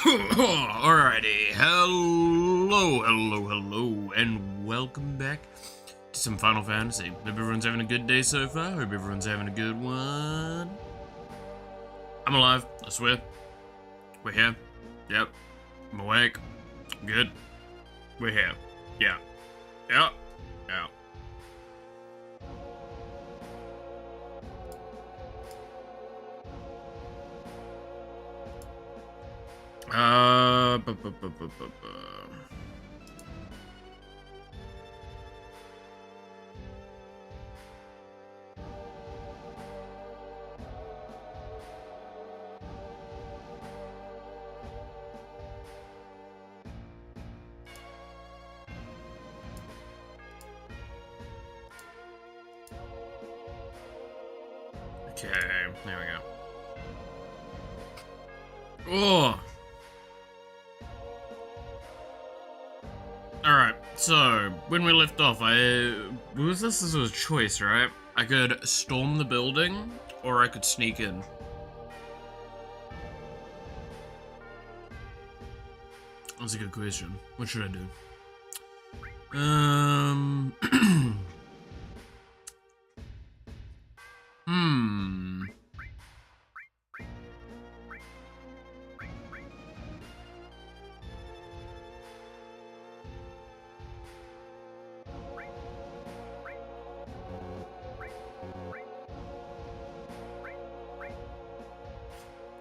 Alrighty, hello, and welcome back to some Final Fantasy. Hope everyone's having a good day so far. Hope everyone's having a good one. I'm alive, I swear. We're here. Yep. I'm awake. Good. We're here. Yeah. Yeah. Yeah. Uh, bu- bu- bu- bu- bu- bu. Okay, there we go. Oh! Alright, so, when we left off, this was a choice, right? I could storm the building, or I could sneak in. That's a good question. What should I do?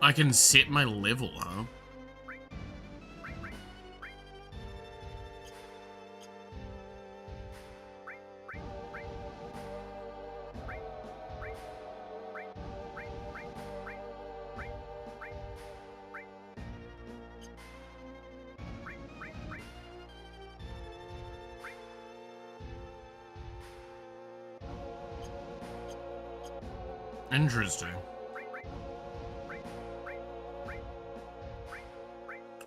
I can set my level, huh? Interesting.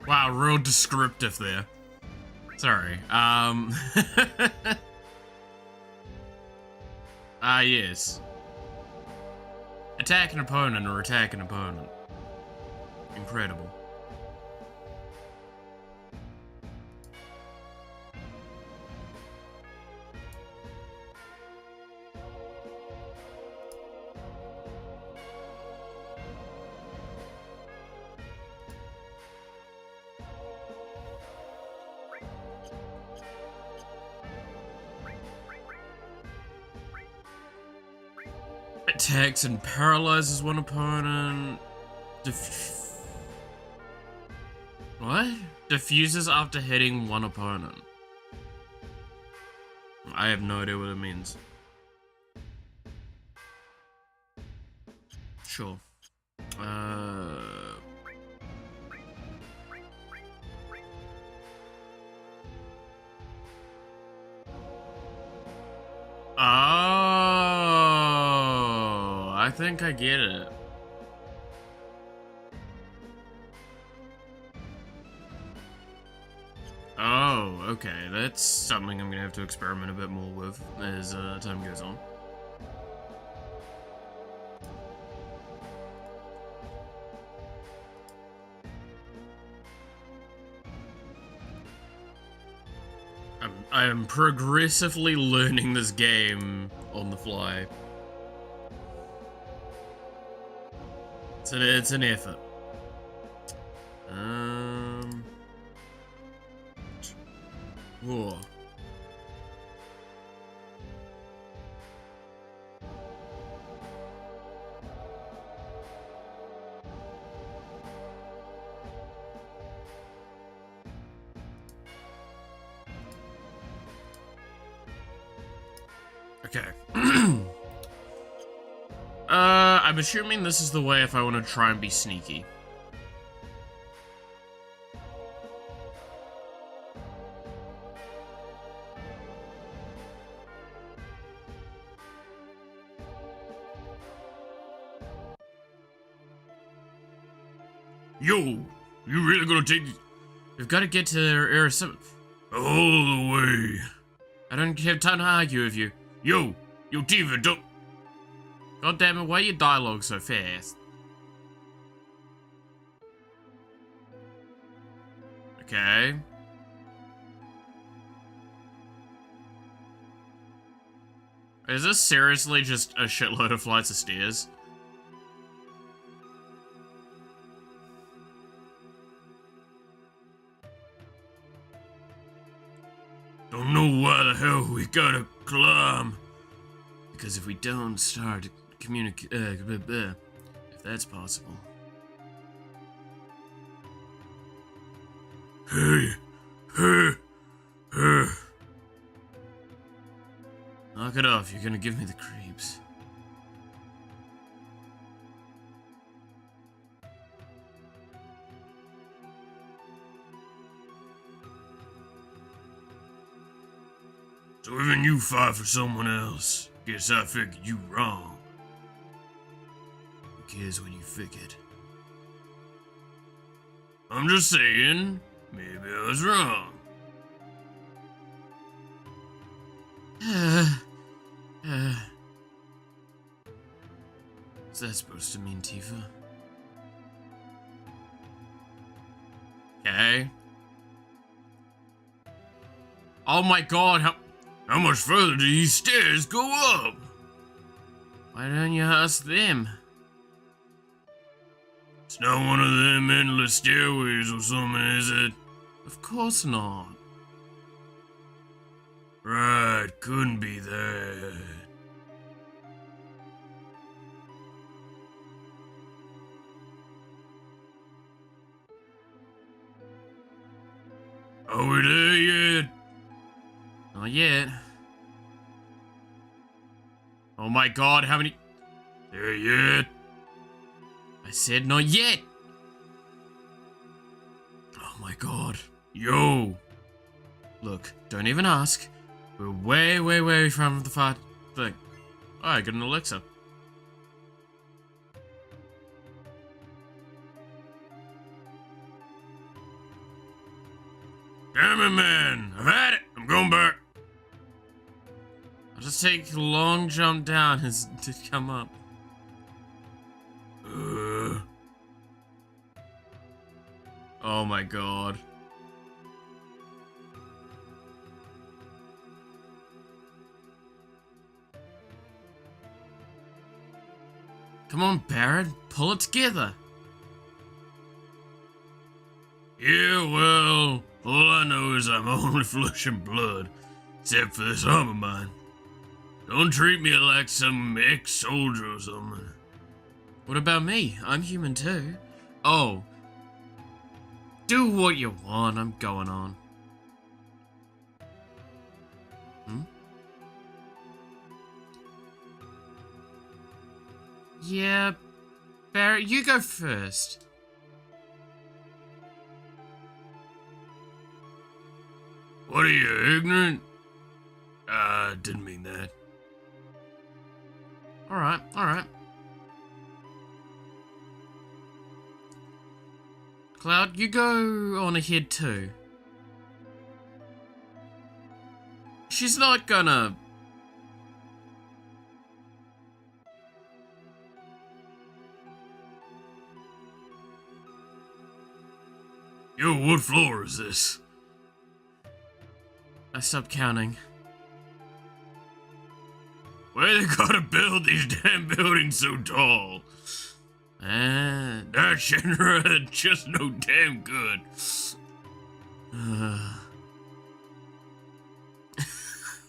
Wow, real descriptive there. Sorry. Yes. Attack an opponent or attack an opponent. Incredible. Attacks and paralyzes one opponent. What? Diffuses after hitting one opponent. I have no idea what it means. Sure. Oh, I think I get it. Oh, okay. That's something I'm gonna have to experiment a bit more with as time goes on. I am progressively learning this game on the fly. It's an effort. Whoa. Okay. I'm assuming this is the way if I want to try and be sneaky. Yo, you really gonna take... We've got to get to Area 7. All the way. I don't have time to argue with you. Yo, Diva, don't... God damn it, why your dialogue so fast? Okay. Is this seriously just a shitload of flights of stairs? Don't know why the hell we gotta climb. Because if we don't start to communicate, if that's possible. Hey. Knock it off, you're gonna give me the creeps. So even you fight for someone else. Guess I figured you wrong. Who cares what you figured? I'm just saying, maybe I was wrong. What's that supposed to mean, Tifa? Okay. Oh my god, how much further do these stairs go up? Why don't you ask them? It's not one of them endless stairways or something, is it? Of course not. Right, couldn't be that. Are we there yet? Not yet. Oh my god, how many... There yet? I said not yet. Oh my god. Yo. Look, don't even ask. We're way from the fight thing. Oh, I got an elixir. Damn it, man. I've had it. I'm going back. I'll just take a long jump down to come up. Oh my god. Come on, Barrett, pull it together. Yeah, well, all I know is I'm only flesh and blood, except for this arm of mine. Don't treat me like some ex-soldier or something. What about me? I'm human too. Oh. Do what you want, I'm going on. Yeah, Barrett, you go first. What are you, ignorant? Didn't mean that. Alright. Cloud, you go on ahead too. She's not gonna... Yo, what floor is this? I stopped counting. Why they gotta build these damn buildings so tall? That Shinra just no damn good.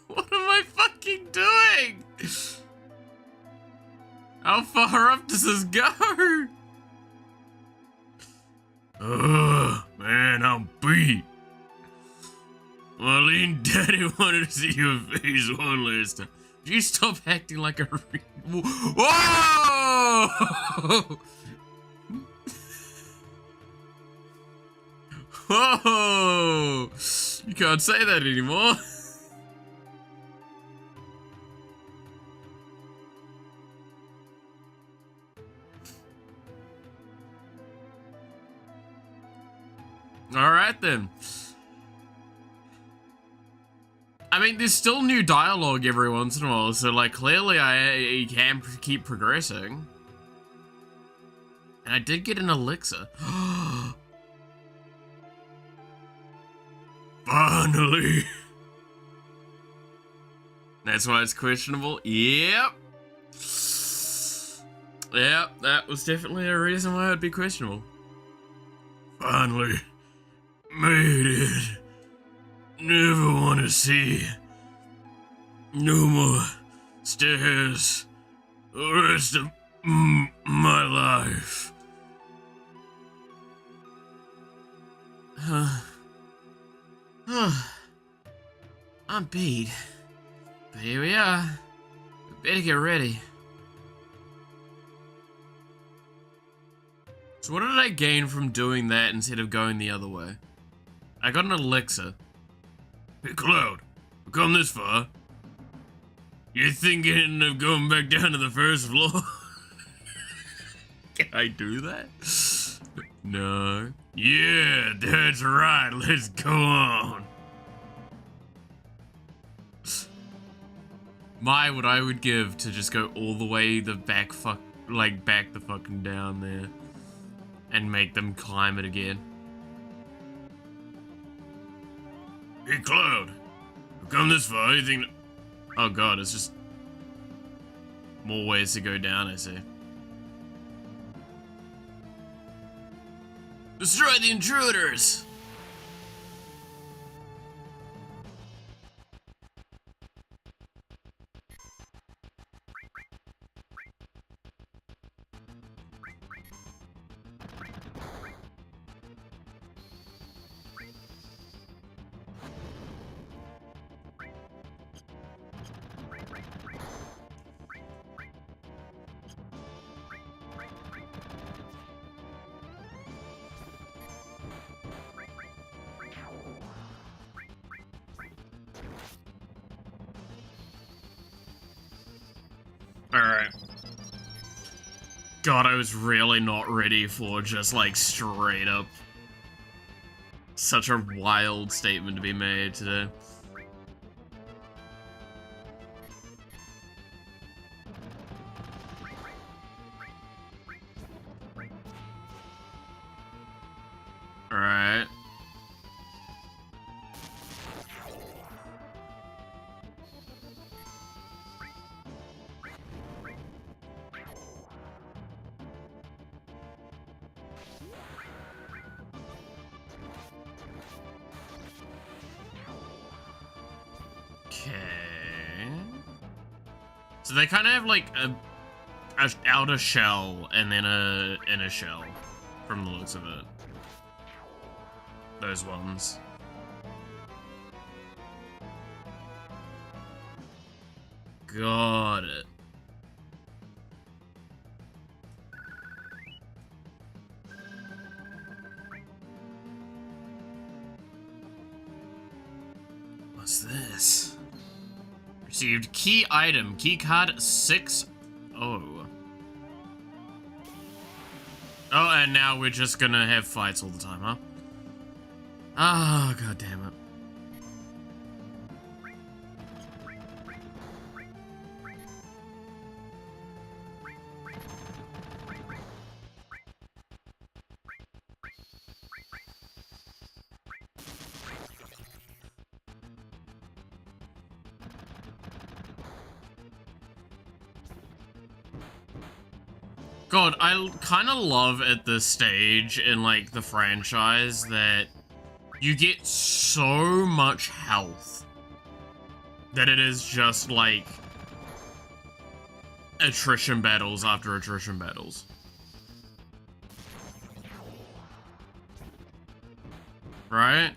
What am I fucking doing? How far up does this go? Man, I'm beat. Marlene, Daddy wanted to see your face one last time. Did you stop acting like a Whoa! Whoa! You can't say that anymore. Alright then. I mean, there's still new dialogue every once in a while, so like clearly I can keep progressing. And I did get an elixir. Finally. That's why it's questionable. Yep. Yep, that was definitely a reason why it'd be questionable. Finally made it. Never want to see no more stairs the rest of my life. I'm beat. But here we are. We better get ready. So what did I gain from doing that instead of going the other way? I got an elixir. Hey Cloud, we've come this far. You're thinking of going back down to the first floor? Can I do that? No. Yeah, that's right. Let's go on. What I would give to just go all the way back the fucking down there and make them climb it again. Hey Cloud, we've come this far. You think? Oh god, it's just more ways to go down. I see. Destroy the intruders! Alright. God, I was really not ready for just like straight up such a wild statement to be made today. Alright. Okay. So they kind of have like a outer shell and then a inner shell from the looks of it. Those ones. Got it. What's this? Received key item, key card 6. Oh. Oh, and now we're just gonna have fights all the time, huh? Ah, god damn it. God, I kind of love at this stage in, like, the franchise that you get so much health that it is just, like, attrition battles after attrition battles. Right?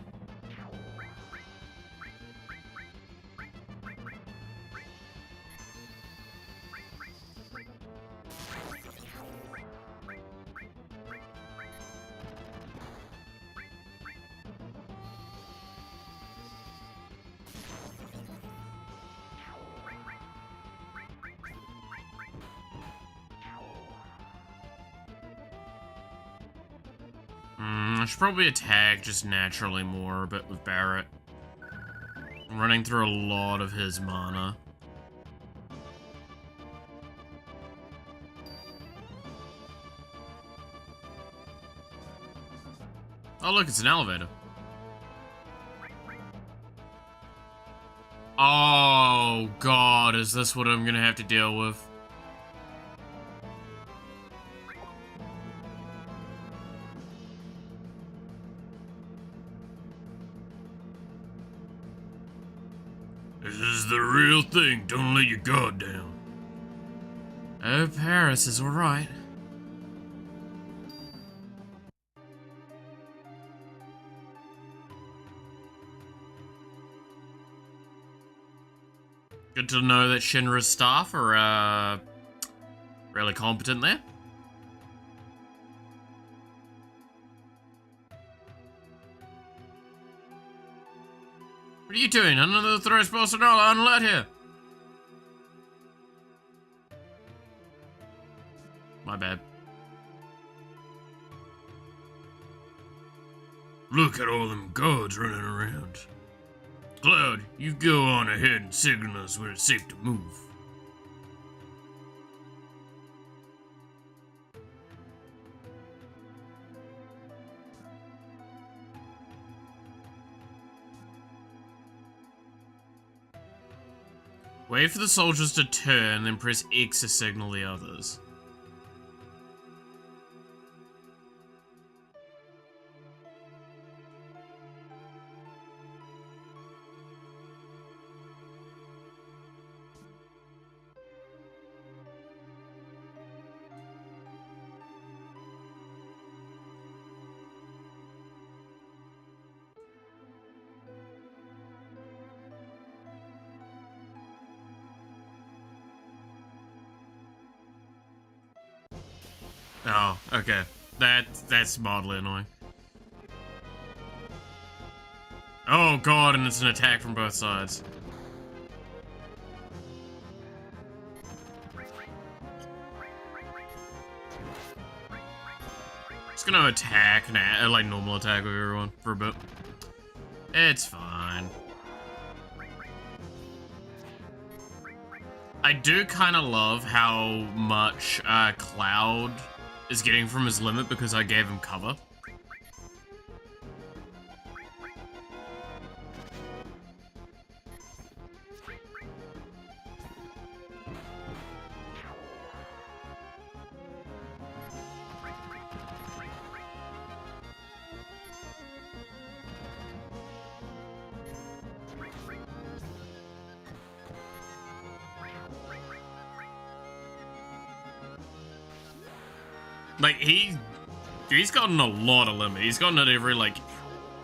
I should probably attack just naturally more, but with Barret. I'm running through a lot of his mana. Oh look, it's an elevator. Oh, God, is this what I'm gonna have to deal with? This is the real thing. Don't let your guard down. Oh, Paris is alright. Good to know that Shinra's staff are, really competent there. What are you doing? Another throw personnel unlet here. My bad. Look at all them guards running around. Cloud, you go on ahead and signal us when it's safe to move. Wait for the soldiers to turn, then press X to signal the others. Oh, okay. That's mildly annoying. Oh god, and it's an attack from both sides. Just gonna attack now, like normal attack with everyone for a bit. It's fine. I do kind of love how much Cloud is getting from his limit because I gave him cover. Like, he's gotten a lot of limit. He's gotten it every, like,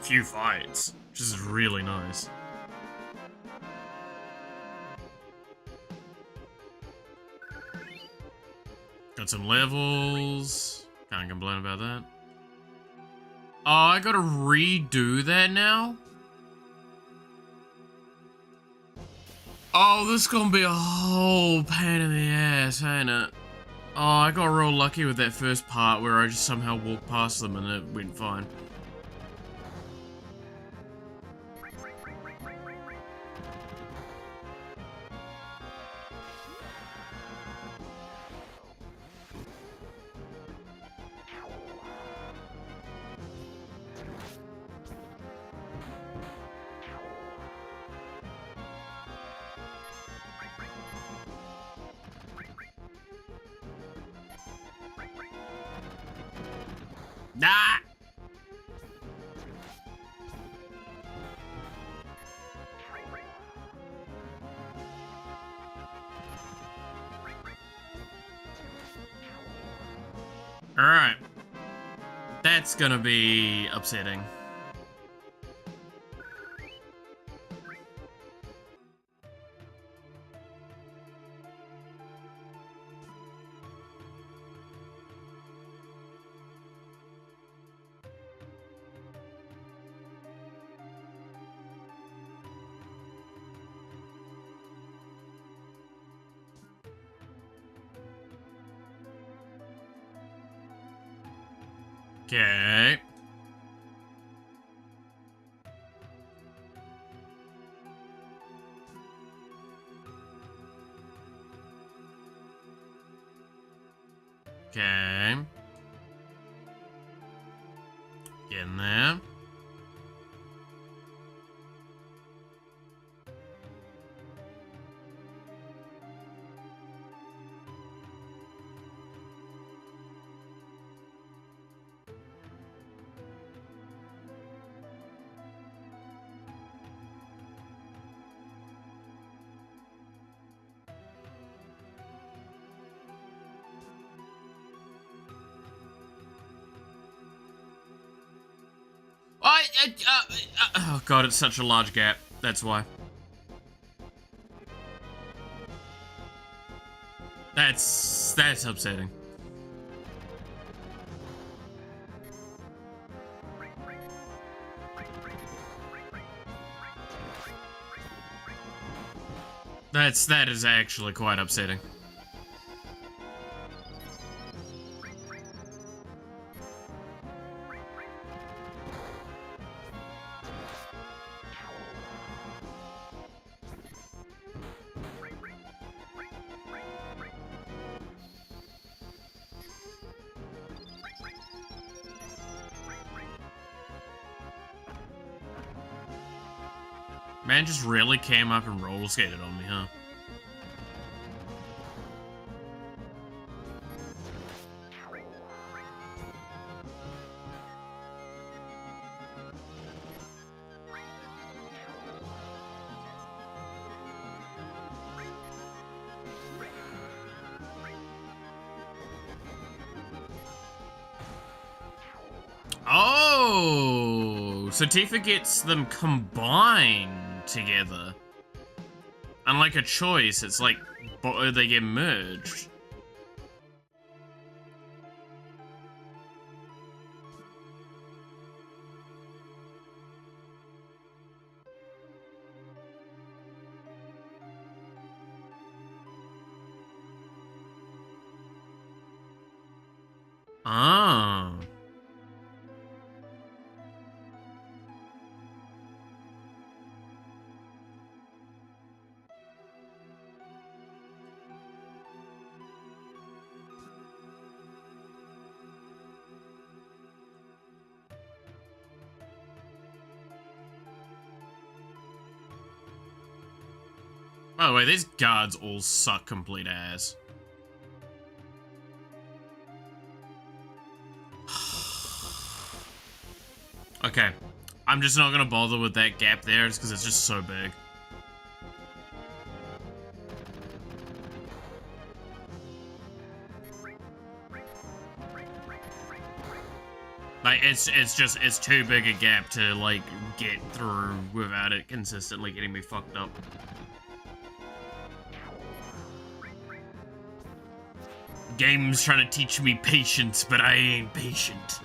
few fights, which is really nice. Got some levels. Can't complain about that. Oh, I gotta redo that now? Oh, this is gonna be a whole pain in the ass, ain't it? Oh, I got real lucky with that first part where I just somehow walked past them and it went fine. Nah! Alright. That's gonna be upsetting. Okay. Okay. Get in there. Oh god, it's such a large gap. That's why. That's upsetting. That is actually quite upsetting. Man just really came up and roller skated on me, huh? Oh, so Tifa gets them combined together. Unlike a choice, it's like they get merged. Ah. By the way, these guards all suck complete ass. Okay, I'm just not gonna bother with that gap there, just because it's just so big. Like, it's too big a gap to, like, get through without it consistently getting me fucked up. Game's trying to teach me patience, but I ain't patient.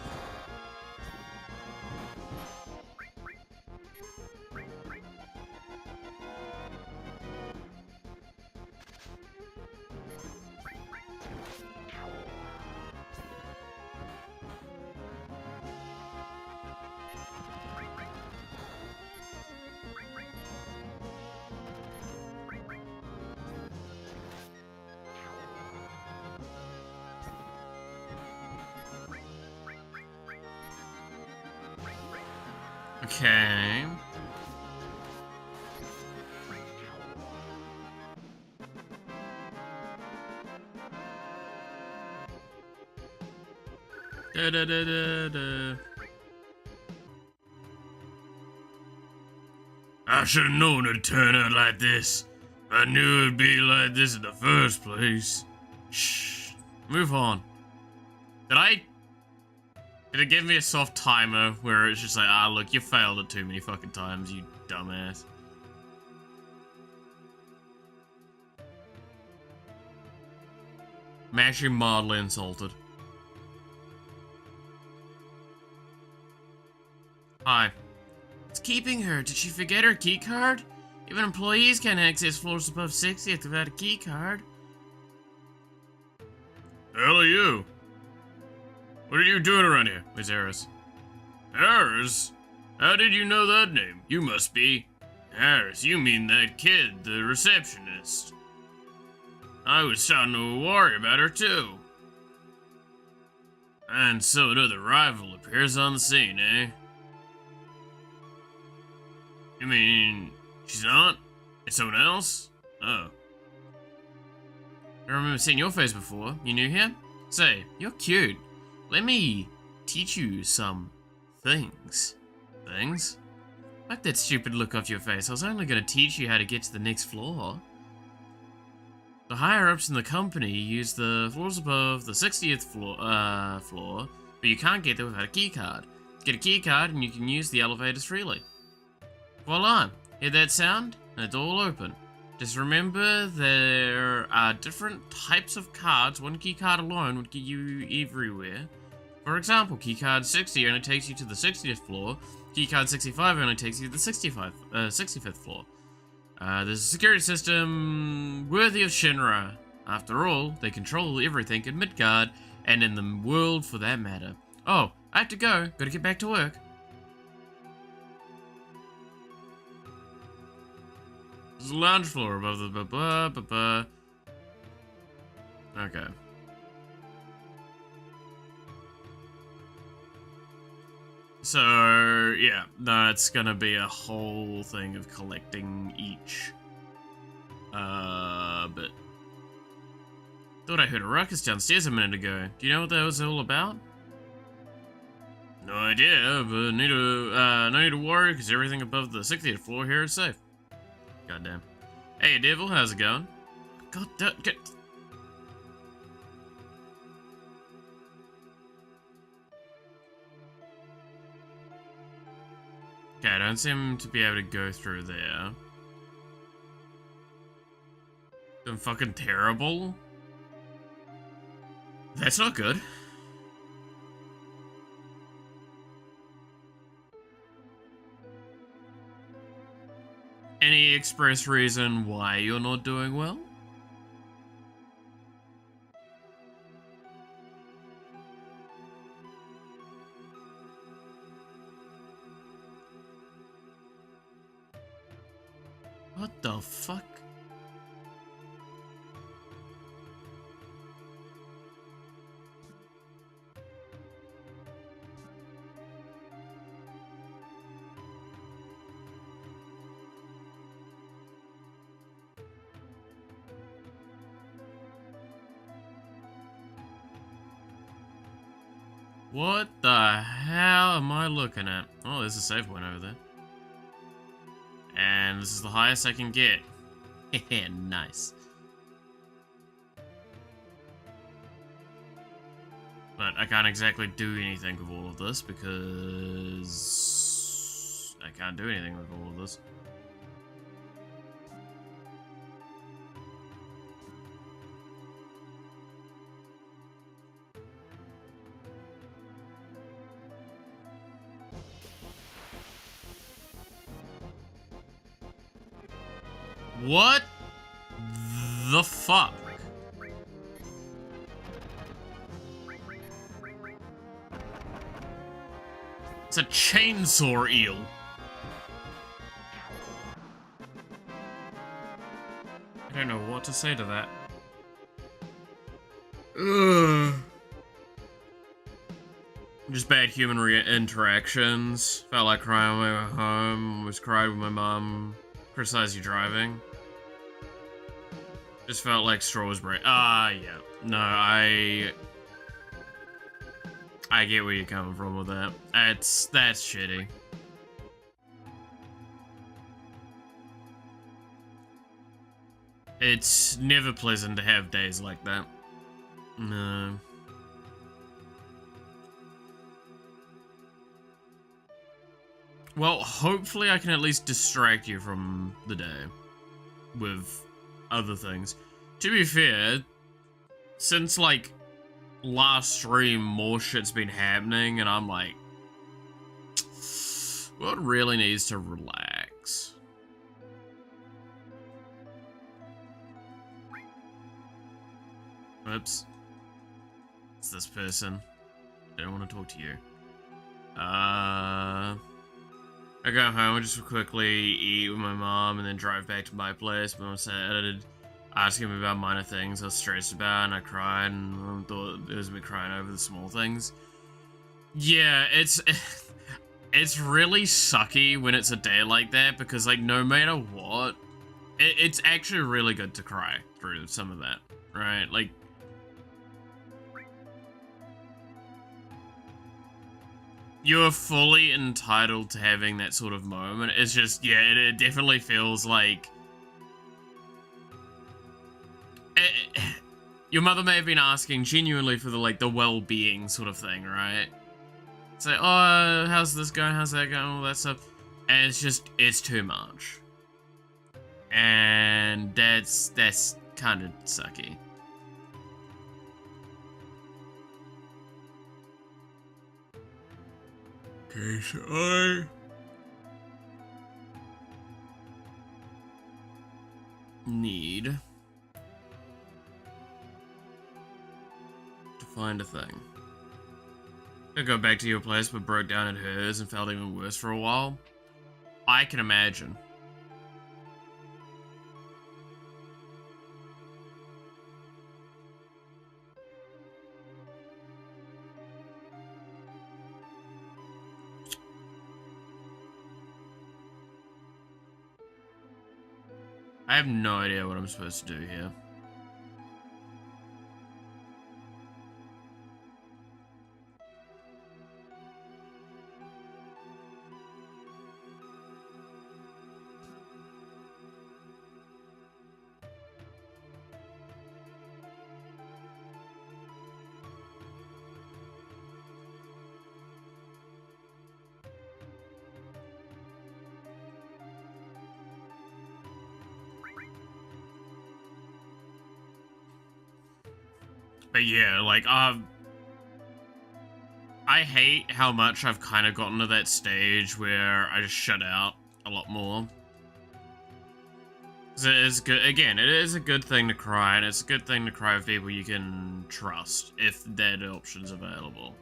Okay. Da da da da da. I should have known it'd turn out like this. I knew it'd be like this in the first place. Shh. Move on. Did it give me a soft timer where it's just like, ah, look, you failed it too many fucking times, you dumbass. I'm actually mildly insulted. Hi. It's keeping her. Did she forget her key card? Even employees can't access floors above 60th without a key card. The hell are you? What are you doing around here? Where's Eris? Eris? How did you know that name? You must be... Eris, you mean that kid, the receptionist. I was starting to worry about her too. And so another rival appears on the scene, eh? You mean, she's not? It's someone else? Oh. I remember seeing your face before. You new here? Say, you're cute. Let me teach you some things. Things? Wipe that stupid look off your face. I was only gonna teach you how to get to the next floor. The higher-ups in the company use the floors above the 60th floor, but you can't get there without a keycard. Get a key card and you can use the elevators freely. Voila! Hear that sound? It's all open. Just remember there are different types of cards. One key card alone would get you everywhere. For example, key card 60 only takes you to the 60th floor. Key card 65 only takes you to the 65th floor. There's a security system worthy of Shinra. After all, they control everything in Midgard, and in the world for that matter. Oh, I have to go. Gotta get back to work. There's a lounge floor above the Okay. So, yeah, no, it's gonna be a whole thing of collecting each. But... Thought I heard a ruckus downstairs a minute ago. Do you know what that was all about? No idea, but no need to worry, because everything above the 60th floor here is safe. Goddamn. Hey, Devil, how's it going? God, get... Okay, I don't seem to be able to go through there. I'm fucking terrible. That's not good. Any express reason why you're not doing well? What the fuck? What the hell am I looking at? Oh, there's a save point over there. And this is the highest I can get. Nice. But I can't exactly do anything with all of this because I can't do anything with all of this. What the fuck? It's a chainsaw eel. I don't know what to say to that. Ugh. Just bad human interactions. Felt like crying on my way home. Almost cried with my mom. Criticized you driving. Just felt like straws break. Yeah. No, I get where you're coming from with that. That's shitty. It's never pleasant to have days like that. No. Well, hopefully I can at least distract you from the day with other things. To be fair, since like last stream, more shit's been happening, and I'm like, what really needs to relax? Oops. It's this person. I don't want to talk to you. I go home, just quickly eat with my mom, and then drive back to my place. But I started asking me about minor things I was stressed about, and I cried, and I thought it was me crying over the small things. Yeah, it's really sucky when it's a day like that, because like no matter what, it's actually really good to cry through some of that, right? Like, you're fully entitled to having that sort of moment. It's just, yeah, it definitely feels like... your mother may have been asking genuinely for the well-being sort of thing, right? say, oh, how's this going, how's that going, all that stuff. And it's too much. And that's kind of sucky. Okay, so I need to find a thing. I go back to your place but broke down at hers and felt even worse for a while. I can imagine. I have no idea what I'm supposed to do here. But yeah, like, I hate how much I've kind of gotten to that stage where I just shut out a lot more. It is good. Again, it is a good thing to cry, and it's a good thing to cry with people you can trust, if that option's available.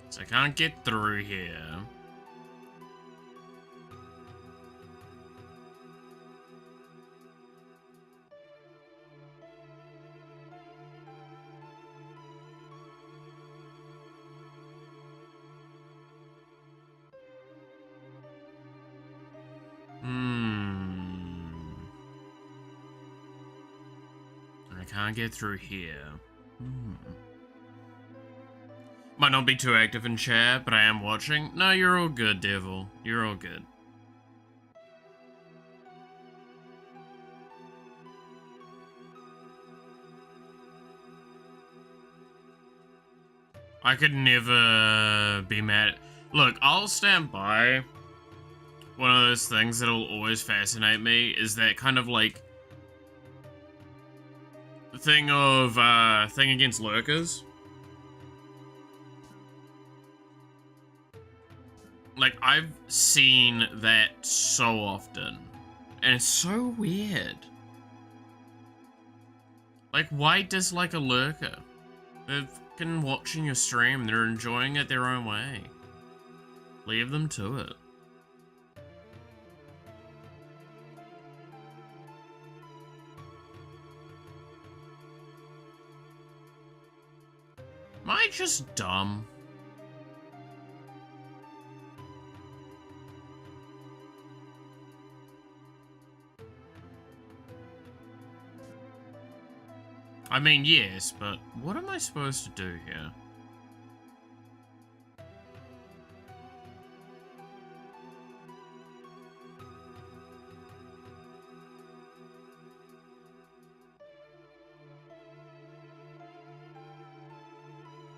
So I can't get through here. I can't get through here. Might not be too active in chat, but I am watching. No, you're all good, Devil. You're all good. I could never be mad. Look, I'll stand by. One of those things that'll always fascinate me is that kind of like thing against lurkers. Like, I've seen that so often, and it's so weird. Like, why dislike a lurker? They're fucking watching your stream, they're enjoying it their own way. Leave them to it. Am I just dumb? I mean, yes, but what am I supposed to do here?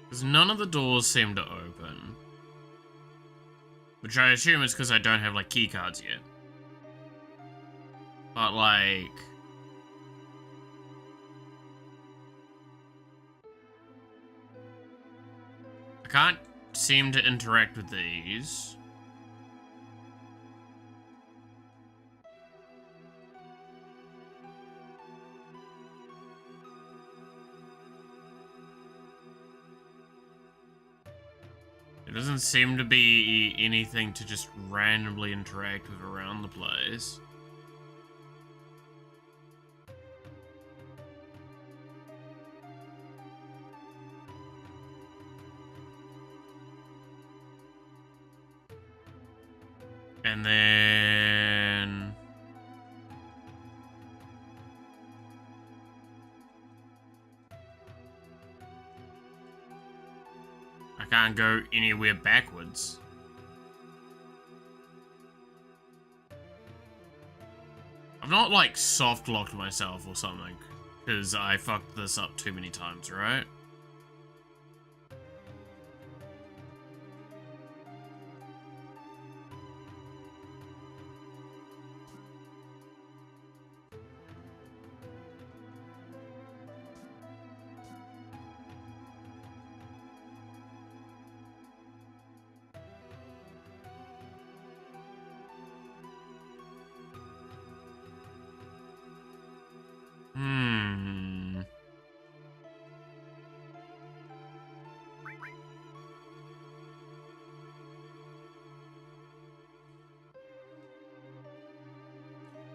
Because none of the doors seem to open. Which I assume is because I don't have, like, keycards yet. But, like... I can't seem to interact with these. There doesn't seem to be anything to just randomly interact with around the place. And then... I can't go anywhere backwards. I've not, like, soft-locked myself or something, because I fucked this up too many times, right?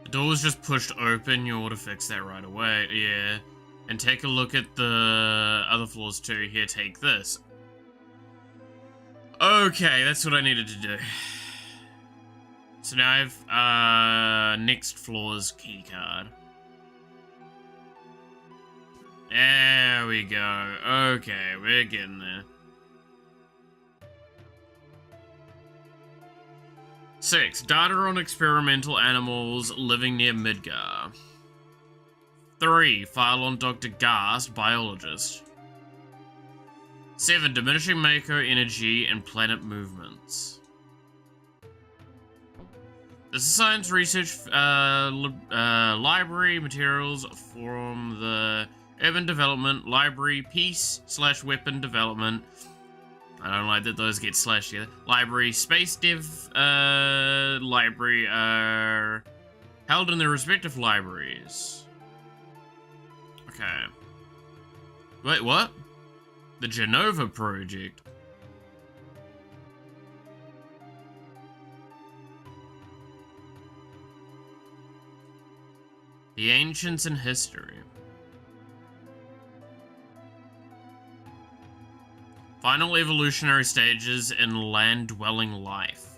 The door's just pushed open, you ought to fix that right away, yeah. And take a look at the other floors too. Here, take this. Okay, that's what I needed to do. So now I have, next floor's keycard. There we go. Okay, we're getting there. 6. Data on experimental animals living near Midgar. 3. File on Dr. Gast, biologist. 7. Diminishing Mako energy and planet movements. This is science research library materials from the urban development library peace/weapon development. I don't like that those get slashed together. Library space dev library are held in their respective libraries. Okay. Wait, what? The Genova project. The ancients in history. Final evolutionary stages in land-dwelling life.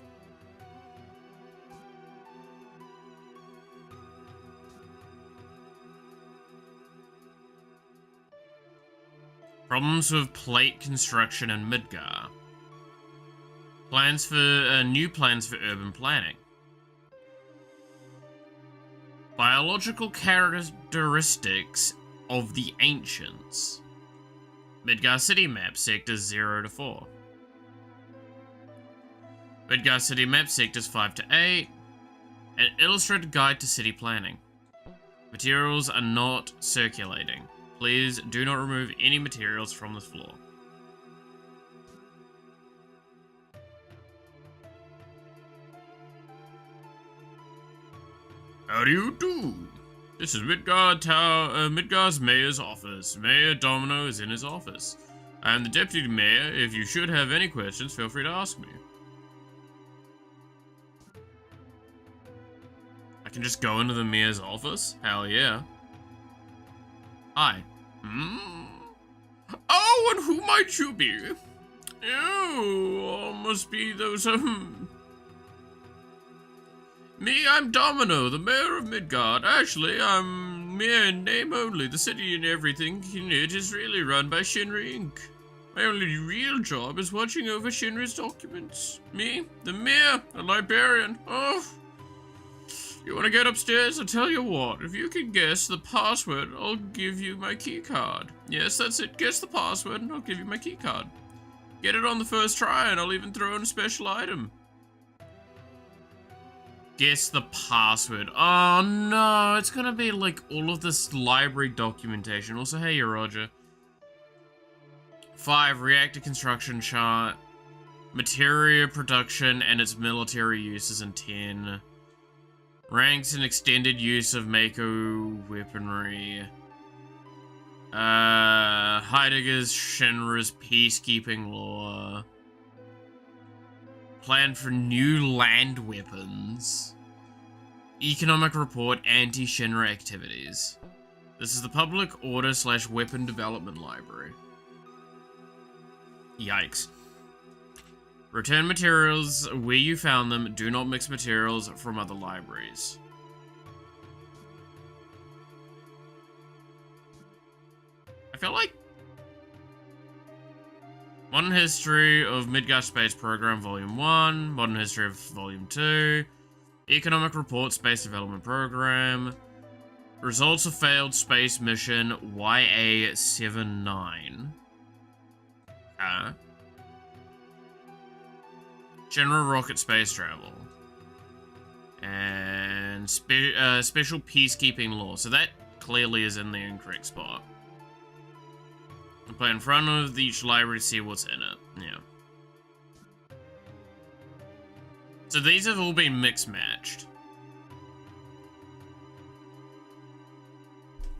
Problems with plate construction in Midgar. Plans for new plans for urban planning. Biological characteristics of the ancients. Midgar City Map, Sectors 0 to 4. Midgar City Map, Sectors 5 to 8. An illustrated guide to city planning. Materials are not circulating. Please do not remove any materials from this floor. How do you do? This is Midgar's mayor's office. Mayor Domino is in his office. I am the deputy mayor. If you should have any questions, feel free to ask me. I can just go into the mayor's office? Hell yeah. Hi. Oh, and who might you be? You must be those, Me, I'm Domino, the mayor of Midgard. Actually, I'm mere in name only. The city and everything in it is really run by Shinra Inc. My only real job is watching over Shinra's documents. Me, the mayor, a librarian. Oh. You want to get upstairs? I'll tell you what. If you can guess the password, I'll give you my key card. Yes, that's it. Guess the password and I'll give you my key card. Get it on the first try and I'll even throw in a special item. Guess the password. Oh no, it's gonna be like all of this library documentation. Also, hey, Roger. 5. Reactor construction chart. Materia production and its military uses in 10. Ranks and extended use of Mako weaponry. Heidegger's Shinra's peacekeeping law. Plan for new land weapons. Economic report, anti-Shinra activities. This is the public order / weapon development library. Yikes. Return materials where you found them. Do not mix materials from other libraries. I feel like Modern History of Midgar Space Program Volume 1, Modern History of Volume 2, Economic Report Space Development Program, Results of Failed Space Mission YA79. General Rocket Space Travel. And Special Peacekeeping Law. So that clearly is in the incorrect spot. I'll play in front of each library to see what's in it. Yeah. So these have all been mix-matched.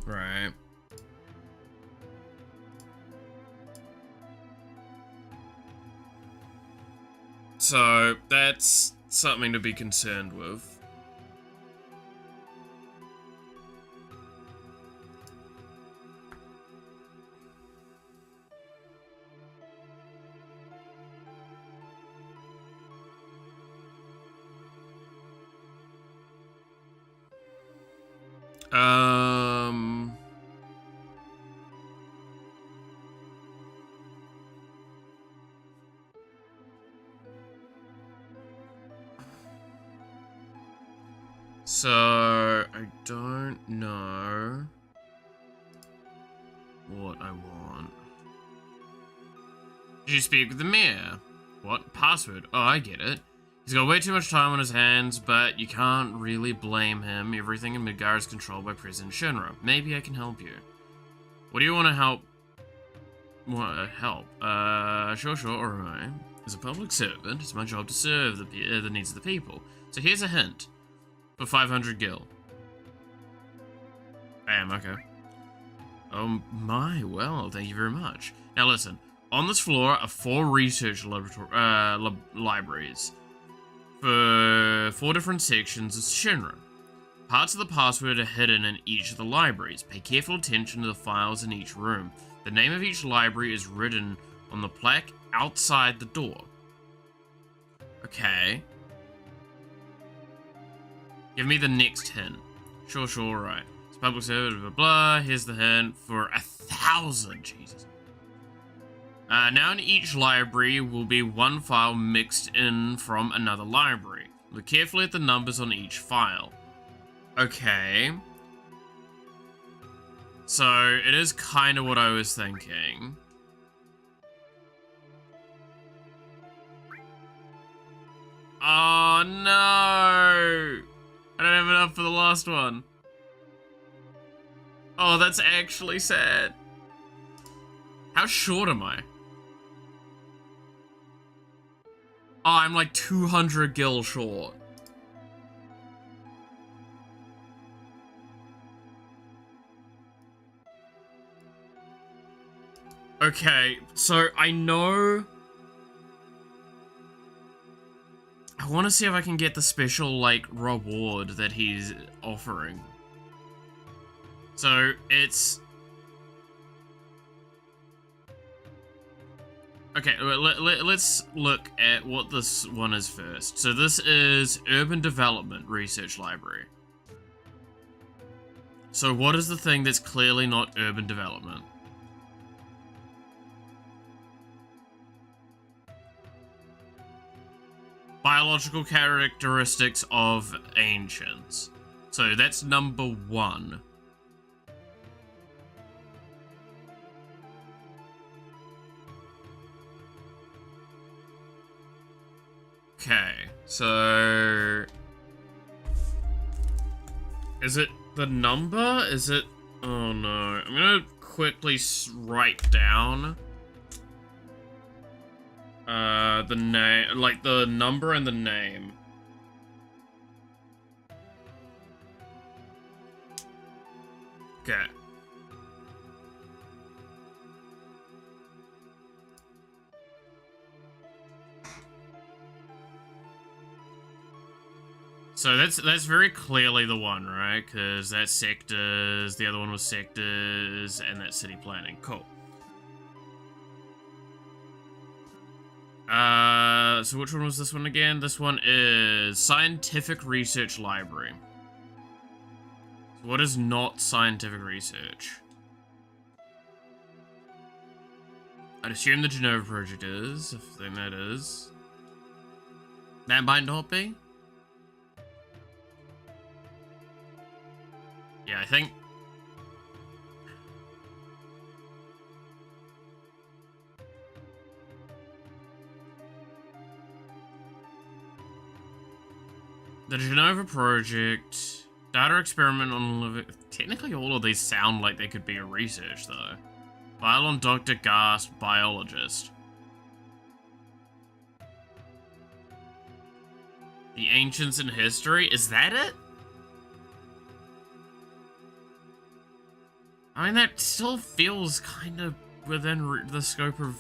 Right. So that's something to be concerned with. So, I don't know what I want. Did you speak with the mayor? What? Password? Oh, I get it. He's got way too much time on his hands, but you can't really blame him. Everything in Midgar is controlled by President Shinra. Maybe I can help you. What do you want to help? Help? Sure, alright. As a public servant, it's my job to serve the needs of the people. So here's a hint. For 500 gil. Bam, okay. Oh my, well, thank you very much. Now listen, on this floor are 4 research libraries. For 4 different sections of Shinra. Parts of the password are hidden in each of the libraries. Pay careful attention to the files in each room. The name of each library is written on the plaque outside the door. Okay. Give me the next hint. Sure, right. It's public service, blah, blah, blah. Here's the hint for 1,000. Jesus. Now in each library will be 1 file mixed in from another library. Look carefully at the numbers on each file. Okay. So, it is kind of what I was thinking. Oh, no! I don't have enough for the last one. Oh, that's actually sad. How short am I? Oh, I'm like 200 gil short. Okay, so I know... I want to see if I can get the special, like, reward that he's offering. So, it's... Okay, let's look at what this one is first. So this is Urban Development Research Library. So what is the thing that's clearly not urban development? Biological characteristics of ancients. So that's number 1. Okay, so... Is it the number? Is it... Oh no. I'm gonna quickly write down... the name... Like, the number and the name. Okay. So that's very clearly the one, right? Because that's sectors, the other one was sectors, and that's city planning. Cool. So which one was this one again? This one is Scientific Research Library. So what is not scientific research? I'd assume the Genova project is, if I think that is. That might not be. Yeah, I think. The Genova project, data experiment on living. Technically, all of these sound like they could be a research, though. File on Dr. Gasp, biologist. The Ancients in History, is that it? I mean, that still feels kind of within the scope of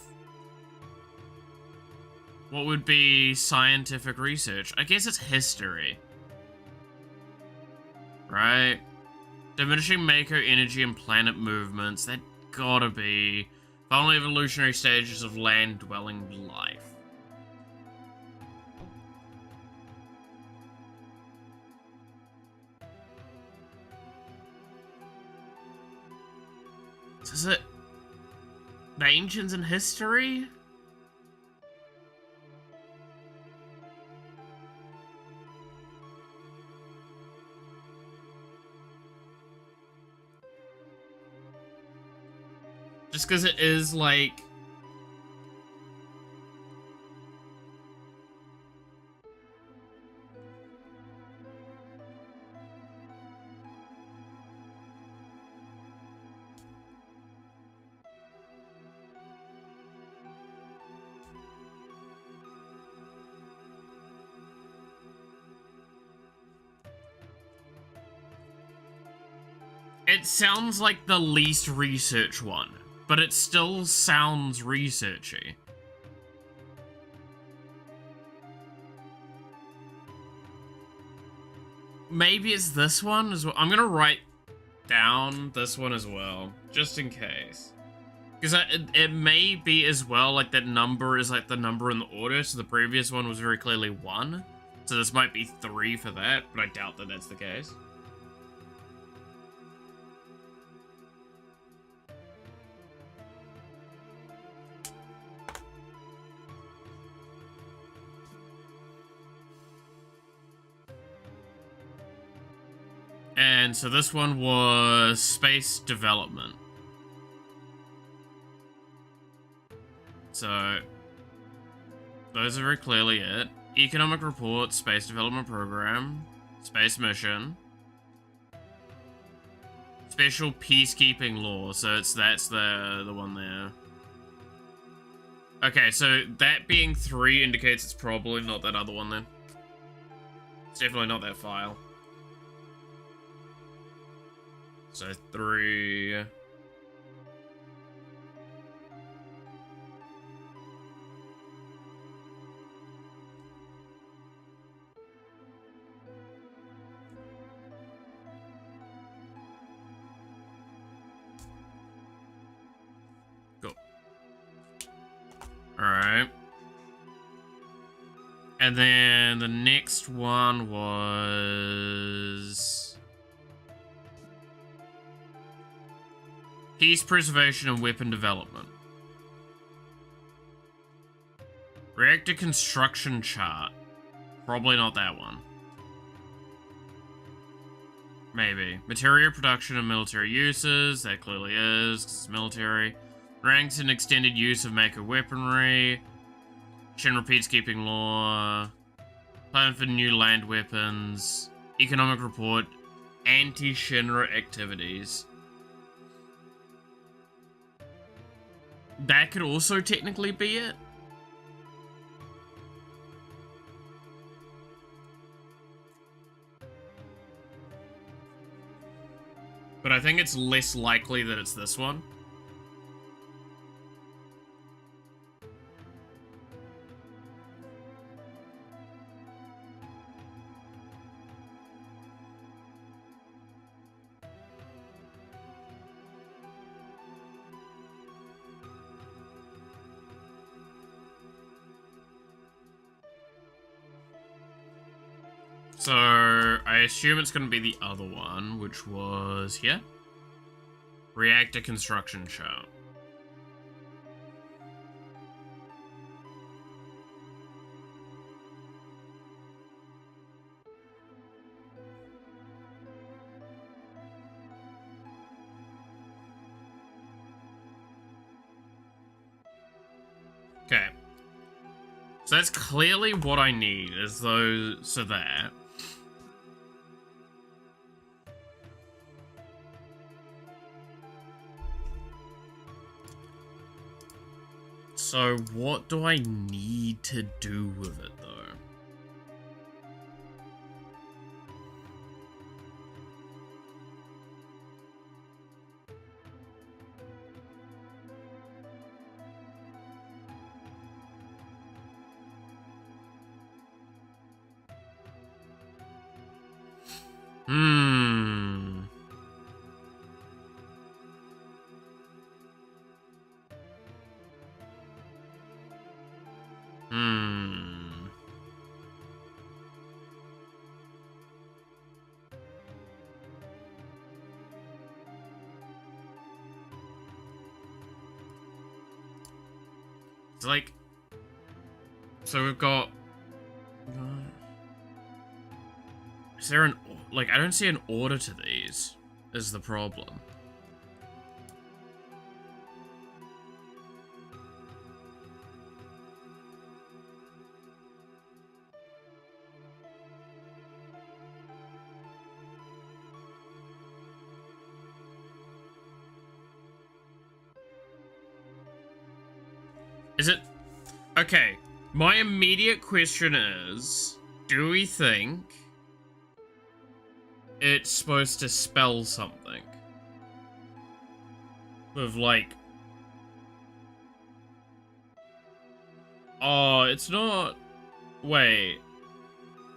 what would be scientific research. I guess it's history. Right? Diminishing Mako energy and planet movements, that gotta be final evolutionary stages of land-dwelling life. Is it the Ancients in History? Just because it is like... It sounds like the least research one, but it still sounds researchy. Maybe it's this one as well. I'm gonna write down this one as well, just in case. Because it may be as well, like that number is like the number in the order, so the previous one was very clearly 1. So this might be 3 for that, but I doubt that that's the case. And so this one was space development. So those are very clearly it. Economic report, space development program, space mission, special peacekeeping law. So that's the one there. Okay, so that being 3 indicates it's probably not that other one then. It's definitely not that file. So 3. Go. Alright. And then the next one was... peace preservation and weapon development. Reactor construction chart. Probably not that one. Maybe. Material production and military uses. That clearly is, 'cause it's military. Ranks and extended use of Mako weaponry. Shinra peacekeeping law. Plan for new land weapons. Economic report. Anti-Shinra activities. That could also technically be it. But I think it's less likely that it's this one. So, I assume it's going to be the other one, which was here. Reactor construction chart. Okay. So that's clearly what I need, is those, so that. So what do I need to do with it, though? Hmm. Hmm. It's like, so we've got. Is there an, like, I don't see an order to these, is the problem. Is it? Okay, my immediate question is, do we think it's supposed to spell something? With, like... Oh, it's not... Wait.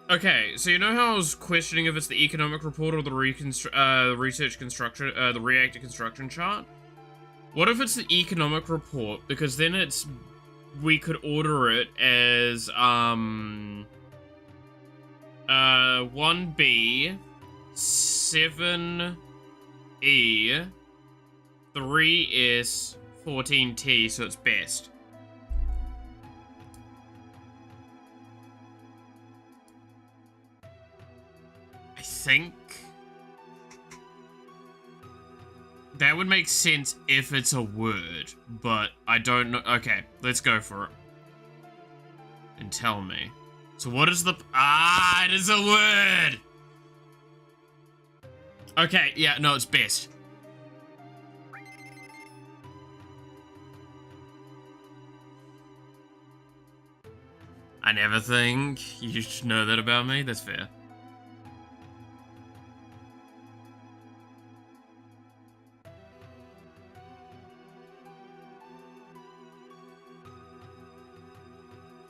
Okay, so you know how I was questioning if it's the economic report or the research construction, the reactor construction chart? What if it's the economic report? Because then it's... We could order it as, 1B, 7E, 3S, 14T, so it's best. I think that would make sense if it's a word, but I don't know. Okay, let's go for it. And tell me. So what is the... Ah, it is a word! Okay, yeah, no, it's best. I never think you should know that about me. That's fair.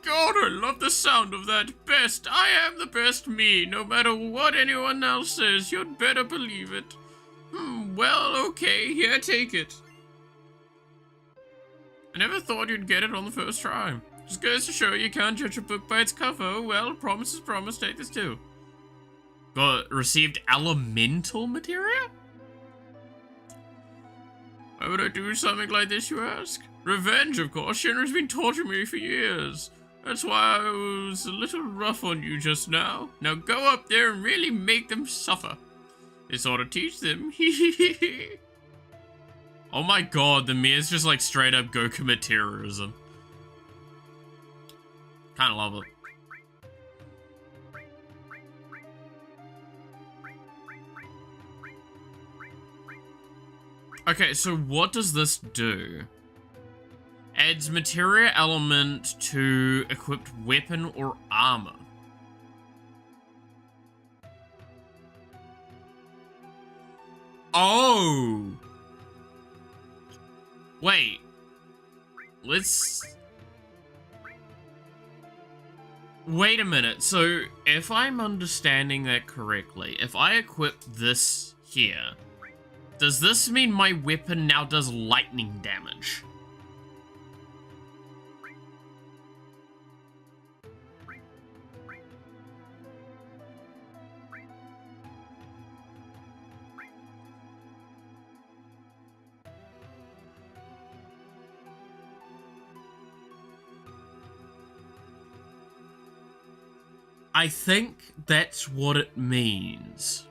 God, I love the sound of that. Best. I am the best me. No matter what anyone else says, you'd better believe it. Well, okay, here, take it. I never thought you'd get it on the first try. Just goes to show you can't judge a book by its cover. Well, promise is promise, take this too. Got received elemental materia? Why would I do something like this, you ask? Revenge, of course. Shinra's been torturing me for years. That's why I was a little rough on you just now. Now go up there and really make them suffer. This ought to teach them. Oh my god, the Mir's just like straight up go commit terrorism. Kinda love it. Okay, so what does this do? Adds materia element to equipped weapon or armor. Oh! Wait. Let's... Wait a minute. So, if I'm understanding that correctly, if I equip this here, does this mean my weapon now does lightning damage? I think that's what it means.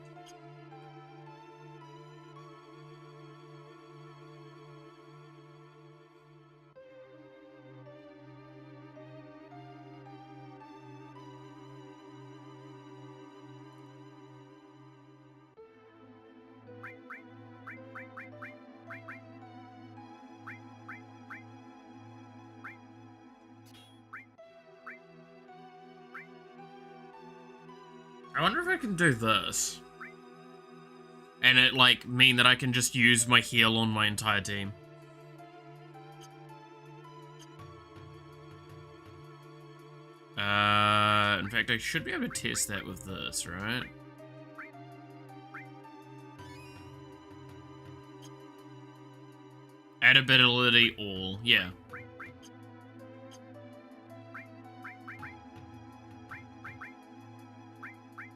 I wonder if I can do this. And it, like, mean that I can just use my heal on my entire team. In fact, I should be able to test that with this, right? Add ability all, yeah.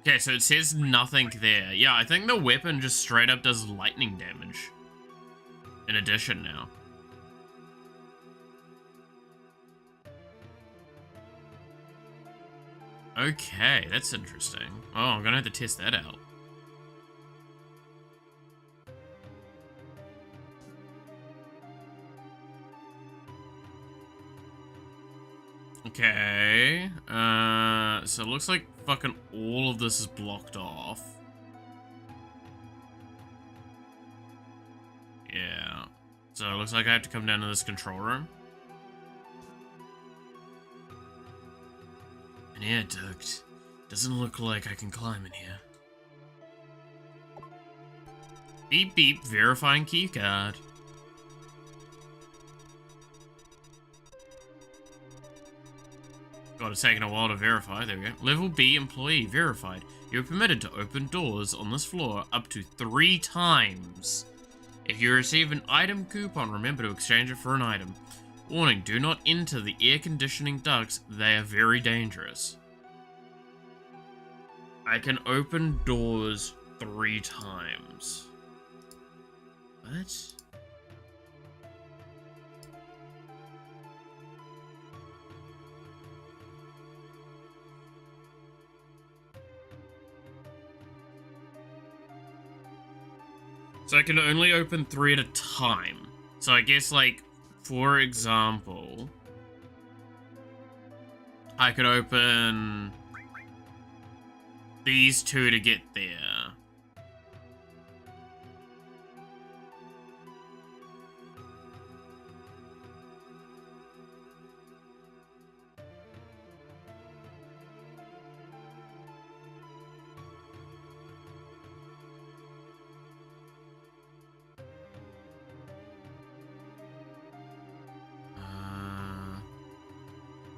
Okay, so it says nothing there. Yeah, I think the weapon just straight up does lightning damage. In addition now. Okay, that's interesting. Oh, I'm gonna have to test that out. Okay, so it looks like fucking all of this is blocked off. Yeah, so it looks like I have to come down to this control room. An air duct. Doesn't look like I can climb in here. Beep beep, verifying keycard. God, it's taking a while to verify. There we go. Level B employee verified. You're permitted to open doors on this floor up to 3 times. If you receive an item coupon, remember to exchange it for an item. Warning, do not enter the air conditioning ducts. They are very dangerous. I can open doors 3 times. What? So I can only open 3 at a time. So I guess, like, for example, I could open these 2 to get there.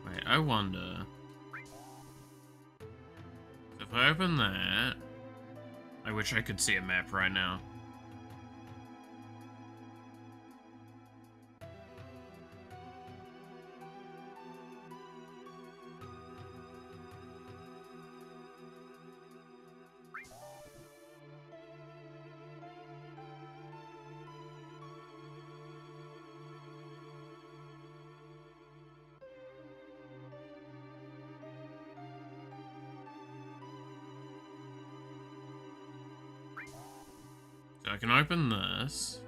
Wait, I wonder. If I open that, I wish I could see a map right now. So I can open this.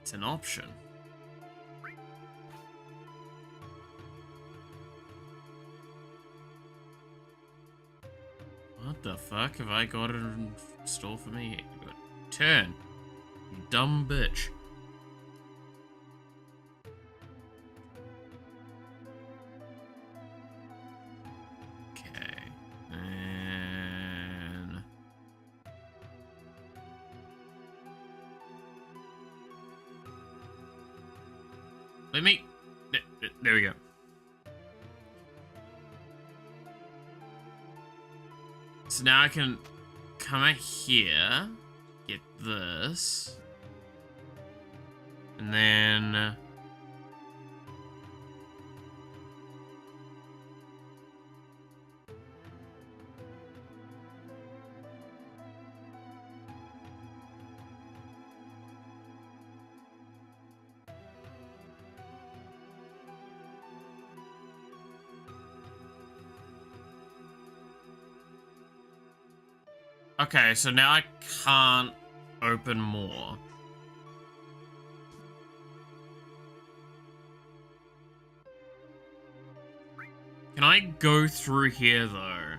It's an option. What the fuck have I got in store for me? Turn, you dumb bitch. Okay, and let me. There we go. So now I can come out here, get this, and then okay, so now I can't open more. Can I go through here, though?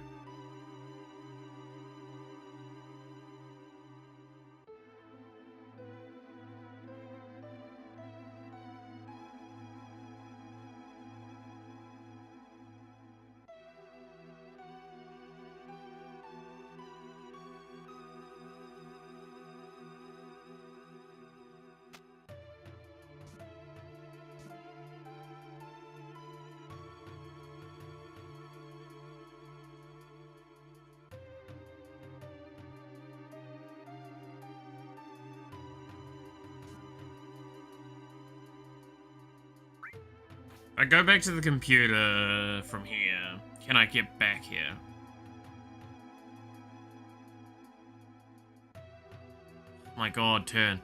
I go back to the computer from here. Can I get back here? My god, turn.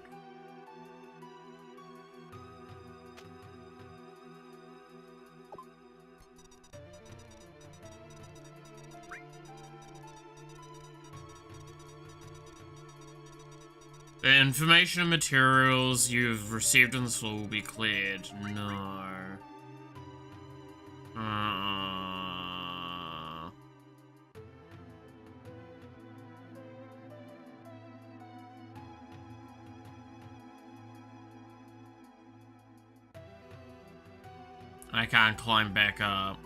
The information and materials you've received in this floor will be cleared. No. I can't climb back up.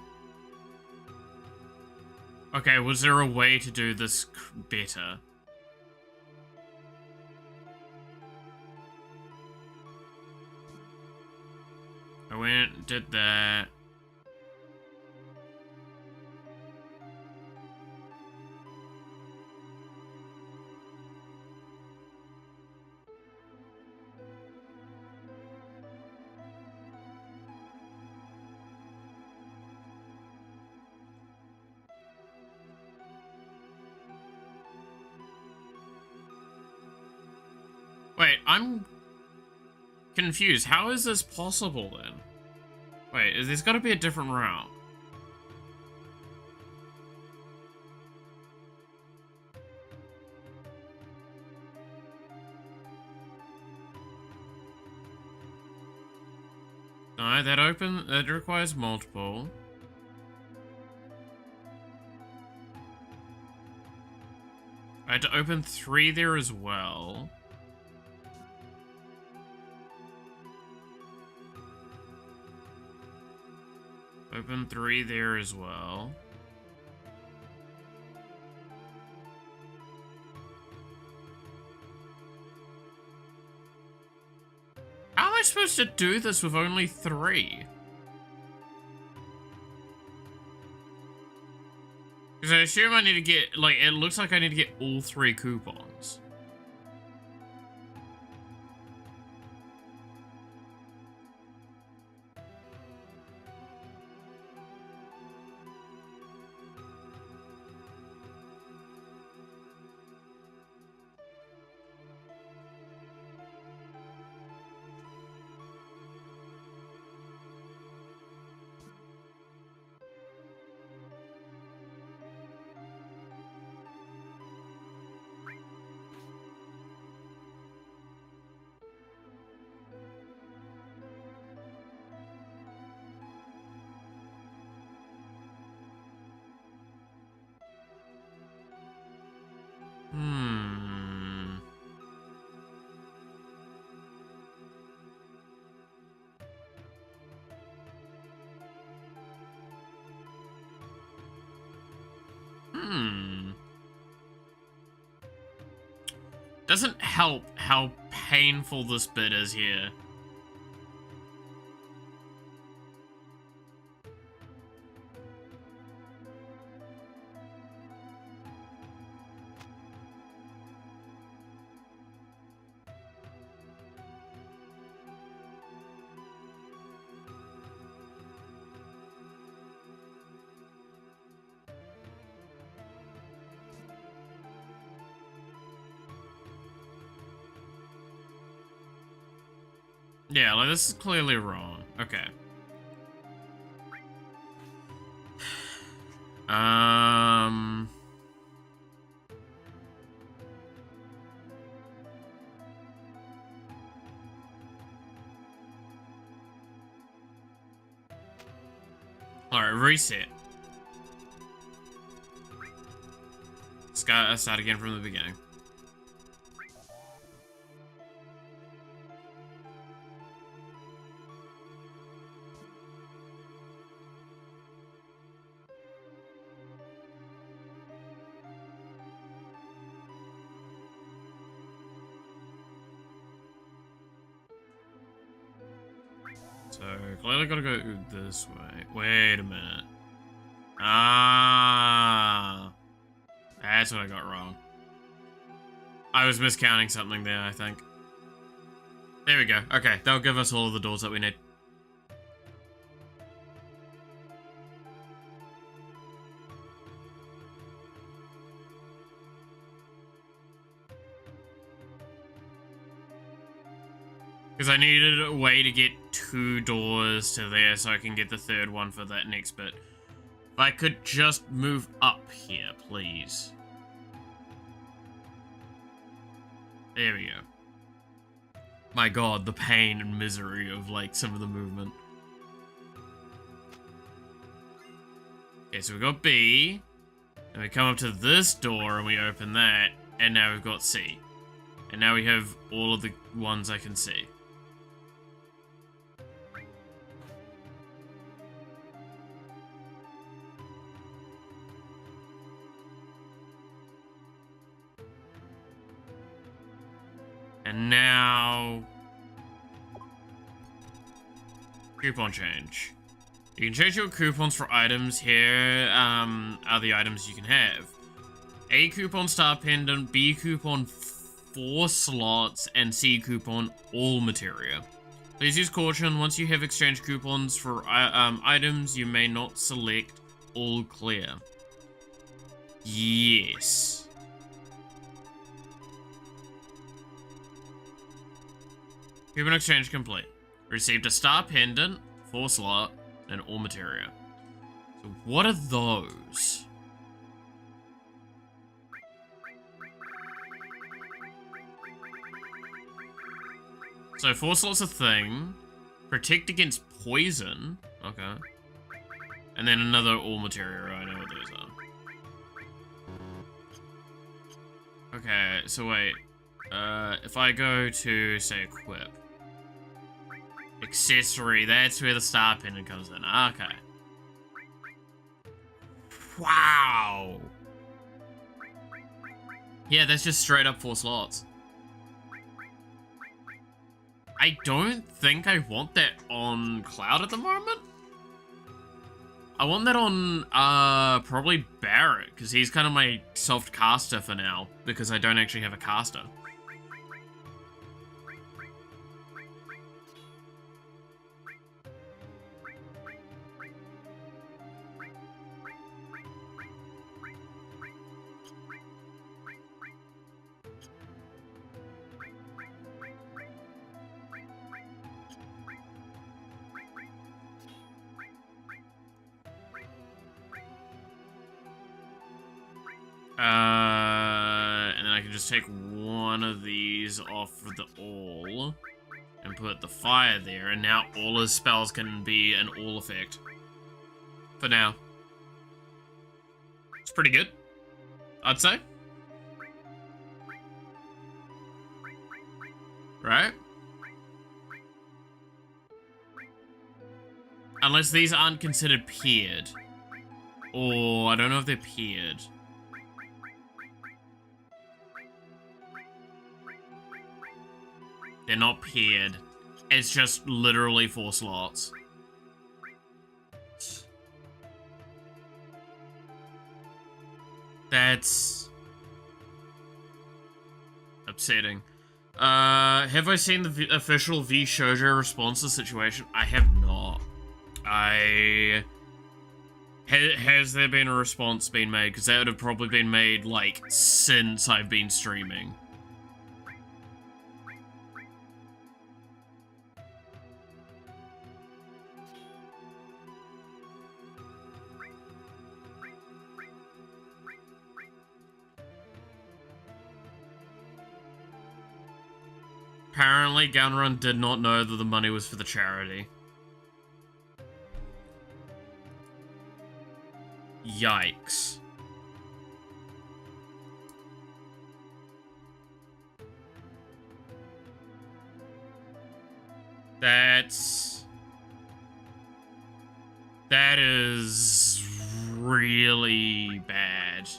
Okay, was there a way to do this better? I went, did that. Wait, I'm confused. How is this possible then? Wait, there's gotta be a different route. No, that requires multiple. I had to open 3 there as well. Open 3 there as well. How am I supposed to do this with only 3? Because I assume I need to get, like, it looks like I need to get all 3 coupons. Doesn't help how painful this bit is here. Yeah, like, this is clearly wrong. Okay. Alright, reset. Let's start again from the beginning. So, clearly gotta go this way. Wait a minute. Ah, that's what I got wrong. I was miscounting something there, I think. There we go. Okay, that'll give us all of the doors that we need. Because I needed a way to get 2 doors to there so I can get the 3rd one for that next bit. If I could just move up here, please. There we go. My god, the pain and misery of, like, some of the movement. Okay, so we got B. And we come up to this door and we open that. And now we've got C. And now we have all of the ones I can see. And now, coupon change. You can change your coupons for items. Here are the items you can have. A coupon star pendant, B coupon 4 slots, and C coupon all materia. Please use caution. Once you have exchanged coupons for items, you may not select all clear. Yes. Coupon exchange complete. Received a star pendant, 4 slot, and all materia. So what are those? So 4 slots a thing. Protect against poison. Okay. And then another all materia. I know what those are. Okay, so wait. If I go to, say, equip. Accessory, that's where the star pendant comes in. Okay. Wow. Yeah, that's just straight up 4 slots. I don't think I want that on Cloud at the moment. I want that on, probably Barrett, because he's kind of my soft caster for now, because I don't actually have a caster. And then I can just take one of these off of the all and put the fire there, and now all his spells can be an all effect. For now. It's pretty good, I'd say. Right? Unless these aren't considered paired. Or I don't know if they're paired. They're not paired. It's just literally 4 slots. That's upsetting. Have I seen the official V Shoujo response to the situation? I have not. Has there been a response been made? Because that would have probably been made, like, since I've been streaming. Apparently, Gunrun did not know that the money was for the charity. Yikes. That is really bad.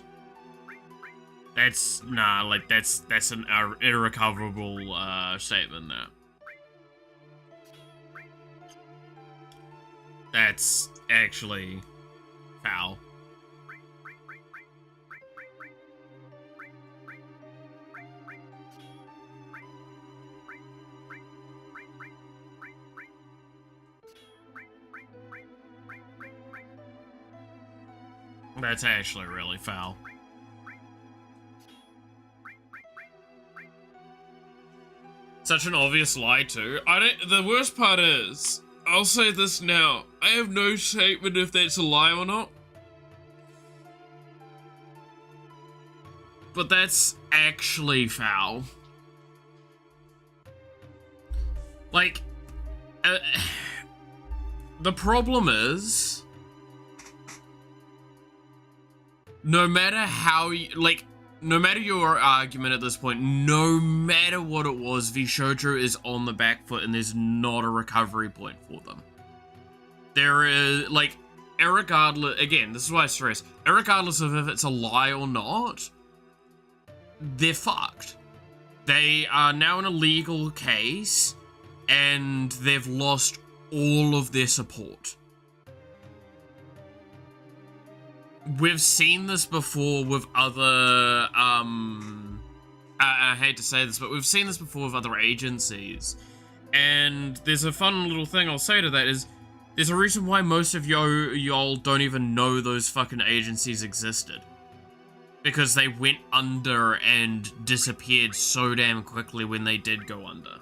That's, nah, like, that's an irrecoverable, statement there. That's actually foul. That's actually really foul. Such an obvious lie too. The worst part is, I'll say this now, I have no statement if that's a lie or not. But that's actually foul. Like, the problem is, no matter how you, like, no matter your argument at this point, no matter what it was, VTuber is on the back foot and there's not a recovery point for them. There is, like, irregardless, again, this is why I stress, irregardless of if it's a lie or not, they're fucked. They are now in a legal case and they've lost all of their support. We've seen this before with other, I hate to say this, but we've seen this before with other agencies. And there's a fun little thing I'll say to that is, there's a reason why most of y'all don't even know those fucking agencies existed. Because they went under and disappeared so damn quickly when they did go under.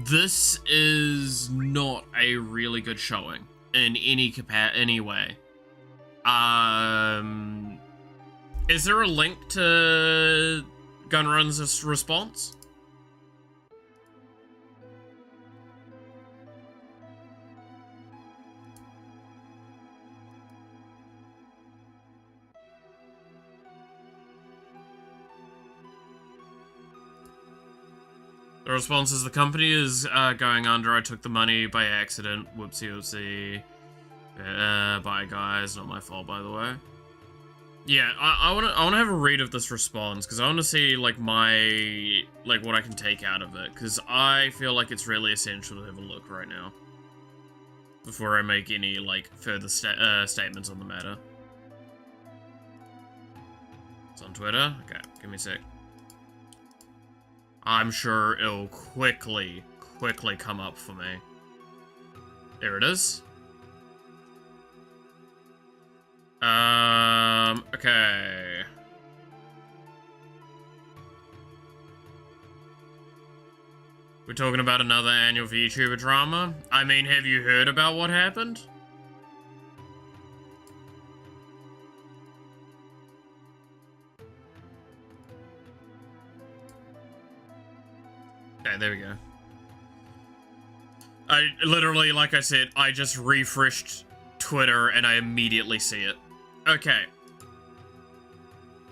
This is not a really good showing in any way. Is there a link to Gunrun's response? The response is, the company is going under. I took the money by accident. Whoopsie whoopsie. Bye guys. Not my fault, by the way. Yeah, I wanna have a read of this response because I want to see like what I can take out of it, because I feel like it's really essential to have a look right now before I make any like further statements on the matter. It's on Twitter. Okay, give me a sec. I'm sure it'll quickly come up for me. There it is. Okay. We're talking about another annual VTuber drama? I mean, have you heard about what happened? Okay, there we go. I literally, like I said, I just refreshed Twitter and I immediately see it. Okay.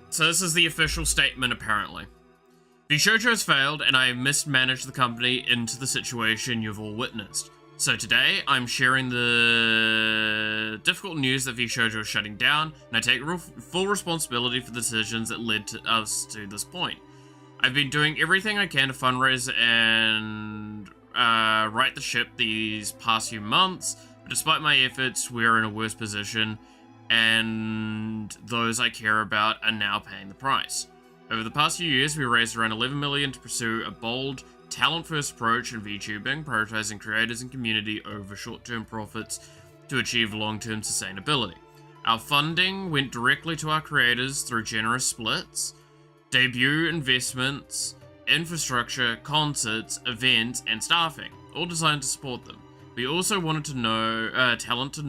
So this is the official statement, apparently. VTuber has failed and I have mismanaged the company into the situation you've all witnessed. So today, I'm sharing the difficult news that VTuber is shutting down, and I take full responsibility for the decisions that led to us to this point. I've been doing everything I can to fundraise and right the ship these past few months, but despite my efforts, we're in a worse position, and those I care about are now paying the price. Over the past few years, we raised around 11 million to pursue a bold, talent-first approach in VTubing, prioritizing creators and community over short-term profits to achieve long-term sustainability. Our funding went directly to our creators through generous splits, debut investments, infrastructure, concerts, events, and staffing, all designed to support them. We also wanted to know talent to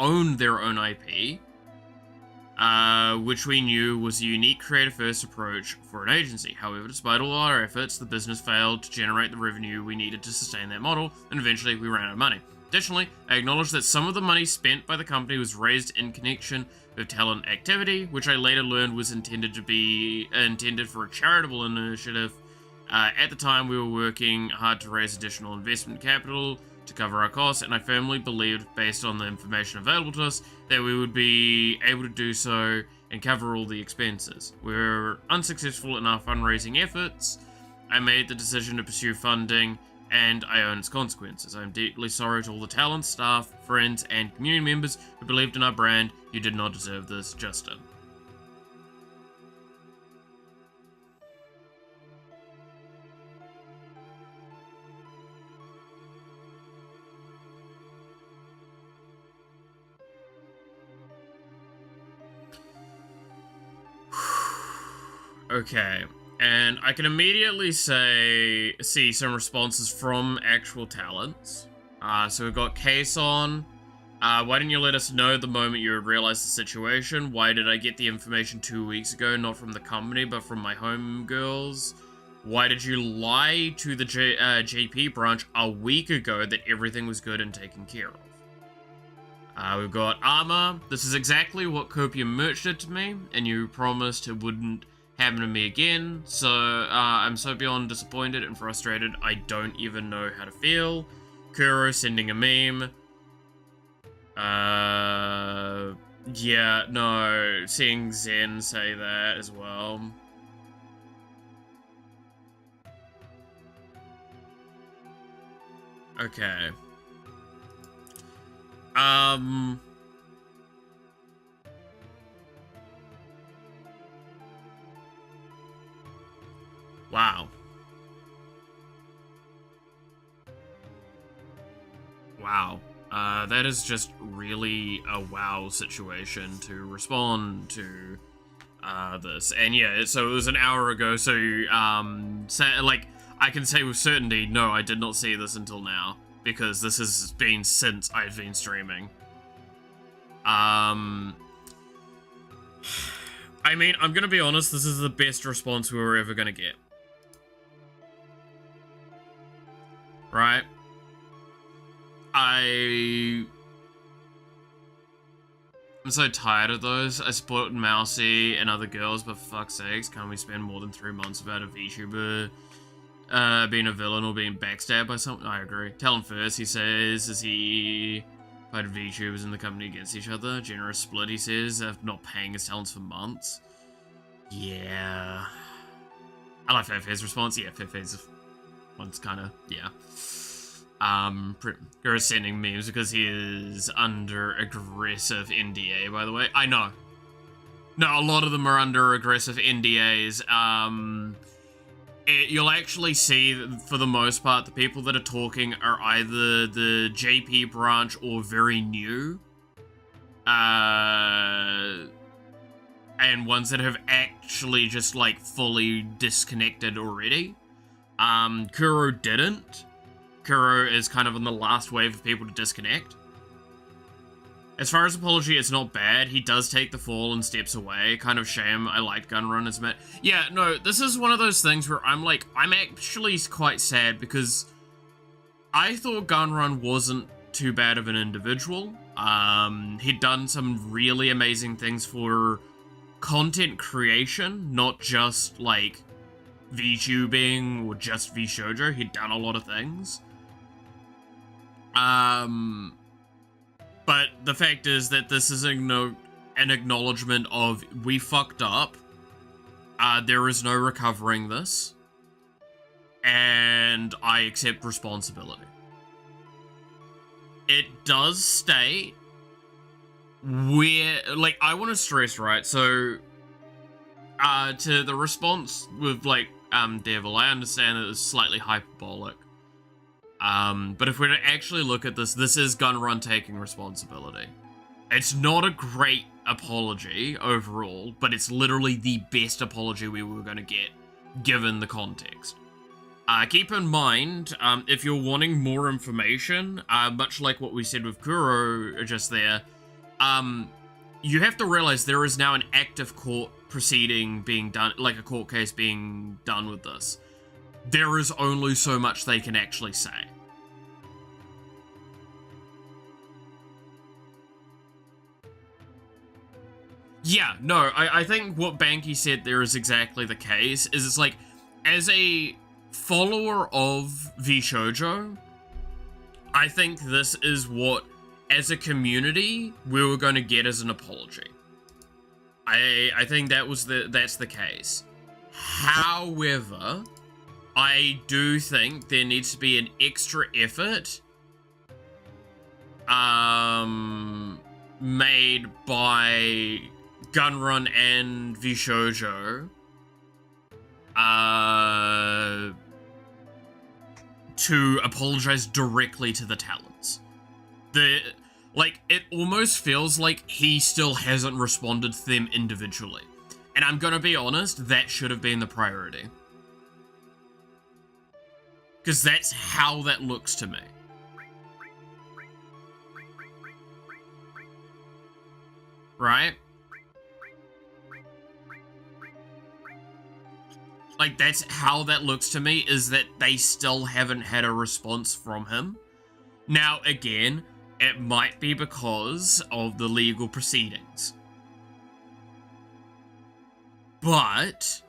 own their own IP, which we knew was a unique creator-first approach for an agency. However, despite all our efforts, the business failed to generate the revenue we needed to sustain that model, and eventually we ran out of money. Additionally, I acknowledge that some of the money spent by the company was raised in connection with talent activity, which I later learned was intended for a charitable initiative. At the time, we were working hard to raise additional investment capital to cover our costs, and I firmly believed, based on the information available to us, that we would be able to do so and cover all the expenses. We were unsuccessful in our fundraising efforts. I made the decision to pursue funding, and I own its consequences. I am deeply sorry to all the talent, staff, friends, and community members who believed in our brand. You did not deserve this, Justin. Okay. And I can immediately see some responses from actual talents. So we've got Kason. Why didn't you let us know the moment you realized the situation? Why did I get the information 2 weeks ago, not from the company, but from my homegirls? Why did you lie to the JP branch a week ago that everything was good and taken care of? We've got Armor. This is exactly what Copium Merch did to me, and you promised it wouldn't happen to me again, so I'm so beyond disappointed and frustrated I don't even know how to feel. Kuro sending a meme. Yeah, no, seeing Zen say that as well. Okay. Wow. Wow. That is just really a wow situation to respond to, this. And yeah, so it was an hour ago, so, like, I can say with certainty, no, I did not see this until now, because this has been since I've been streaming. I mean, I'm gonna be honest, this is the best response we were ever gonna get. Right? I'm so tired of those. I support Mousy and other girls, but for fuck's sakes, can't we spend more than 3 months without a VTuber being a villain or being backstabbed by something? I agree. Tell him first, he says, as he fighted VTubers in the company against each other. Generous split, he says, after not paying his talents for months. Yeah. I like Fefe's response. Yeah, Fefe's one's kind of, yeah. Guru's sending memes because he is under aggressive NDA, by the way. I know. No, a lot of them are under aggressive NDAs. You'll actually see, that for the most part, the people that are talking are either the JP branch or very new. And ones that have actually just, like, fully disconnected already. Kuro didn't. Kuro is kind of on the last wave of people to disconnect. As far as apology, it's not bad. He does take the fall and steps away. Kind of shame. I liked Gunrun as Matt. Yeah, no, this is one of those things where I'm like, I'm actually quite sad because I thought Gunrun wasn't too bad of an individual. He'd done some really amazing things for content creation, not just like VTubing or just VShoujo. He'd done a lot of things. But the fact is that this is an acknowledgement of we fucked up. There is no recovering this. And I accept responsibility. It does state where, like, I want to stress, right? So, to the response with, like, Devil, I understand that it's slightly hyperbolic. But if we're to actually look at this, this is Gunrun taking responsibility. It's not a great apology overall, but it's literally the best apology we were going to get, given the context. Keep in mind, if you're wanting more information, much like what we said with Kuro just there, you have to realize there is now an active court proceeding being done, like a court case being done with this. There is only so much they can actually say. Yeah, no, I think what Banky said there is exactly the case, is it's like, as a follower of VShoujo, I think this is what, as a community, we were going to get as an apology. I think that's the case. However, I do think there needs to be an extra effort made by Gunrun and VShoujo to apologize directly to the talents. It almost feels like he still hasn't responded to them individually. And I'm gonna be honest, that should have been the priority. Because that's how that looks to me. Right? Like, that's how that looks to me, is that they still haven't had a response from him. Now, again, it might be because of the legal proceedings. But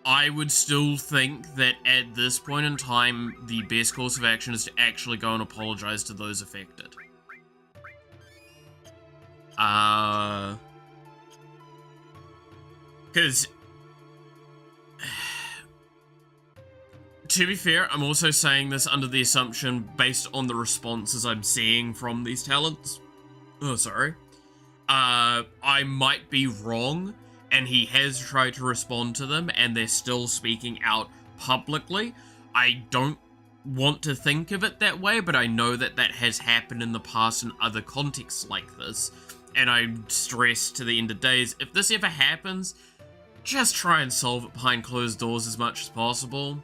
I would still think that at this point in time, the best course of action is to actually go and apologize to those affected. Because, to be fair, I'm also saying this under the assumption, based on the responses I'm seeing from these talents. Oh, sorry. I might be wrong, and he has tried to respond to them, and they're still speaking out publicly. I don't want to think of it that way, but I know that that has happened in the past in other contexts like this. And I stress to the end of days, if this ever happens, just try and solve it behind closed doors as much as possible.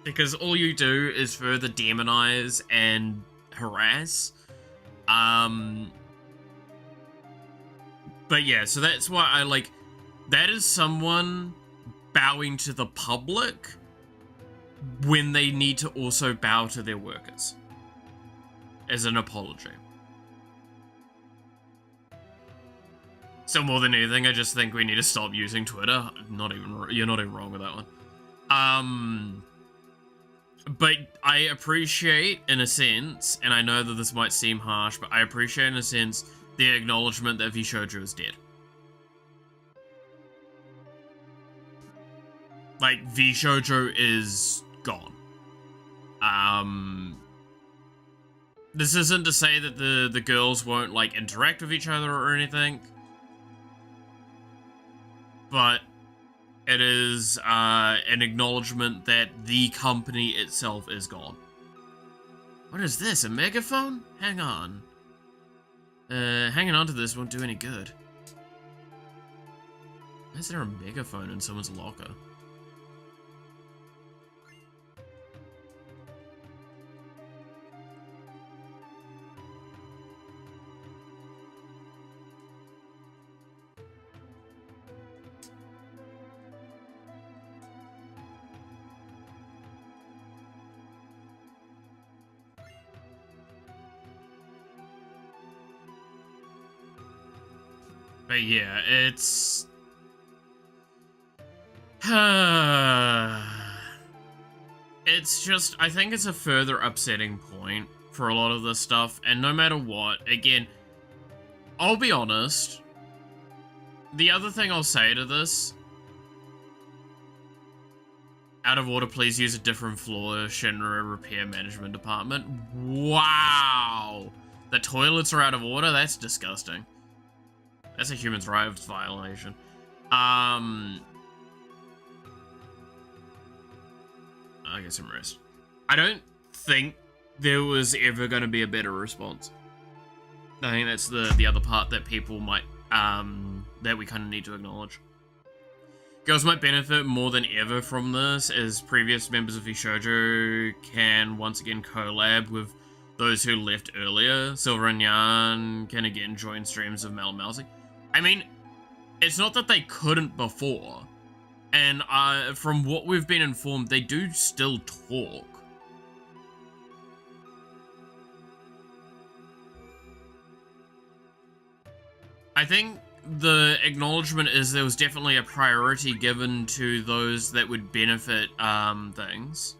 Because all you do is further demonize and harass. But yeah, so that's why I like, that is someone bowing to the public when they need to also bow to their workers as an apology. So more than anything, I just think we need to stop using Twitter. You're not even wrong with that one. But I appreciate, in a sense, and I know that this might seem harsh, but I appreciate, in a sense, the acknowledgement that VTuber is dead. Like, VTuber is gone. This isn't to say that the girls won't, like, interact with each other or anything. But it is an acknowledgement that the company itself is gone. What is this, a megaphone? Hang on. Hanging on to this won't do any good. Why is there a megaphone in someone's locker? But yeah, it's... it's just, I think it's a further upsetting point for a lot of this stuff, and no matter what, again, I'll be honest, the other thing I'll say to this, out of order, please use a different floor, Shinra Repair Management Department. Wow! The toilets are out of order? That's disgusting. That's a human rights violation. I'll get some rest. I don't think there was ever going to be a better response. I think that's the other part that people might, that we kind of need to acknowledge. Girls might benefit more than ever from this, as previous members of VTuber can once again collab with those who left earlier. Silver and Yan can again join streams of Malmousy. I mean, it's not that they couldn't before, and from what we've been informed, they do still talk. I think the acknowledgement is there was definitely a priority given to those that would benefit things.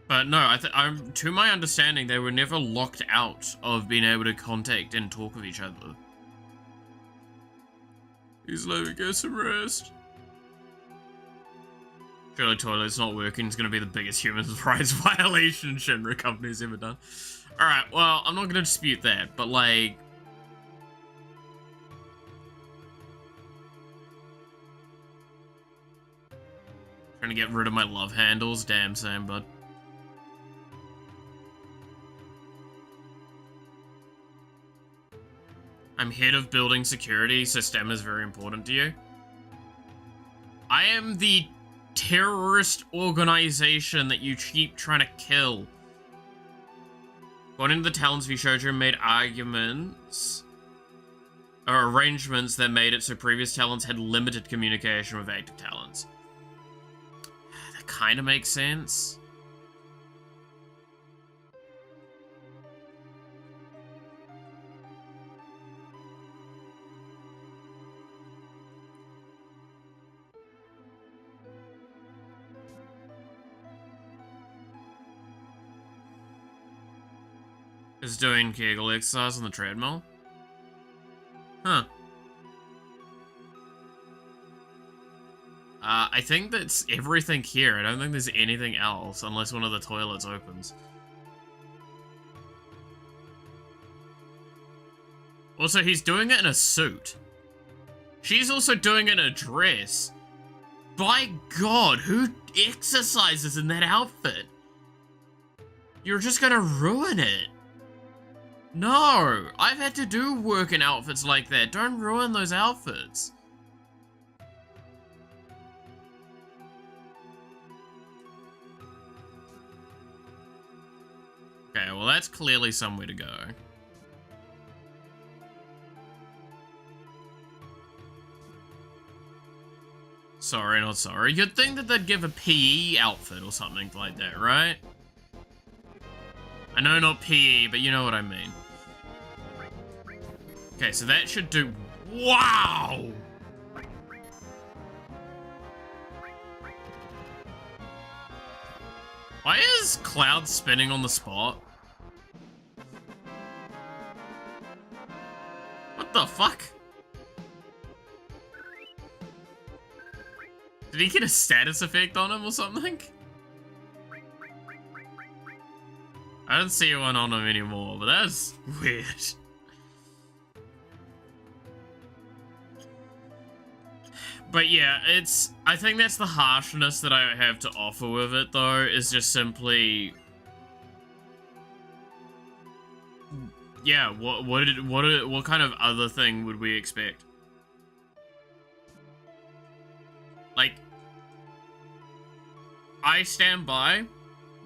But no, to my understanding, they were never locked out of being able to contact and talk with each other. Please let me get some rest. Surely toilet's not working. It's going to be the biggest human rights violation Shinra company's ever done. Alright, well, I'm not going to dispute that, but like... trying to get rid of my love handles? Damn, Sam, bud. I'm head of building security, so stamina is very important to you. I am the terrorist organization that you keep trying to kill. According to the talents we showed you, made arguments or arrangements that made it so previous talents had limited communication with active talents. That kind of makes sense. Is doing Kegel exercise on the treadmill? Huh. I think that's everything here. I don't think there's anything else, unless one of the toilets opens. Also, he's doing it in a suit. She's also doing it in a dress. By God, who exercises in that outfit? You're just gonna ruin it. No, I've had to do work in outfits like that. Don't ruin those outfits. Okay, well that's clearly somewhere to go. Sorry, not sorry. You'd think that they'd give a PE outfit or something like that, right? I know not PE, but you know what I mean. Okay, so that should do... Wow! Why is Cloud spinning on the spot? What the fuck? Did he get a status effect on him or something? I don't see one on him anymore, but that's weird. But yeah, I think that's the harshness that I have to offer with it, though, is just simply... Yeah, what kind of other thing would we expect? Like, I stand by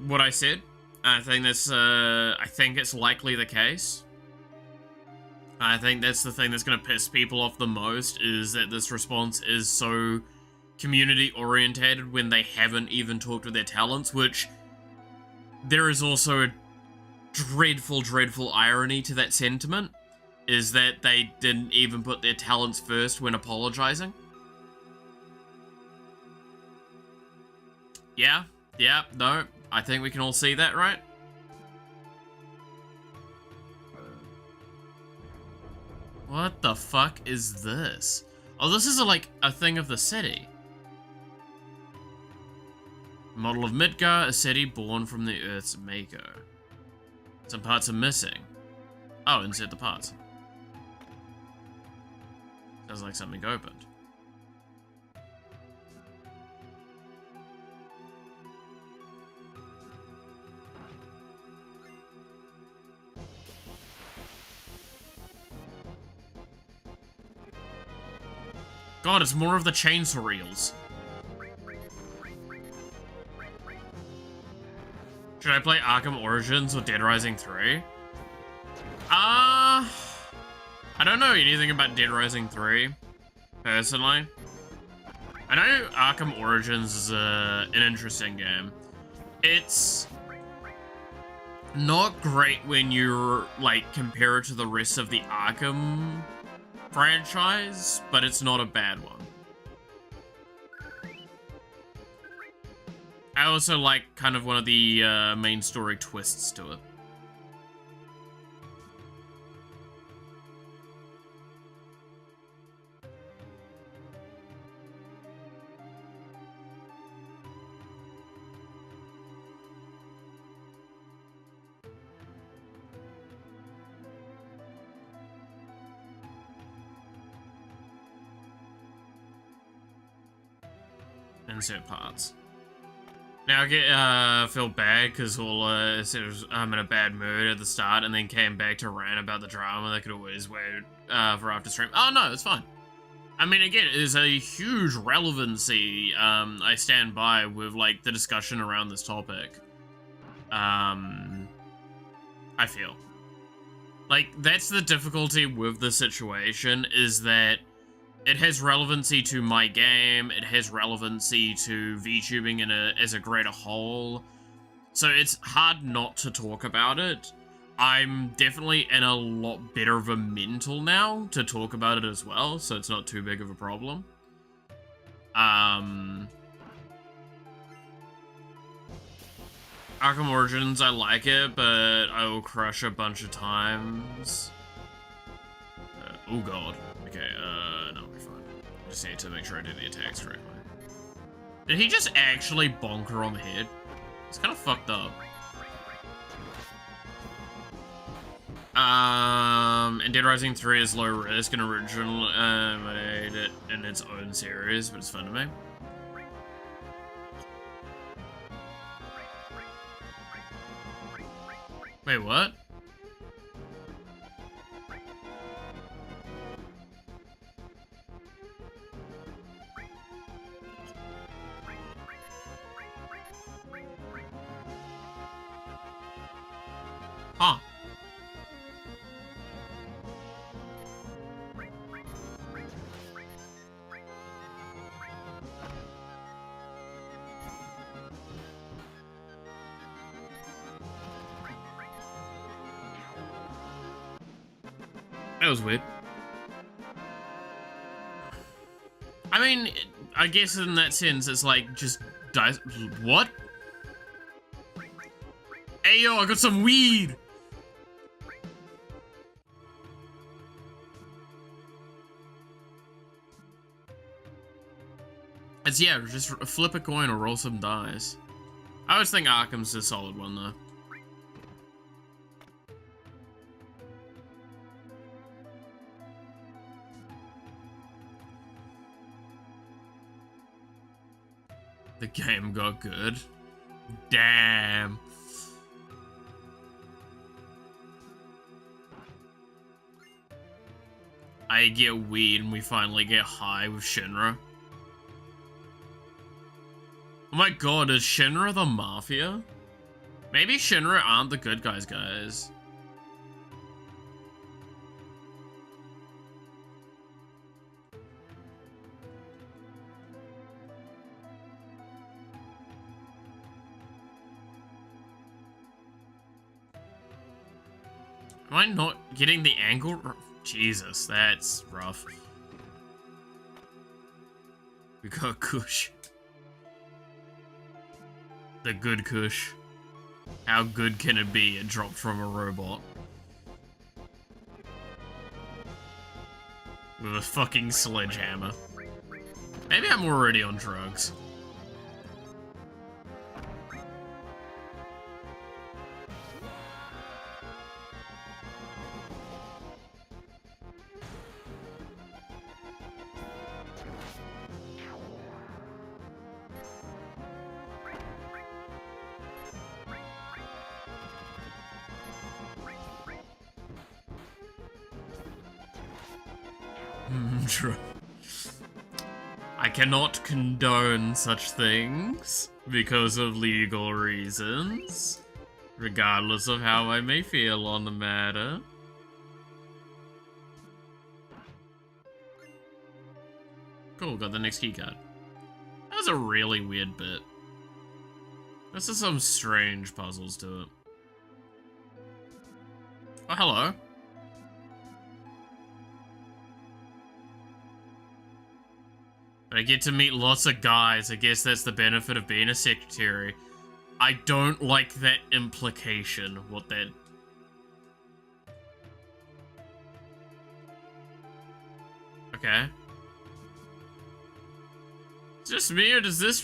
what I said. I think it's likely the case. I think that's the thing that's going to piss people off the most, is that this response is so community-orientated when they haven't even talked with their talents, which there is also a dreadful, dreadful irony to that sentiment, is that they didn't even put their talents first when apologizing. Yeah, no, I think we can all see that, right? What the fuck is this? Oh, this is like a thing of the city. Model of Midgar, a city born from the Earth's maker. Some parts are missing. Oh, insert the parts. Sounds like something opened. God, it's more of the chainsaw reels. Should I play Arkham Origins or Dead Rising 3? I don't know anything about Dead Rising 3, personally. I know Arkham Origins is an interesting game. It's not great when you're, like, compare it to the rest of the Arkham franchise, but it's not a bad one. I also like kind of one of the main story twists to it. Insert parts. Now I feel bad because Hula said I'm in a bad mood at the start and then came back to rant about the drama. They could always wait for after stream. Oh no, it's fine. I mean, again, it is a huge relevancy I stand by with like the discussion around this topic. I feel like that's the difficulty with the situation, is that it has relevancy to my game, it has relevancy to VTubing as a greater whole, so it's hard not to talk about it. I'm definitely in a lot better of a mental now to talk about it as well, so it's not too big of a problem. Arkham Origins, I like it, but I will crush a bunch of times. Oh god. Okay, no, we're fine. I just need to make sure I did the attacks correctly. Did he just actually bonk her on the head? It's kind of fucked up. And Dead Rising 3 is low risk and original made it in its own series, but it's fun to me. Wait, what? Huh. That was weird. I mean, I guess in that sense, it's like, just dice. What? Hey, yo, I got some weed! It's, yeah, just flip a coin or roll some dice. I always think Arkham's a solid one, though. The game got good. Damn. I get weed and we finally get high with Shinra. Oh my god, is Shinra the Mafia? Maybe Shinra aren't the good guys, guys. Am I not getting the angle? Jesus, that's rough. We got Kush. The good Kush. How good can it be? It dropped from a robot. With a fucking sledgehammer. Maybe I'm already on drugs. True. I cannot condone such things because of legal reasons, regardless of how I may feel on the matter. Cool, got the next keycard. That was a really weird bit. This is some strange puzzles to it. Oh, hello. I get to meet lots of guys. I guess that's the benefit of being a secretary. I don't like that implication. What that... Okay. It's just me, or does this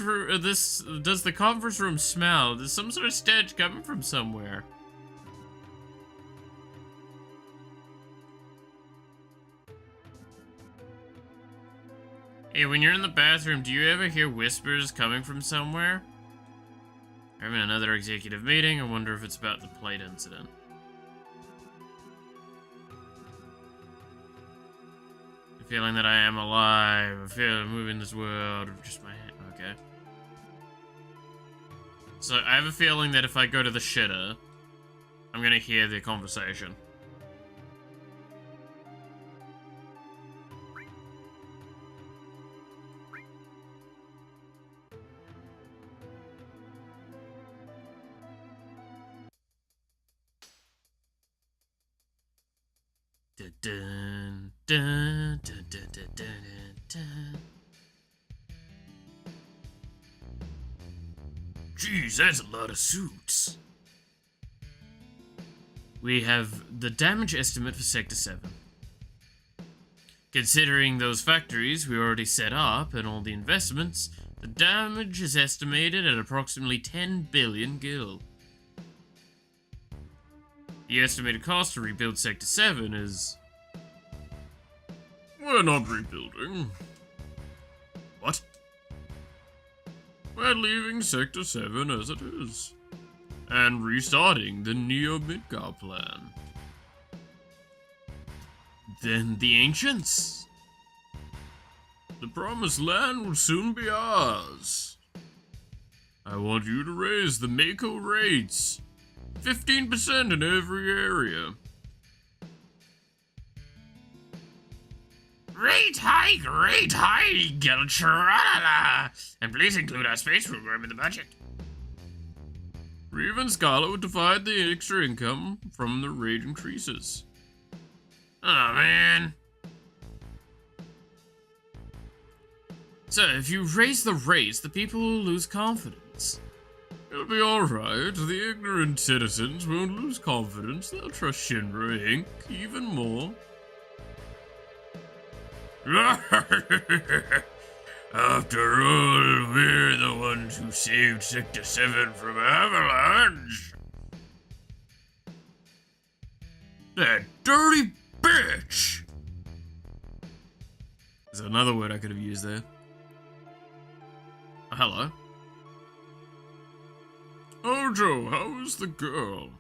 does the conference room smell? There's some sort of stench coming from somewhere. Hey, when you're in the bathroom, do you ever hear whispers coming from somewhere? We're having another executive meeting. I wonder if it's about the plate incident. The feeling that I am alive. I feel I'm moving this world of just my hand. Okay. So I have a feeling that if I go to the shitter, I'm gonna hear the conversation. Dun, dun, dun, dun, dun, dun, dun. Jeez, that's a lot of suits. We have the damage estimate for Sector 7. Considering those factories we already set up and all the investments, the damage is estimated at approximately 10 billion gil. The estimated cost to rebuild Sector 7 is... We're not rebuilding. What? We're leaving Sector 7 as it is. And restarting the Neo-Midgar plan. Then the Ancients? The Promised Land will soon be ours. I want you to raise the Mako rates. 15% in every area. Rate hike, tra-la-la. And please include our space program in the budget. Reeve and Scala would divide the extra income from the rate increases. Oh man. So if you raise the rates, the people will lose confidence. It'll be alright, the ignorant citizens won't lose confidence, they'll trust Shinra Inc. even more. After all, we're the ones who saved Sector 7 from avalanche. That dirty bitch! There's another word I could have used there. Oh, hello. Ojo, how is the girl?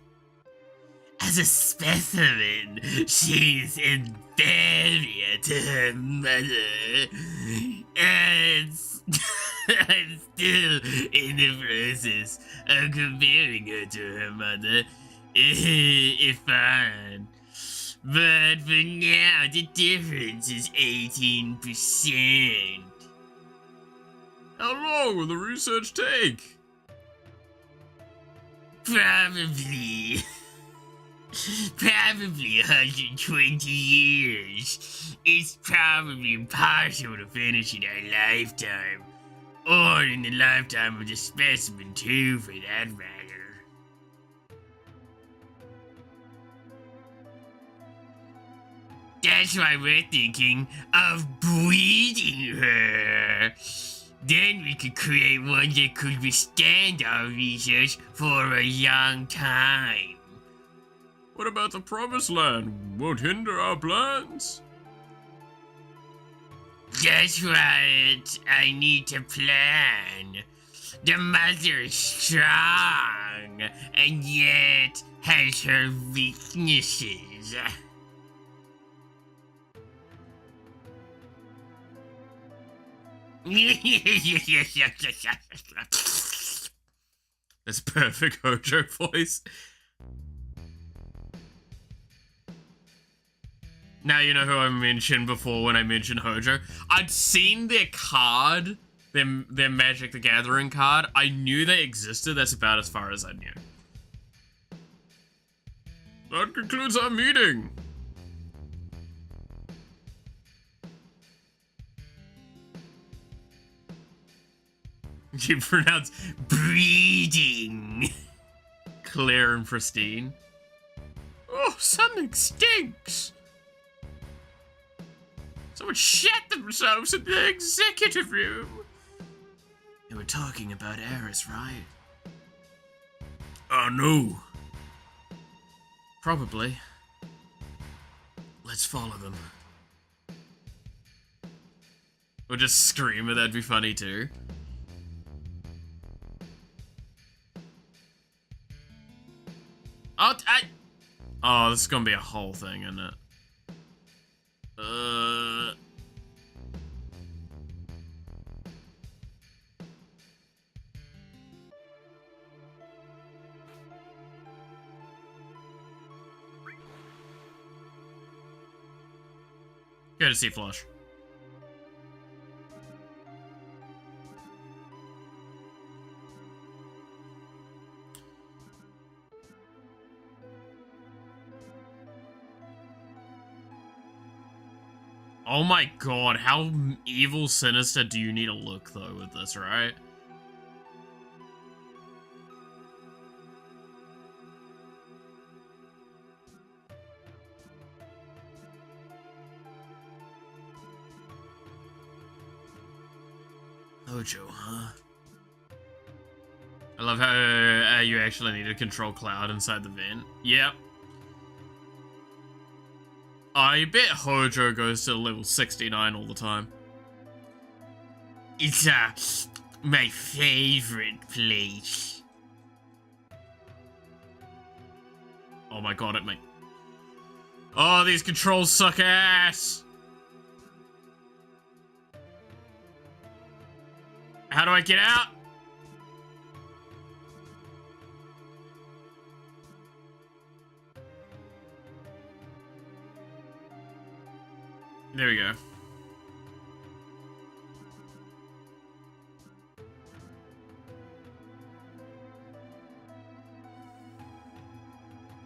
As a specimen, she's inferior to her mother. And I'm still in the process of comparing her to her mother, if fine. But for now, the difference is 18%. How long will the research take? Probably 120 years. It's probably impossible to finish in our lifetime. Or in the lifetime of the specimen too, for that matter. That's why we're thinking of breeding her. Then we could create one that could withstand our research for a long time. What about the Promised Land? Won't hinder our plans? That's right. I need to plan. The mother is strong, and yet has her weaknesses. That's perfect Hojo voice. Now you know who I mentioned before when I mentioned Hojo. I'd seen their card, their Magic the Gathering card. I knew they existed. That's about as far as I knew. That concludes our meeting. You pronounce breeding. Clear and pristine. Oh, something stinks. Someone shat themselves in the executive room. They were talking about Eris, right? Oh, no. Probably. Let's follow them. Or just scream, and that'd be funny too. Oh, this is gonna be a whole thing, isn't it? Go to see Flush. Oh my god, how evil sinister do you need to look though with this, right? Hojo, huh? I love how you actually need to control Cloud inside the vent. Yep. I bet Hojo goes to level 69 all the time. It's my favorite place. Oh my god, it might. Oh, these controls suck ass. How do I get out? There we go.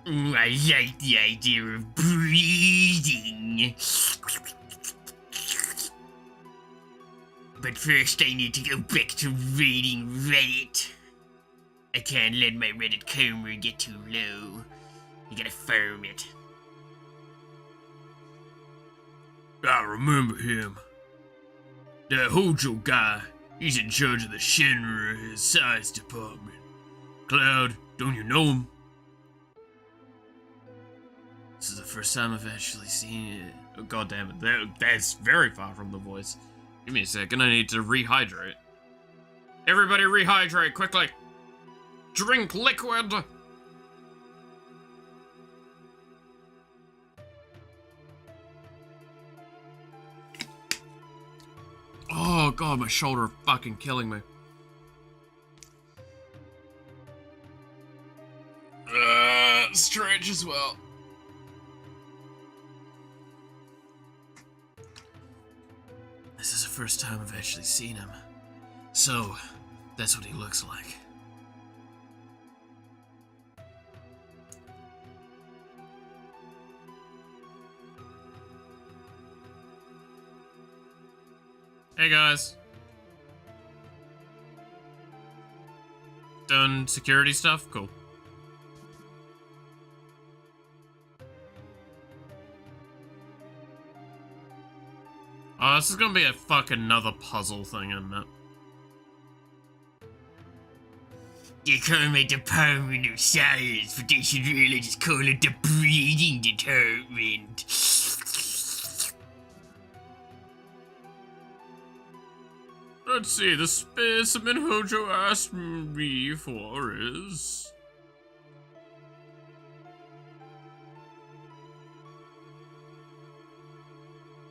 Ooh, I like the idea of breathing. But first I need to go back to reading Reddit. I can't let my Reddit camera get too low. You gotta firm it. I remember him. That Hojo guy, he's in charge of the Shinra science department. Cloud, don't you know him? This is the first time I've actually seen it. Oh, god damn it, that's very far from the voice. Give me a second, I need to rehydrate. Everybody rehydrate, quickly! Drink liquid! Oh god, my shoulder fucking killing me. Stretch as well. This is the first time I've actually seen him. So, that's what he looks like. Hey guys. Done security stuff? Cool. Oh, this is gonna be a fucking another puzzle thing, isn't it? They call me Department of Science, but they should really just call it the Breeding Department. Let's see, the specimen Hojo asked me for is...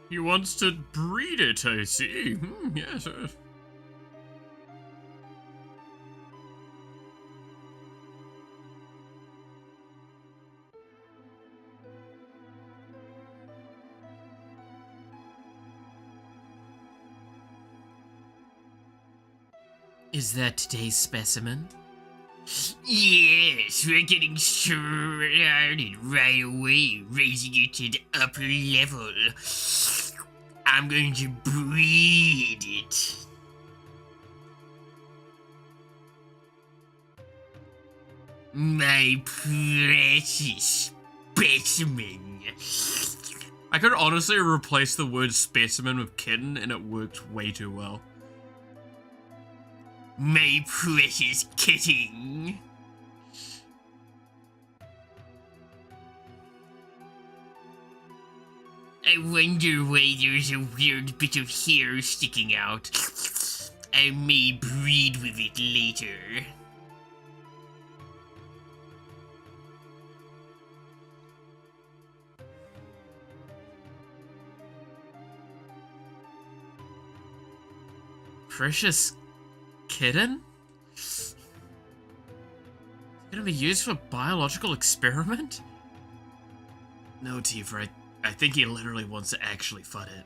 He wants to breed it, I see. Yes. Is that today's specimen? Yes, we're getting started right away, raising it to the upper level. I'm going to breed it. My precious specimen. I could honestly replace the word specimen with kitten and it worked way too well. My precious kitten. I wonder why there's a weird bit of hair sticking out. I may breed with it later. Precious kitten? Gonna be used for biological experiment? No, Tifa, I think he literally wants to actually fuck it.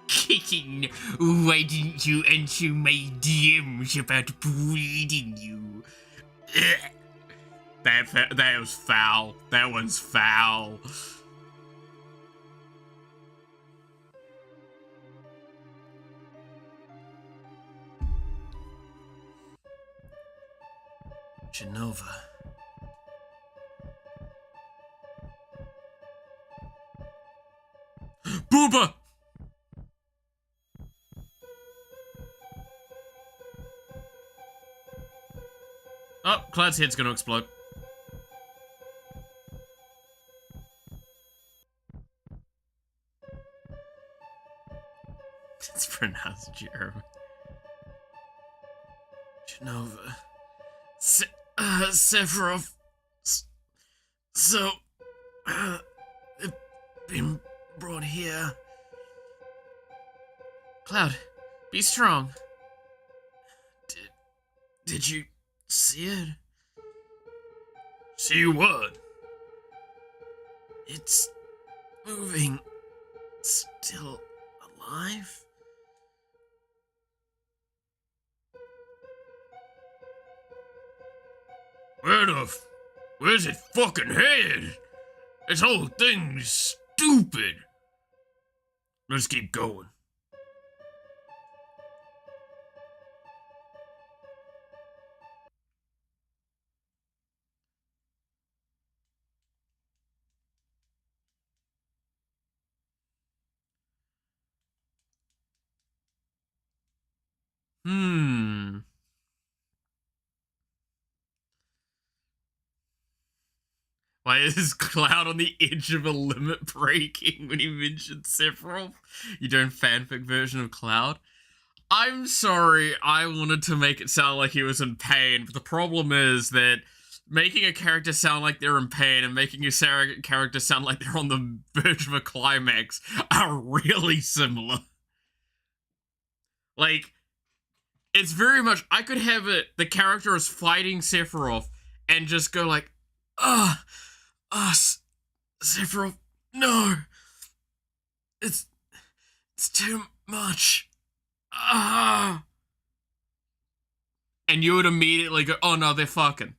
Kitten, why didn't you answer my DMs about breeding you? That was foul. That one's foul. Genova. Booba! Oh, Cloud's head's gonna explode. It's pronounced Jeremy. Genova. Sephiroth. So, they've been brought here. Cloud, be strong. Did you see it? See what? It's moving. Still alive? Where's it fucking head? This whole thing's stupid. Let's keep going. Why is Cloud on the edge of a limit breaking when he mentioned Sephiroth? You doing fanfic version of Cloud? I'm sorry, I wanted to make it sound like he was in pain, but the problem is that making a character sound like they're in pain and making a character sound like they're on the verge of a climax are really similar. Like, it's very much, I could have it, the character is fighting Sephiroth and just go like, Sephiroth, no, it's too much, and you would immediately go, oh no, they're fucking.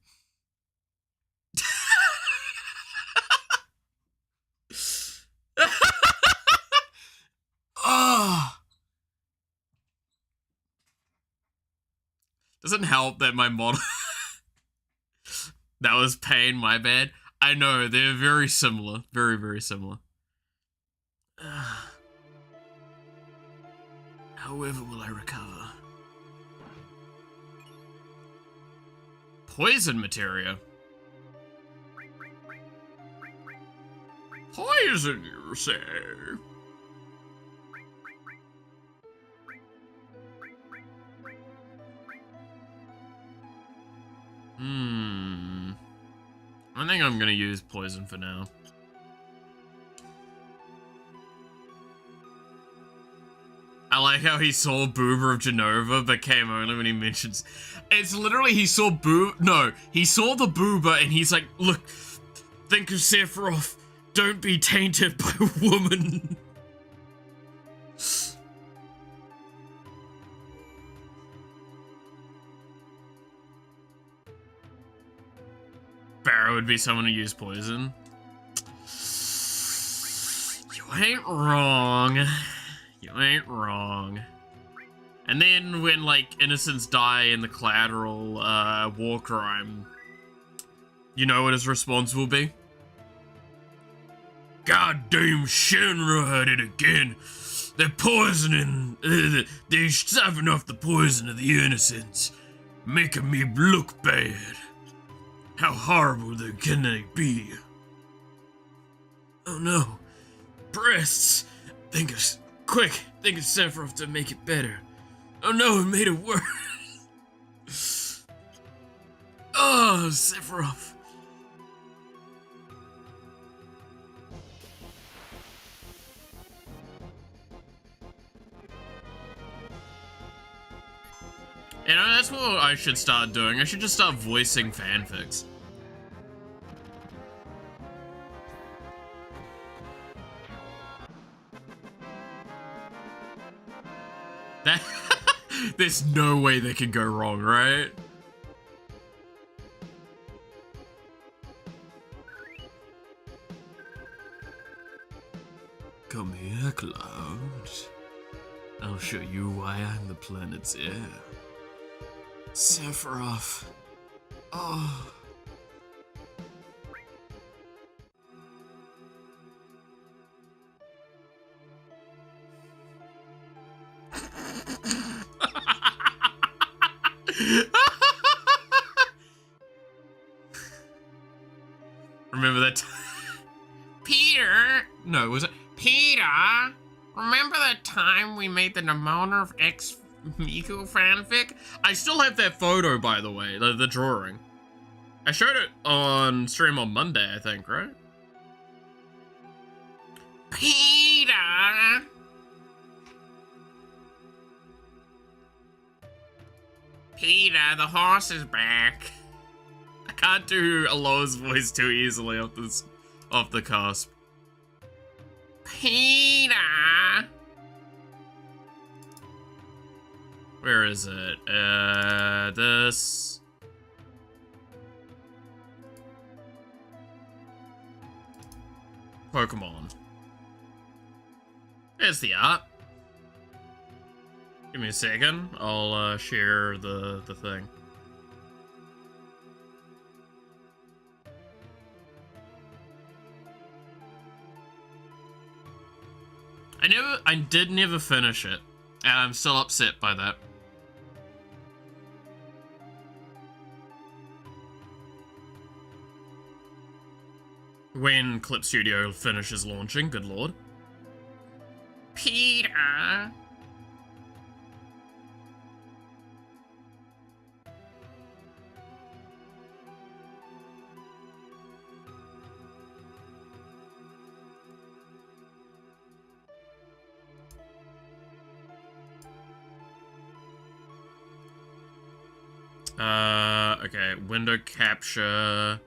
Doesn't help that my model that was pain, my bad. I know, they're very similar. Very, very similar. However will I recover? Poison materia. Poison, you say? I think I'm gonna use poison for now. I like how he saw Boober of Genova, but came only when he mentions... It's literally he saw he saw the Boober and he's like, look, think of Sephiroth, don't be tainted by a woman. Barrow would be someone who used poison. You ain't wrong. You ain't wrong. And then when, like, innocents die in the collateral war crime, you know what his response will be? Goddamn Shinra had it again. They're poisoning, they're siphoning off the poison of the innocents, making me look bad. How horrible can they be? Oh no. Breasts! Think of Sephiroth to make it better. Oh no, it made it worse. Oh, Sephiroth. You know, that's what I should start doing. I should just start voicing fanfics. That there's no way they can go wrong, right? Come here, Cloud. I'll show you why I'm the planet's heir. Sephiroth. Oh. Remember that Peter? No, was it? Peter, remember that time we made the Nimona of X Miku fanfic? I still have that photo, by the way, the drawing. I showed it on stream on Monday, I think, right? Peter! Peter, the horse is back. I can't do Aloha's voice too easily off the cusp. Peter! Where is it? This. Pokemon. There's the art. Give me a second. I'll share the thing. I did never finish it, and I'm still upset by that. When Clip Studio finishes launching, good lord. Peter! Okay, window capture.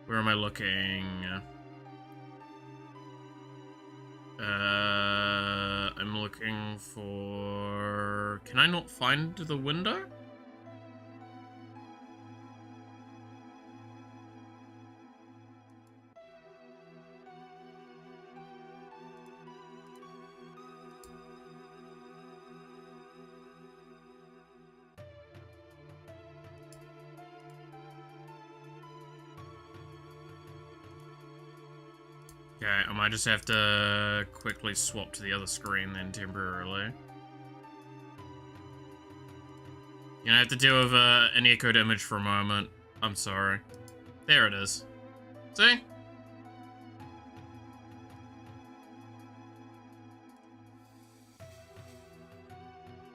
Where am I looking? I'm looking for... Can I not find the window? Okay, I might just have to quickly swap to the other screen then temporarily. You know, I have to deal with an echoed image for a moment. I'm sorry. There it is. See?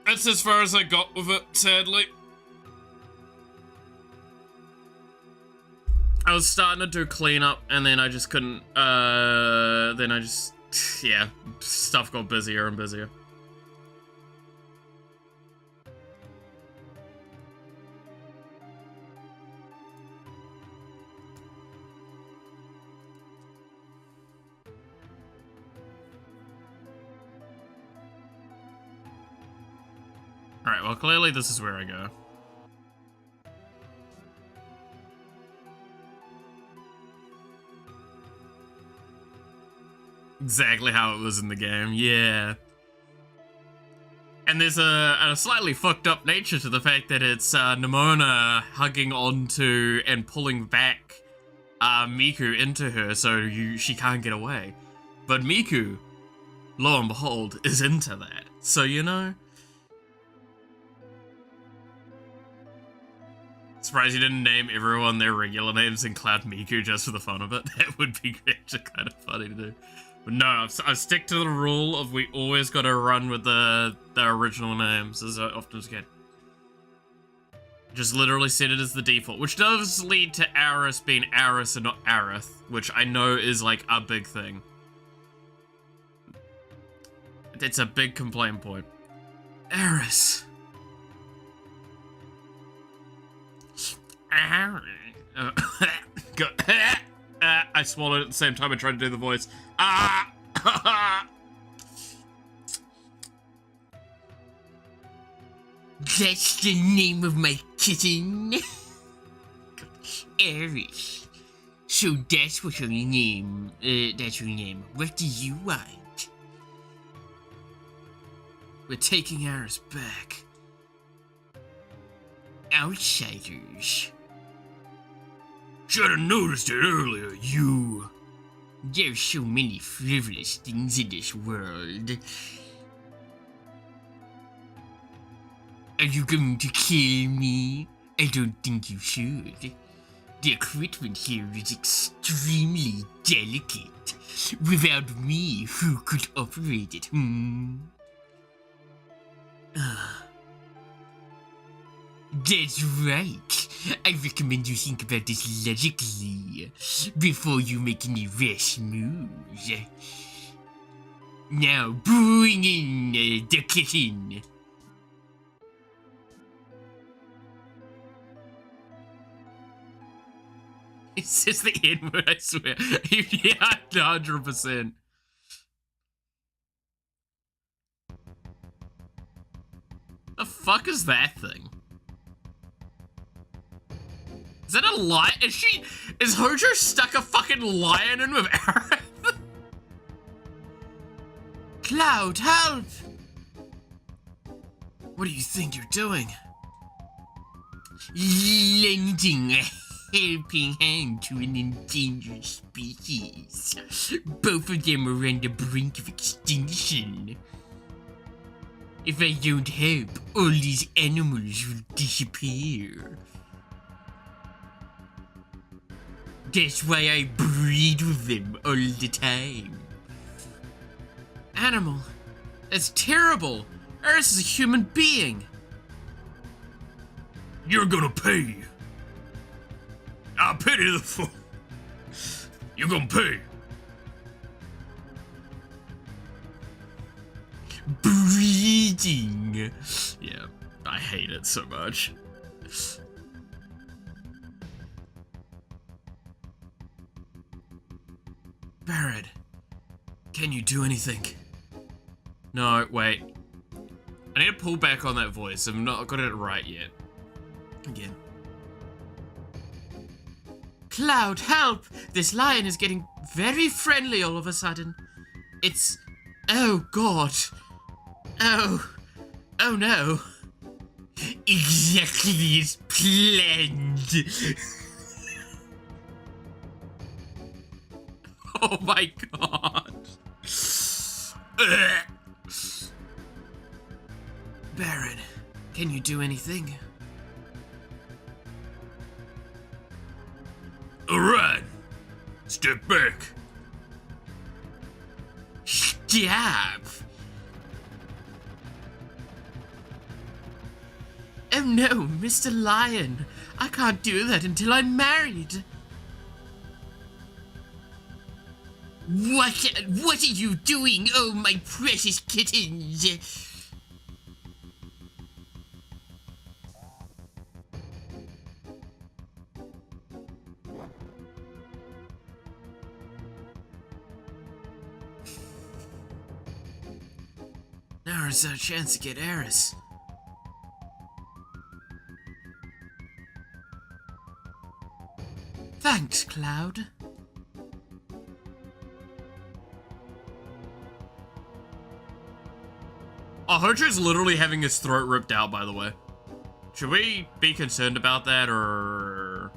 That's as far as I got with it, sadly. I was starting to do cleanup, and then I just couldn't, yeah, stuff got busier and busier. Alright, well, clearly this is where I go. Exactly how it was in the game, yeah. And there's a slightly fucked up nature to the fact that it's Nimona hugging onto and pulling back Miku into her so she can't get away. But Miku, lo and behold, is into that. So, you know. Surprised you didn't name everyone their regular names and Cloud Miku just for the fun of it. That would be actually kind of funny to do. But no, I stick to the rule of we always gotta run with the original names as often as we can. Just literally set it as the default, which does lead to Aris being Aris and not Arith, which I know is like a big thing. It's a big complaint point. Aris. I swallowed at the same time I tried to do the voice. That's the name of my kitten. Eris. So that's what her name, that's her name. What do you want? We're taking Eris back. Outsiders. Should have noticed it earlier, you. There's so many frivolous things in this world. Are you going to kill me? I don't think you should. The equipment here is extremely delicate. Without me, who could operate it, That's right. I recommend you think about this logically before you make any rash moves. Now bring in the kitten. It's just the N-word, I swear. Yeah, 100%. The fuck is that thing? Is that a lion? Is Hojo stuck a fucking lion in with Aerith? Cloud, help! What do you think you're doing? Lending a helping hand to an endangered species. Both of them are on the brink of extinction. If I don't help, all these animals will disappear. That's why I breed with them all the time. Animal? That's terrible. Eris is a human being. You're gonna pay. I pity the fool. You're gonna pay. Breeding. Yeah, I hate it so much. Barrett, can you do anything? No, wait. I need to pull back on that voice. I've not got it right yet. Again. Cloud, help! This lion is getting very friendly all of a sudden. It's... Oh, God. Oh. Oh, no. Exactly as planned. Oh my God. Baron, can you do anything? Alright. Step back. Stop. Oh no, Mr. Lion. I can't do that until I'm married. What are you doing? Oh, my precious kittens. Now is our chance to get Eris. Thanks, Cloud. Oh, Hojo's literally having his throat ripped out, by the way. Should we be concerned about that, or...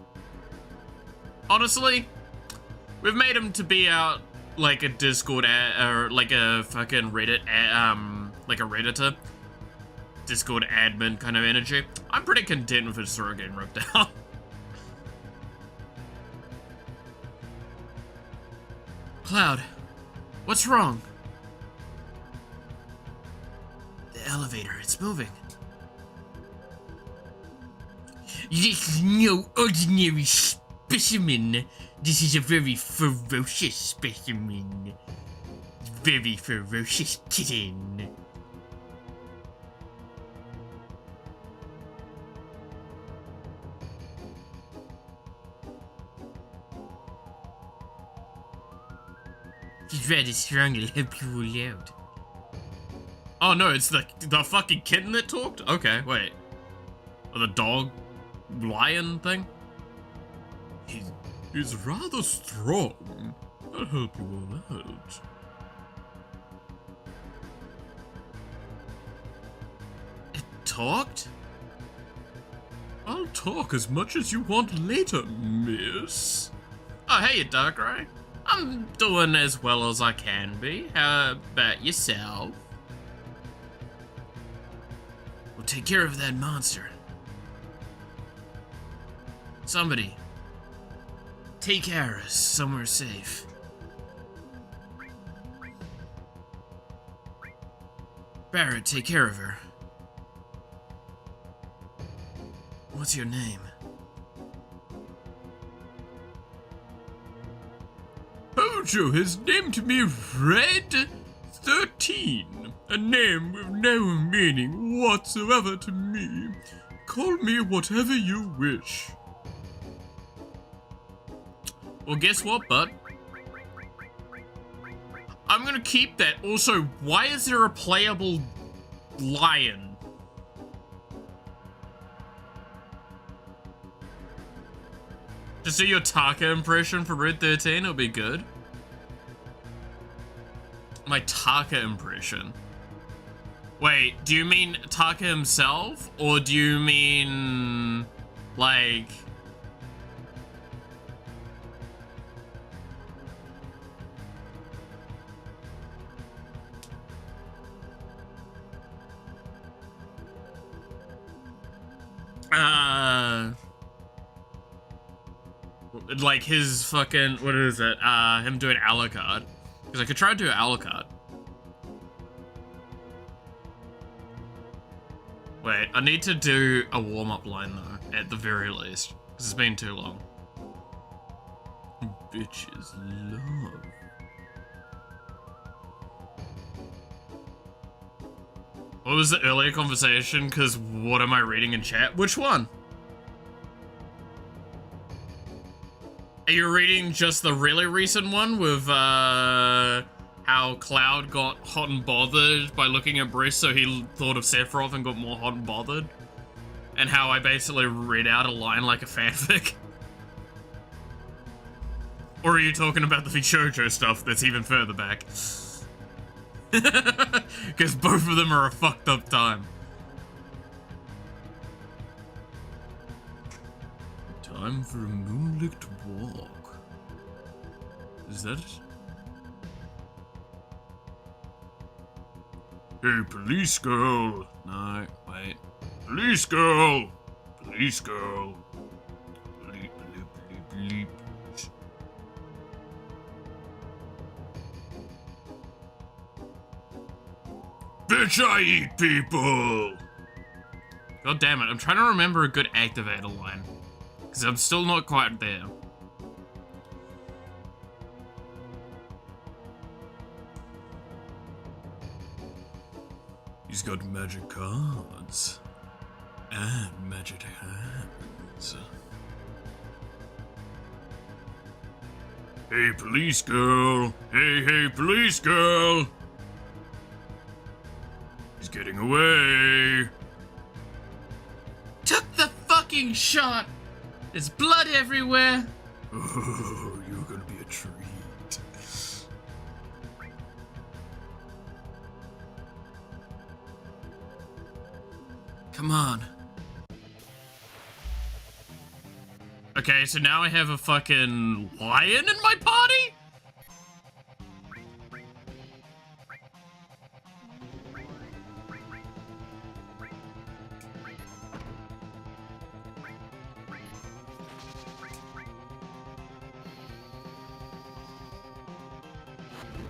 Honestly, we've made him to be out like a Discord or like a fucking Reddit, like a Redditor. Discord admin kind of energy. I'm pretty content with his throat getting ripped out. Cloud, what's wrong? The elevator, it's moving. This is no ordinary specimen. This is a very ferocious specimen. Very ferocious kitten. She's rather strong, I'll help you all out. Oh no, it's the fucking kitten that talked? Okay, wait. Or the dog lion thing? He's rather strong. I'll help you all out. It talked? I'll talk as much as you want later, miss. Oh, hey, Darkrai. I'm doing as well as I can be. How about yourself? We'll take care of that monster. Somebody, take Aris somewhere safe. Barrett, take care of her. What's your name? Hojo has named me Red 13, a name with no meaning whatsoever to me. Call me whatever you wish. Well, guess what, bud? I'm gonna keep that. Also, why is there a playable lion? Just do your Taka impression for Red 13, it'll be good. My Taka impression. Wait, do you mean Taka himself? Or do you mean, like... like his fucking, what is it? Him doing Alucard. Because I could try to do Alucard. Wait, I need to do a warm-up line though, at the very least. Because it's been too long. Bitches love. What was the earlier conversation? Because what am I reading in chat? Which one? Are you reading just the really recent one with how Cloud got hot and bothered by looking at Breast, so he thought of Sephiroth and got more hot and bothered? And how I basically read out a line like a fanfic? Or are you talking about the Shoujo stuff that's even further back? Because both of them are a fucked up time. Time for a moonlit walk. Is that it? Hey, police girl. No, wait. Police girl. Police girl. Bleep, bleep, bleep, bleep. Bitch, I eat people! God damn it, I'm trying to remember a good activator line. Because I'm still not quite there. He's got magic cards. And magic hands. Hey, police girl. Hey, hey, police girl. He's getting away. Took the fucking shot! There's blood everywhere! Oh, you're gonna be a treat. Come on. Okay, so now I have a fucking lion in my party?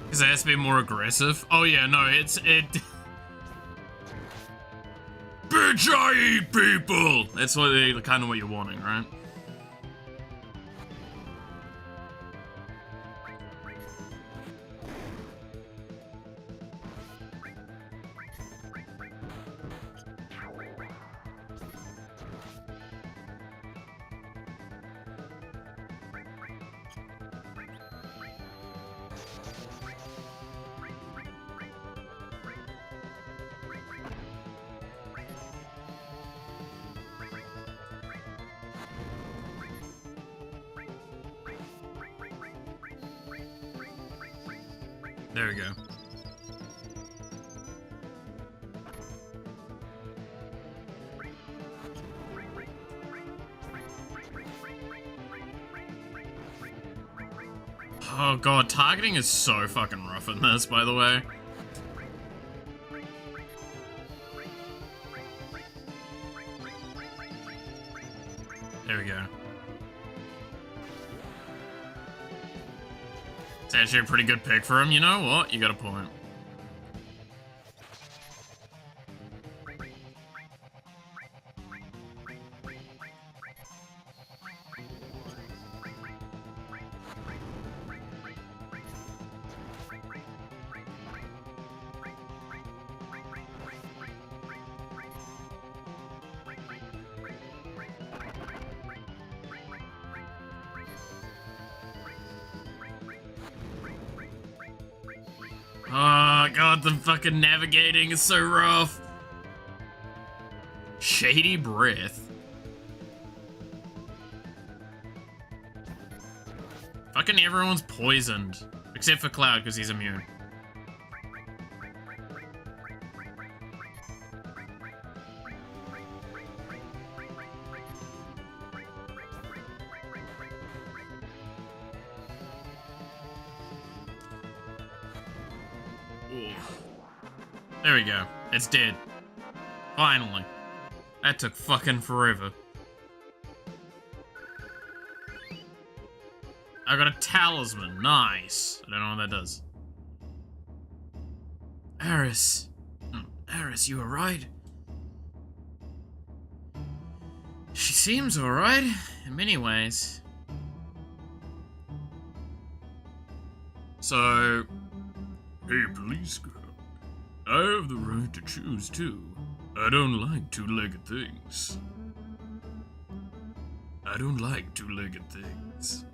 Because it has to be more aggressive. Oh yeah, no, it... Bitch, I eat people! That's what kind of what you're wanting, right? There we go. Oh god, targeting is so fucking rough in this, by the way. There we go. It's actually a pretty good pick for him, you know what? You got a point. Oh god, the fucking navigating is so rough. Shady breath. Fucking everyone's poisoned. Except for Cloud, because he's immune. Ooh. There we go. It's dead. Finally. That took fucking forever. I got a talisman. Nice. I don't know what that does. Aris. Aris, you alright? She seems alright, in many ways. So... Hey, police girl. I have the right to choose, too. I don't like two-legged things. I don't like two-legged things.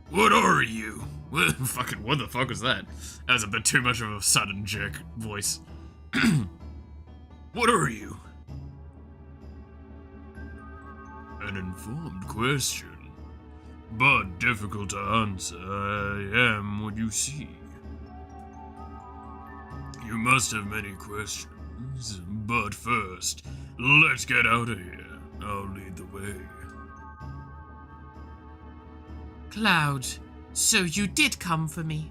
What are you? What the fuck was that? That was a bit too much of a sudden jerk voice. What are you? An informed question. But difficult to answer. I am what you see. You must have many questions, but first, let's get out of here. I'll lead the way. Cloud, so you did come for me.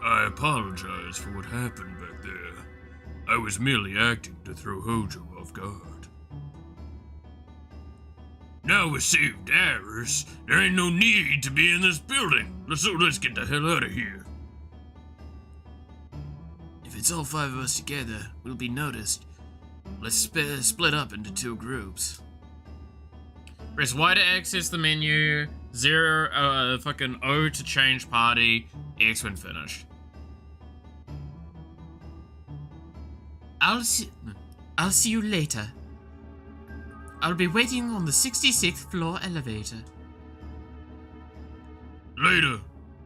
I apologize for what happened back there. I was merely acting to throw Hojo off guard. Now we saved Aris, there ain't no need to be in this building. So let's get the hell out of here. If it's all 5 of us together, we'll be noticed. Let's split up into 2 groups. Press Y to access the menu, fucking O to change party, X when finished. I'll see you later. I'll be waiting on the 66th floor elevator. Later,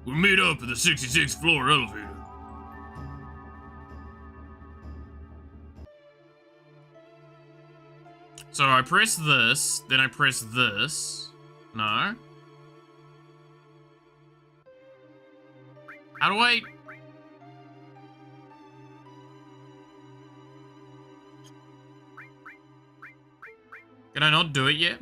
we'll meet up at the 66th floor elevator. So I press this, then I press this. No? How do I... Can I not do it yet?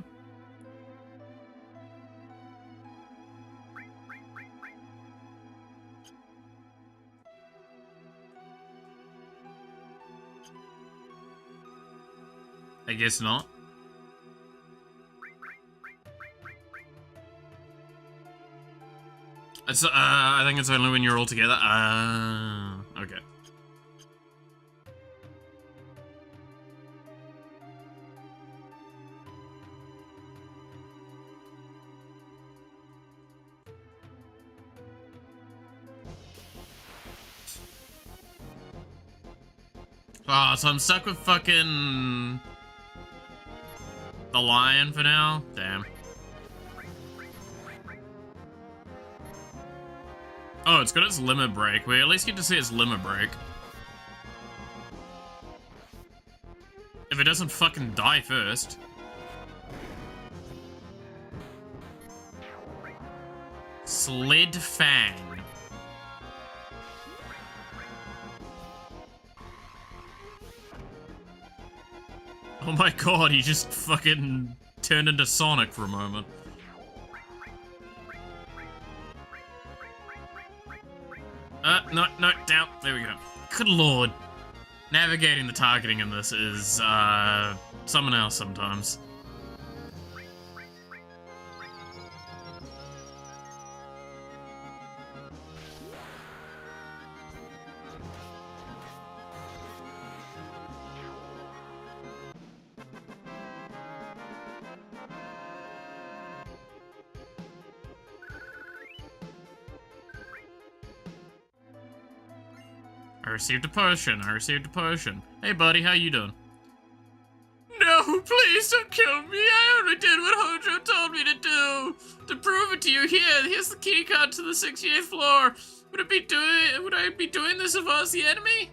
I guess not. It's, I think it's only when you're all together. Okay. Oh, so I'm stuck with fucking the lion for now? Damn. Oh, it's got its limit break. We at least get to see its limit break. If it doesn't fucking die first. Sled Fang. Oh my god, he just fucking turned into Sonic for a moment. No, down. There we go. Good lord. Navigating the targeting in this is, someone else sometimes. I received a potion. Hey buddy, how you doing? No, please don't kill me. I only did what Hojo told me to do. To prove it to you, here's the key card to the 68th floor. Would I be doing this if I was the enemy?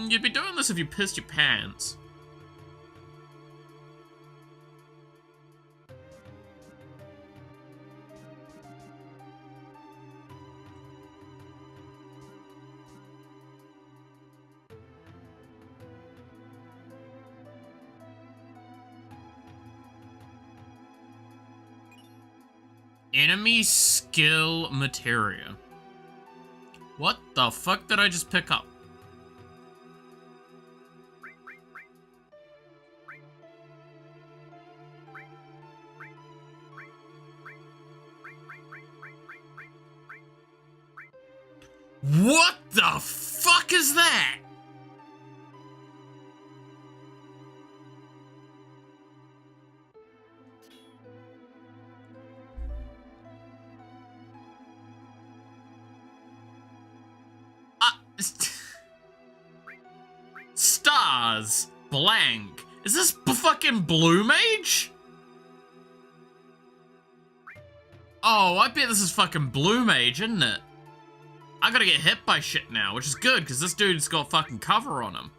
You'd be doing this if you pissed your pants. Enemy skill materia. What the fuck did I just pick up? What the fuck is that? Stars blank. Is this fucking Blue Mage? Oh, I bet this is fucking Blue Mage, isn't it? I gotta get hit by shit now, which is good, because this dude's got fucking cover on him.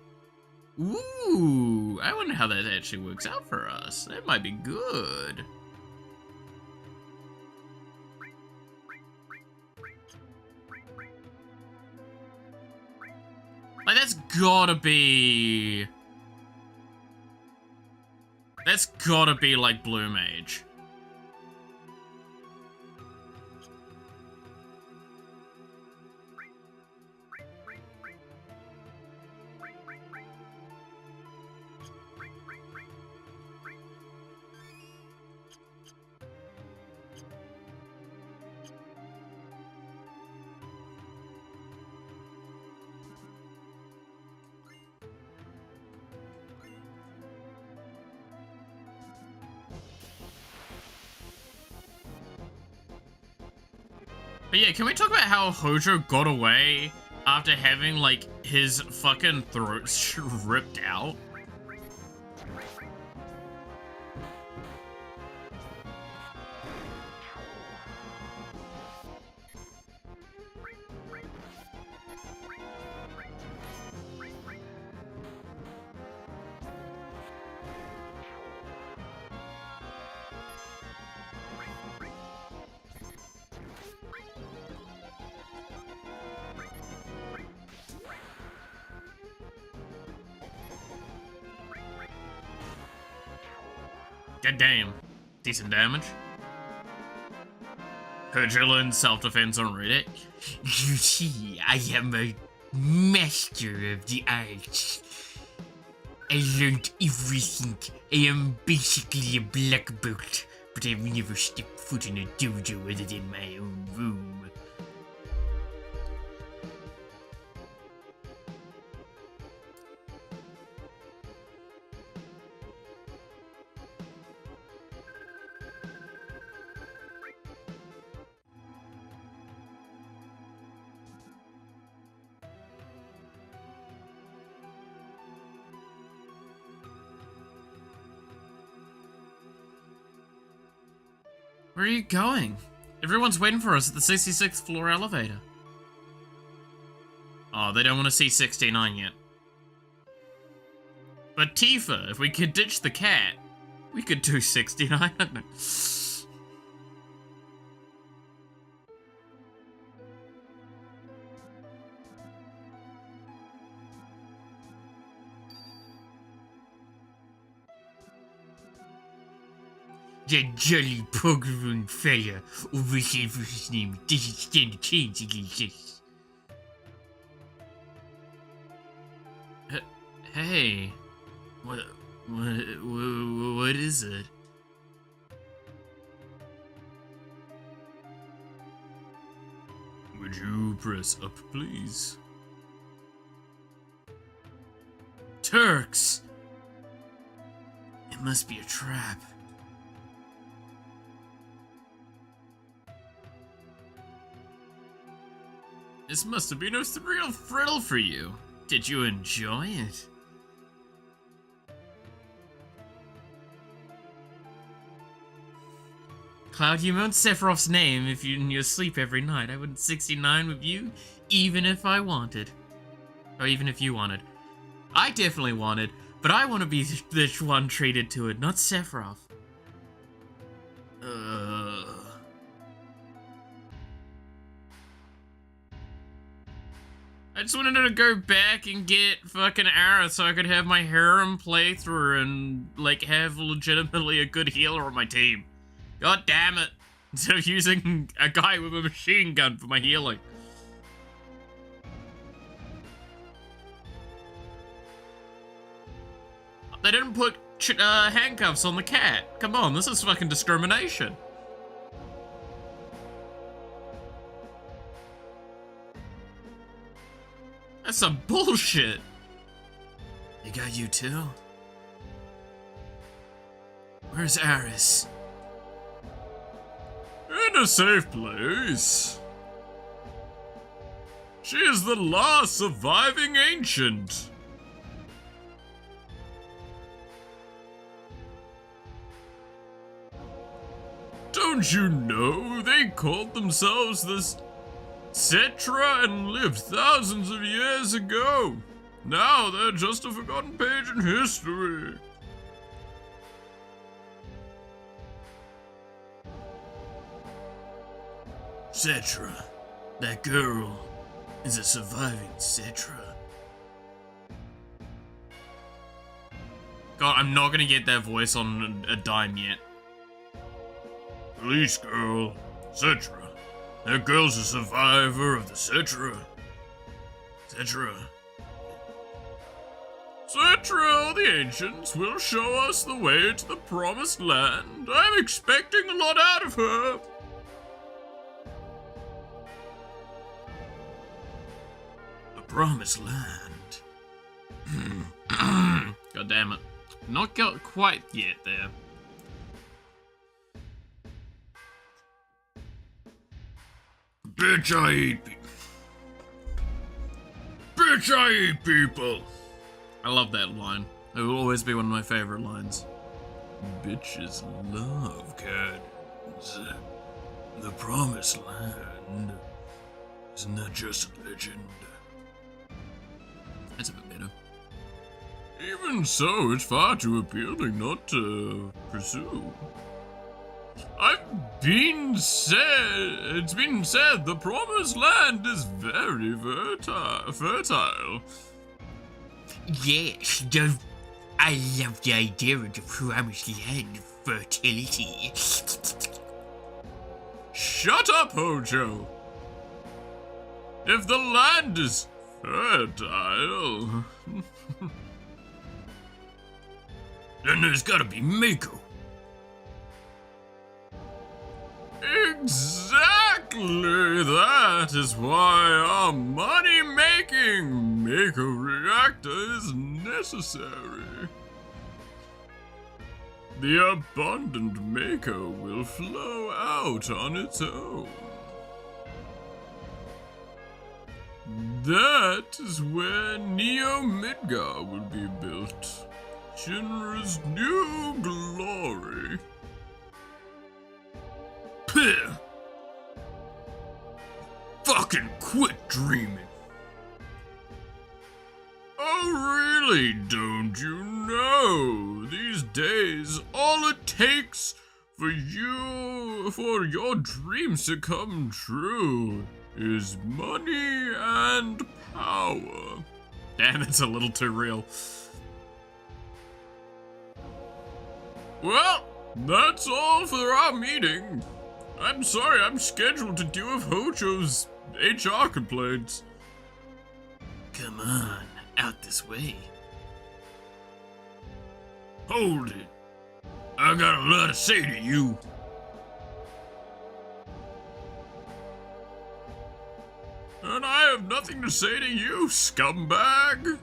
Ooh, I wonder how that actually works out for us. That might be good. Like, that's gotta be like Blue Mage. But yeah, can we talk about how Hojo got away after having, like, his fucking throat ripped out? God damn. Decent damage. Hojo learned self-defense on Reddit. You see, I am a master of the arts. I learned everything. I am basically a black belt, but I've never stepped foot in a dojo other than my own room. Where are you going? Everyone's waiting for us at the 66th floor elevator. Oh, they don't want to see 69 yet. But Tifa, if we could ditch the cat, we could do 69. That jolly poker-run fella, or whatever his name, doesn't stand a chance against us. Hey, what is it? Would you press up, please? Turks! It must be a trap. This must have been a real thrill for you. Did you enjoy it? Cloud, you moaned Sephiroth's name if you in your sleep every night. I wouldn't 69 with you, even if I wanted. Or even if you wanted. I definitely wanted, but I want to be the one treated to it, not Sephiroth. I just wanted to go back and get fucking Ara so I could have my harem playthrough and, like, have legitimately a good healer on my team. God damn it. Instead of using a guy with a machine gun for my healing. They didn't put handcuffs on the cat. Come on, this is fucking discrimination. That's some bullshit. They got you too? Where's Aris? In a safe place. She is the last surviving ancient. Don't you know they called themselves the Cetra and lived thousands of years ago? Now they're just a forgotten page in history. Cetra, that girl, is a surviving Cetra. God, I'm not gonna get that voice on a dime yet. Police girl, Cetra. That girl's a survivor of the Cetra. Cetra, the ancients will show us the way to the promised land. I'm expecting a lot out of her. The promised land. God damn it. Not got quite yet there. Bitch, I eat people. Bitch, I eat people. I love that line. It will always be one of my favorite lines. Bitches love cannons. The promised land. Isn't that just a legend? That's a bit better. Even so, it's far too appealing not to pursue. It's been said the promised land is very fertile. Yes, I love the idea of the promised land fertility. Shut up, Hojo. If the land is fertile, then there's gotta be Mako. Exactly! That is why our money-making Mako reactor is necessary. The abundant Mako will flow out on its own. That is where Neo Midgar will be built. Shinra's new glory. Pah! Fucking quit dreaming. Oh really, don't you know? These days, all it takes for your dreams to come true is money and power. Damn, it's a little too real. Well, That's all for our meeting. I'm sorry, I'm scheduled to deal with Hojo's HR complaints. Come on, out this way. Hold it. I got a lot to say to you. And I have nothing to say to you, scumbag.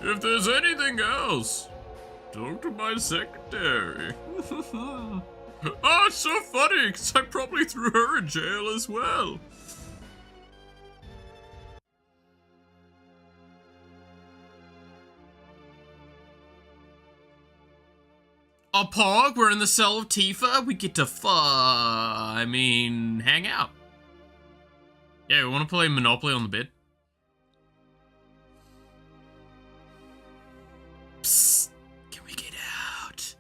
If there's anything else, talk to my secretary. Oh, it's so funny, because I probably threw her in jail as well. Oh, Pog, we're in the cell of Tifa. We get to hang out. Yeah, we want to play Monopoly on the bed. Psst, can we get out?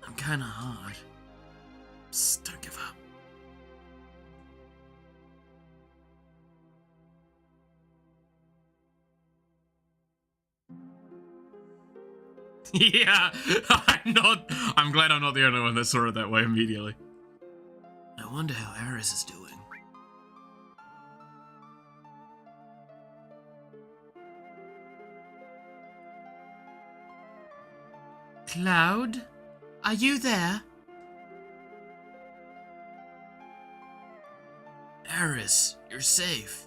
I'm kinda hard. Psst, don't give up. Yeah, I'm glad I'm not the only one that saw it that way immediately. I wonder how Aris is doing. Cloud, are you there? Aris, you're safe.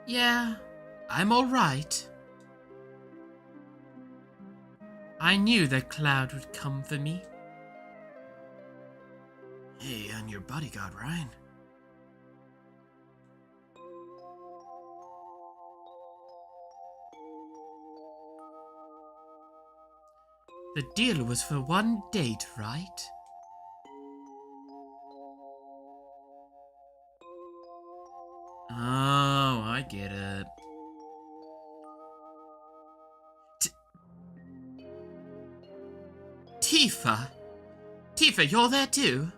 Yeah, I'm alright. I knew that Cloud would come for me. Hey, I'm your bodyguard, Ryan. The deal was for one date, right? Oh, I get it. Tifa? Tifa, you're there too?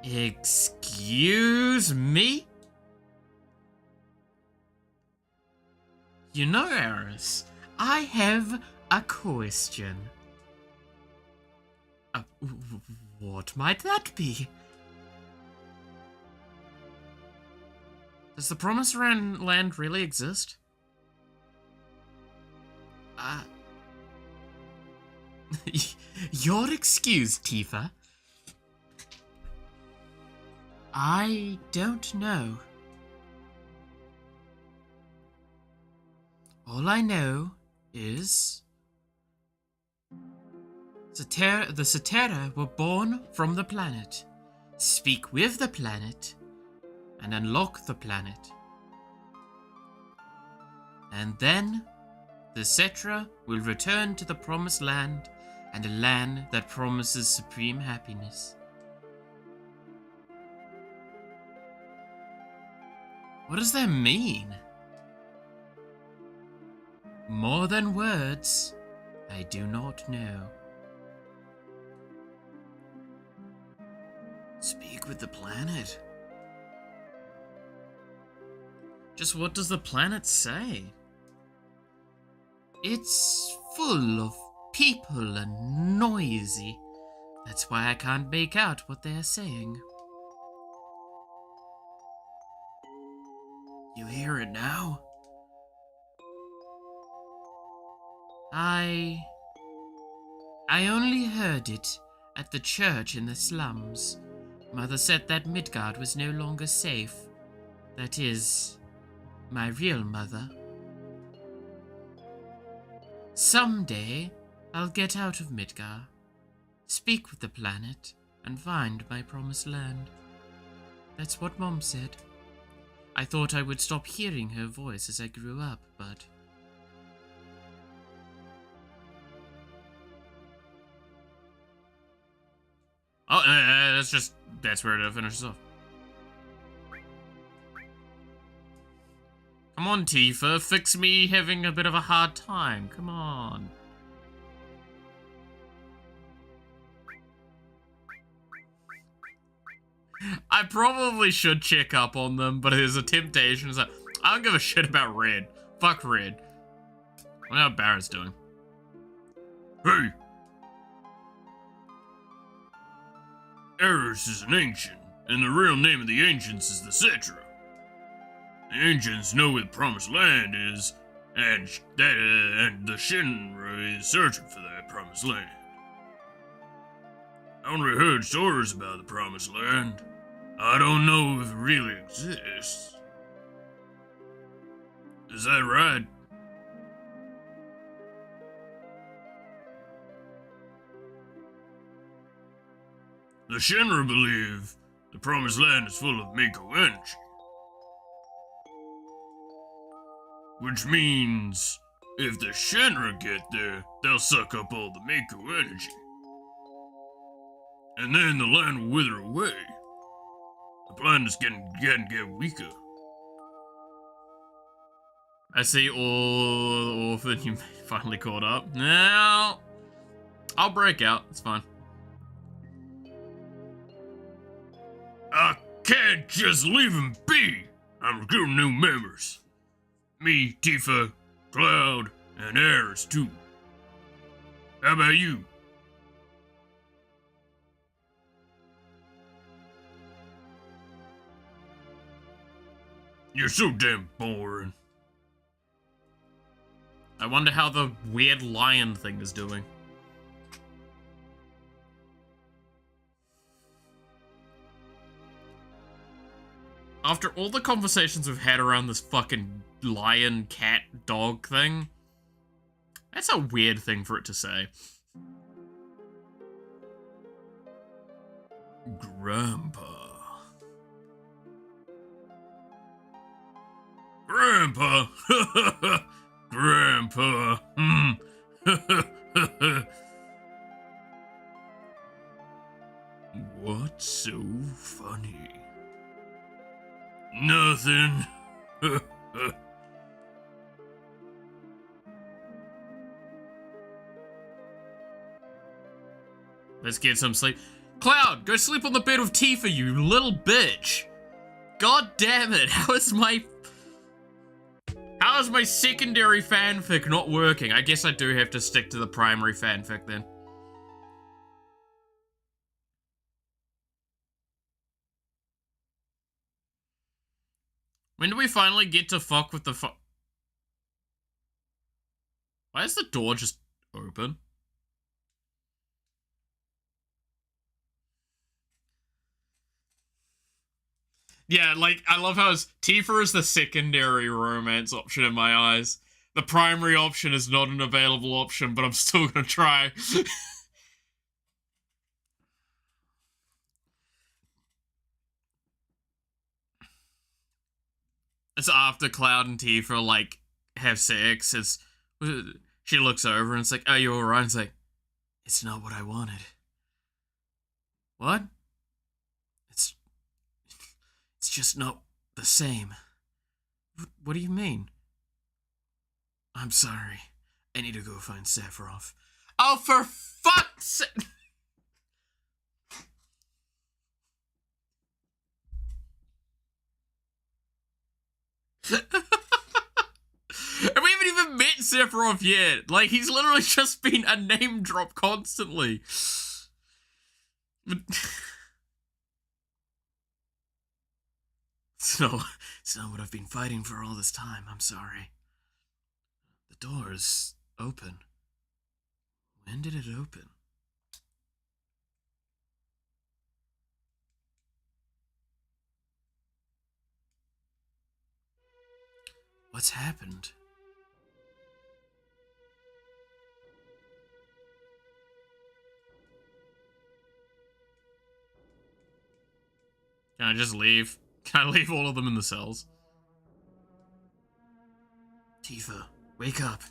Excuse me? You know, Aris, I have a question. What might that be? Does the Promised Land really exist? You're excused, Tifa. I don't know. All I know is the Cetera were born from the planet, speak with the planet, and unlock the planet. And then the Cetera will return to the Promised Land, and a land that promises supreme happiness. What does that mean? More than words, I do not know. Speak with the planet. Just what does the planet say? It's full of people and noisy. That's why I can't make out what they're saying. You hear it now? I only heard it at the church in the slums. Mother said that Midgard was no longer safe. That is, my real mother. Someday, I'll get out of Midgard, speak with the planet, and find my promised land. That's what Mom said. I thought I would stop hearing her voice as I grew up, but... Oh, that's where it finishes off. Come on, Tifa, fix me having a bit of a hard time. Come on. I probably should check up on them, but there's a temptation. It's like, I don't give a shit about Red. Fuck Red. I wonder how Barrett's doing. Hey! Eris is an ancient, and the real name of the ancients is the Cetra. The ancients know where the promised land is, and the Shinra is searching for that promised land. I only heard stories about the promised land. I don't know if it really exists. Is that right? The Shinra believe the promised land is full of Mako energy. Which means, if the Shinra get there, they'll suck up all the Mako energy. And then the land will wither away. The planet is getting weaker. I see all Orphan, you finally caught up. Now, I'll break out, it's fine. I can't just leave him be. I'm recruiting new members. Me, Tifa, Cloud, and Eris too. How about you? You're so damn boring. I wonder how the weird lion thing is doing. After all the conversations we've had around this fucking lion, cat, dog thing, that's a weird thing for it to say. Grandpa. Grandpa! Grandpa! What's so funny? Nothing. Let's get some sleep. Cloud, go sleep on the bed with Tifa, you little bitch. God damn it, how is my secondary fanfic not working? I guess I do have to stick to the primary fanfic then. When do we finally get to fuck with the Why is the door just open? Yeah, like, I love how Tifa is the secondary romance option in my eyes. The primary option is not an available option, but I'm still gonna try. It's after Cloud and Tifa, like, have sex. She looks over and it's like, oh, you alright? And it's like, it's not what I wanted. What? It's just not the same. What do you mean? I'm sorry. I need to go find Sephiroth. Oh, for fuck's sake! And we haven't even met Sephiroth yet. Like, he's literally just been a name drop constantly. It's not what I've been fighting for all this time. I'm sorry. The door is open. When did it open? What's happened? Can I just leave? Can I leave all of them in the cells? Tifa, wake up.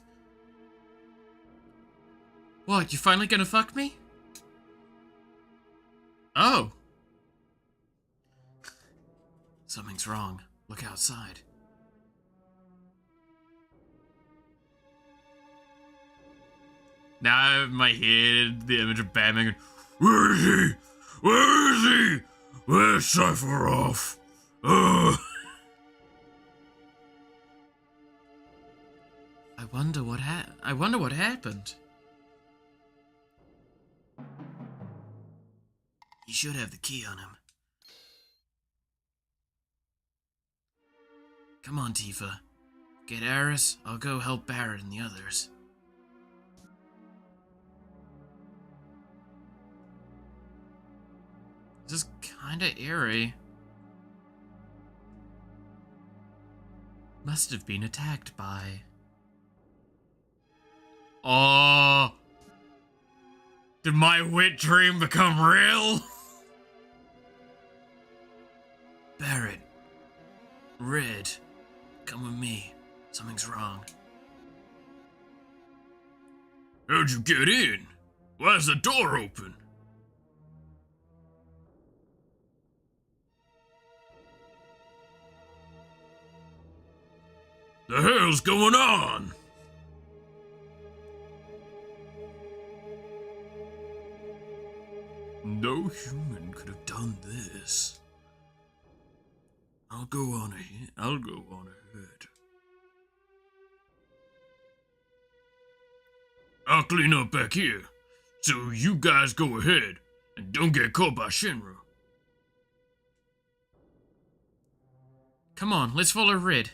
What, you finally gonna fuck me? Oh. Something's wrong. Look outside. Now I have in my head the image of Batman going, where is he? Where is he? Where's Sephiroth? Ugh. I wonder what happened. He should have the key on him. Come on, Tifa. Get Aris, I'll go help Barret and the others. This is kinda eerie. Must have been attacked by... Oh! Did my wet dream become real? Barret. Red. Come with me. Something's wrong. How'd you get in? Why's the door open? The hell's going on? No human could have done this. I'll go on ahead. I'll clean up back here, so you guys go ahead and don't get caught by Shinra. Come on, let's follow Red.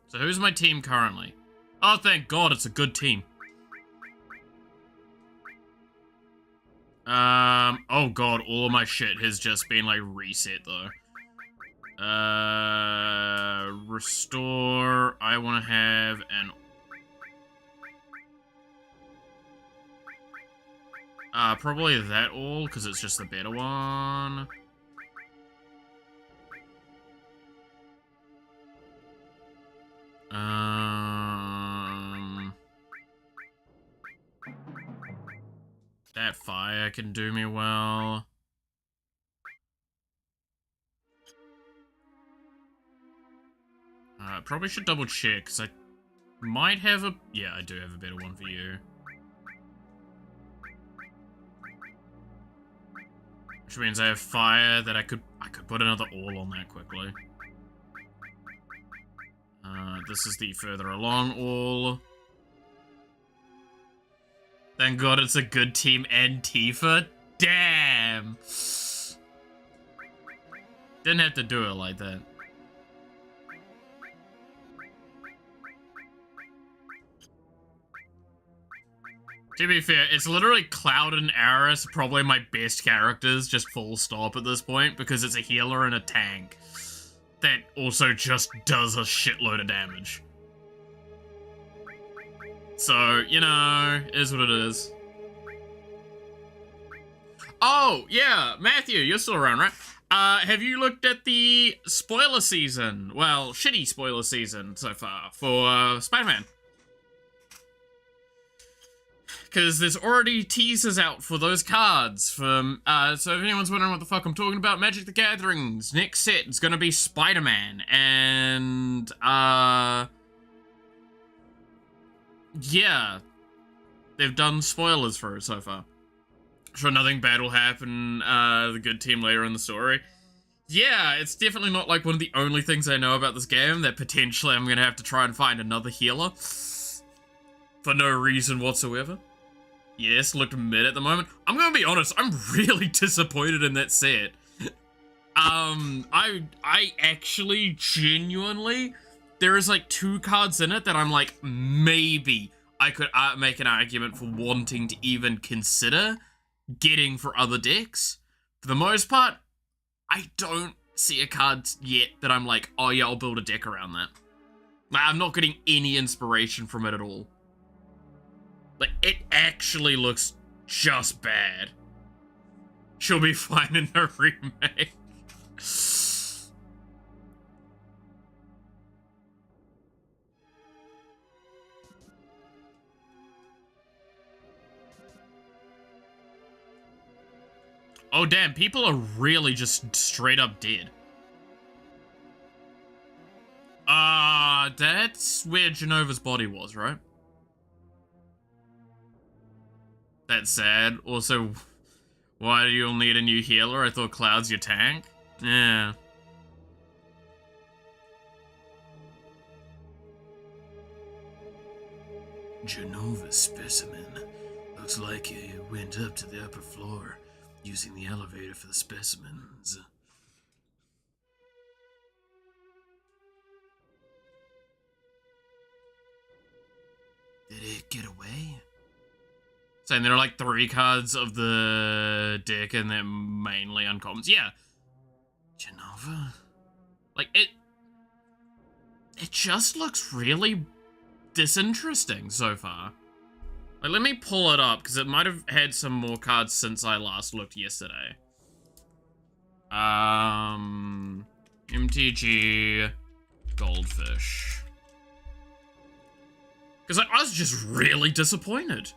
So who's my team currently? Oh, thank God, it's a good team. Oh God, all of my shit has just been like reset though. Restore. I want to have an. Probably that all, because it's just the better one. That fire can do me well. Probably should double check, because I might have a... Yeah, I do have a better one for you. Which means I have fire that I could put another all on that quickly. This is the further along all. Thank God it's a good team and Tifa. Damn! Didn't have to do it like that. To be fair, it's literally Cloud and Aris, probably my best characters, just full stop at this point, because it's a healer and a tank that also just does a shitload of damage. So, you know, is what it is. Oh, yeah, Matthew, you're still around, right? Have you looked at the spoiler season? Well, shitty spoiler season so far for Spider-Man. Because there's already teasers out for those cards from, so if anyone's wondering what the fuck I'm talking about, Magic the Gathering's next set is gonna be Spider-Man, and, yeah, they've done spoilers for it so far. Sure, nothing bad will happen, the good team later in the story. Yeah, it's definitely not like one of the only things I know about this game that potentially I'm gonna have to try and find another healer. For no reason whatsoever. Yes, looked mid at the moment. I'm gonna be honest, I'm really disappointed in that set. I actually genuinely, there is like 2 cards in it that I'm like, maybe I could make an argument for wanting to even consider getting for other decks. For the most part, I don't see a card yet that I'm like, oh yeah, I'll build a deck around that. Like, I'm not getting any inspiration from it at all. Like, it actually looks just bad. She'll be fine in her remake. Oh damn, people are really just straight up dead. That's where Genova's body was, right? That's sad. Also, Why do you need a new healer? I thought Cloud's your tank. Yeah. Genova specimen. Looks like he went up to the upper floor using the elevator for the specimens. Did it get away? Saying there are like 3 cards of the deck and they're mainly uncommons. Yeah. Genova? Like, it just looks really disinteresting so far. Like, let me pull it up, because it might have had some more cards since I last looked yesterday. MTG Goldfish. Because I was just really disappointed.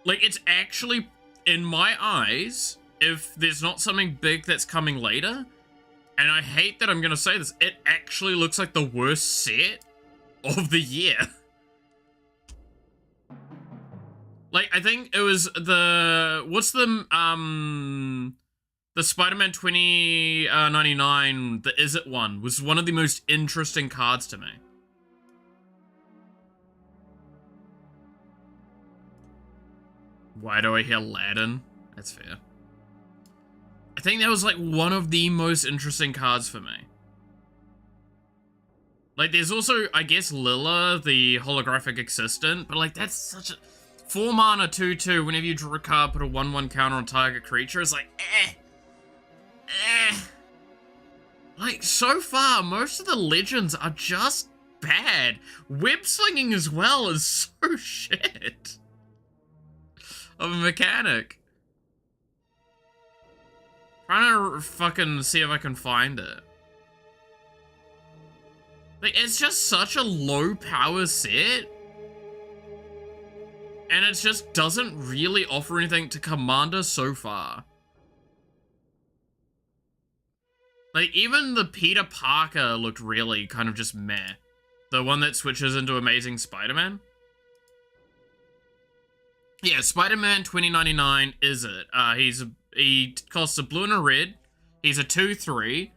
Like, it's actually, in my eyes, if there's not something big that's coming later, and I hate that I'm going to say this, it actually looks like the worst set of the year. Like, I think it was the, what's the Spider-Man 2099, the Is It one, was one of the most interesting cards to me. Why do I hear Aladdin? That's fair. I think that was like one of the most interesting cards for me. Like, there's also, I guess, Lilla, the holographic assistant, but like, that's such a 4 mana 2/2. Whenever you draw a card, put a 1/1 counter on target creature. It's like, Like, so far, most of the legends are just bad. Web slinging as well is so shit of a mechanic. Trying to fucking see if I can find it. Like, it's just such a low power set. And it just doesn't really offer anything to Commander so far. Like, even the Peter Parker looked really kind of just meh. The one that switches into Amazing Spider-Man. Yeah, Spider-Man 2099 is it. He costs a blue and a red. He's a 2/3.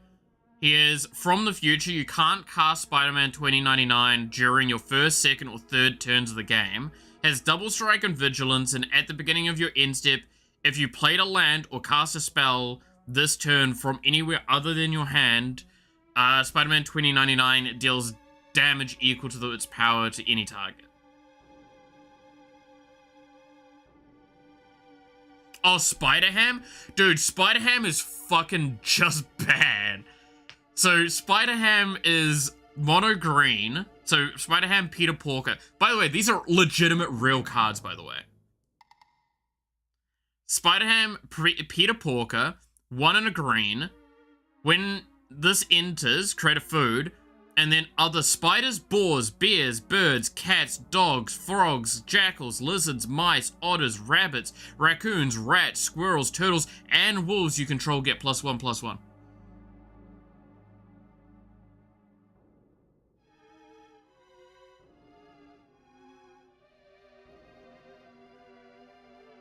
He is from the future. You can't cast Spider-Man 2099 during your first, second, or third turns of the game. Has double strike and vigilance, and at the beginning of your end step, if you played a land or cast a spell this turn from anywhere other than your hand, Spider-Man 2099 deals damage equal to its power to any target. Oh, Spider-Ham? Dude, Spider-Ham is fucking just bad. So, Spider-Ham is mono green. So, Spider-Ham, Peter Porker. By the way, these are legitimate real cards, by the way. Spider-Ham, Peter Porker, 1 and a green. When this enters, create a food. And then other spiders, boars, bears, birds, cats, dogs, frogs, jackals, lizards, mice, otters, rabbits, raccoons, rats, squirrels, turtles, and wolves you control get +1/+1.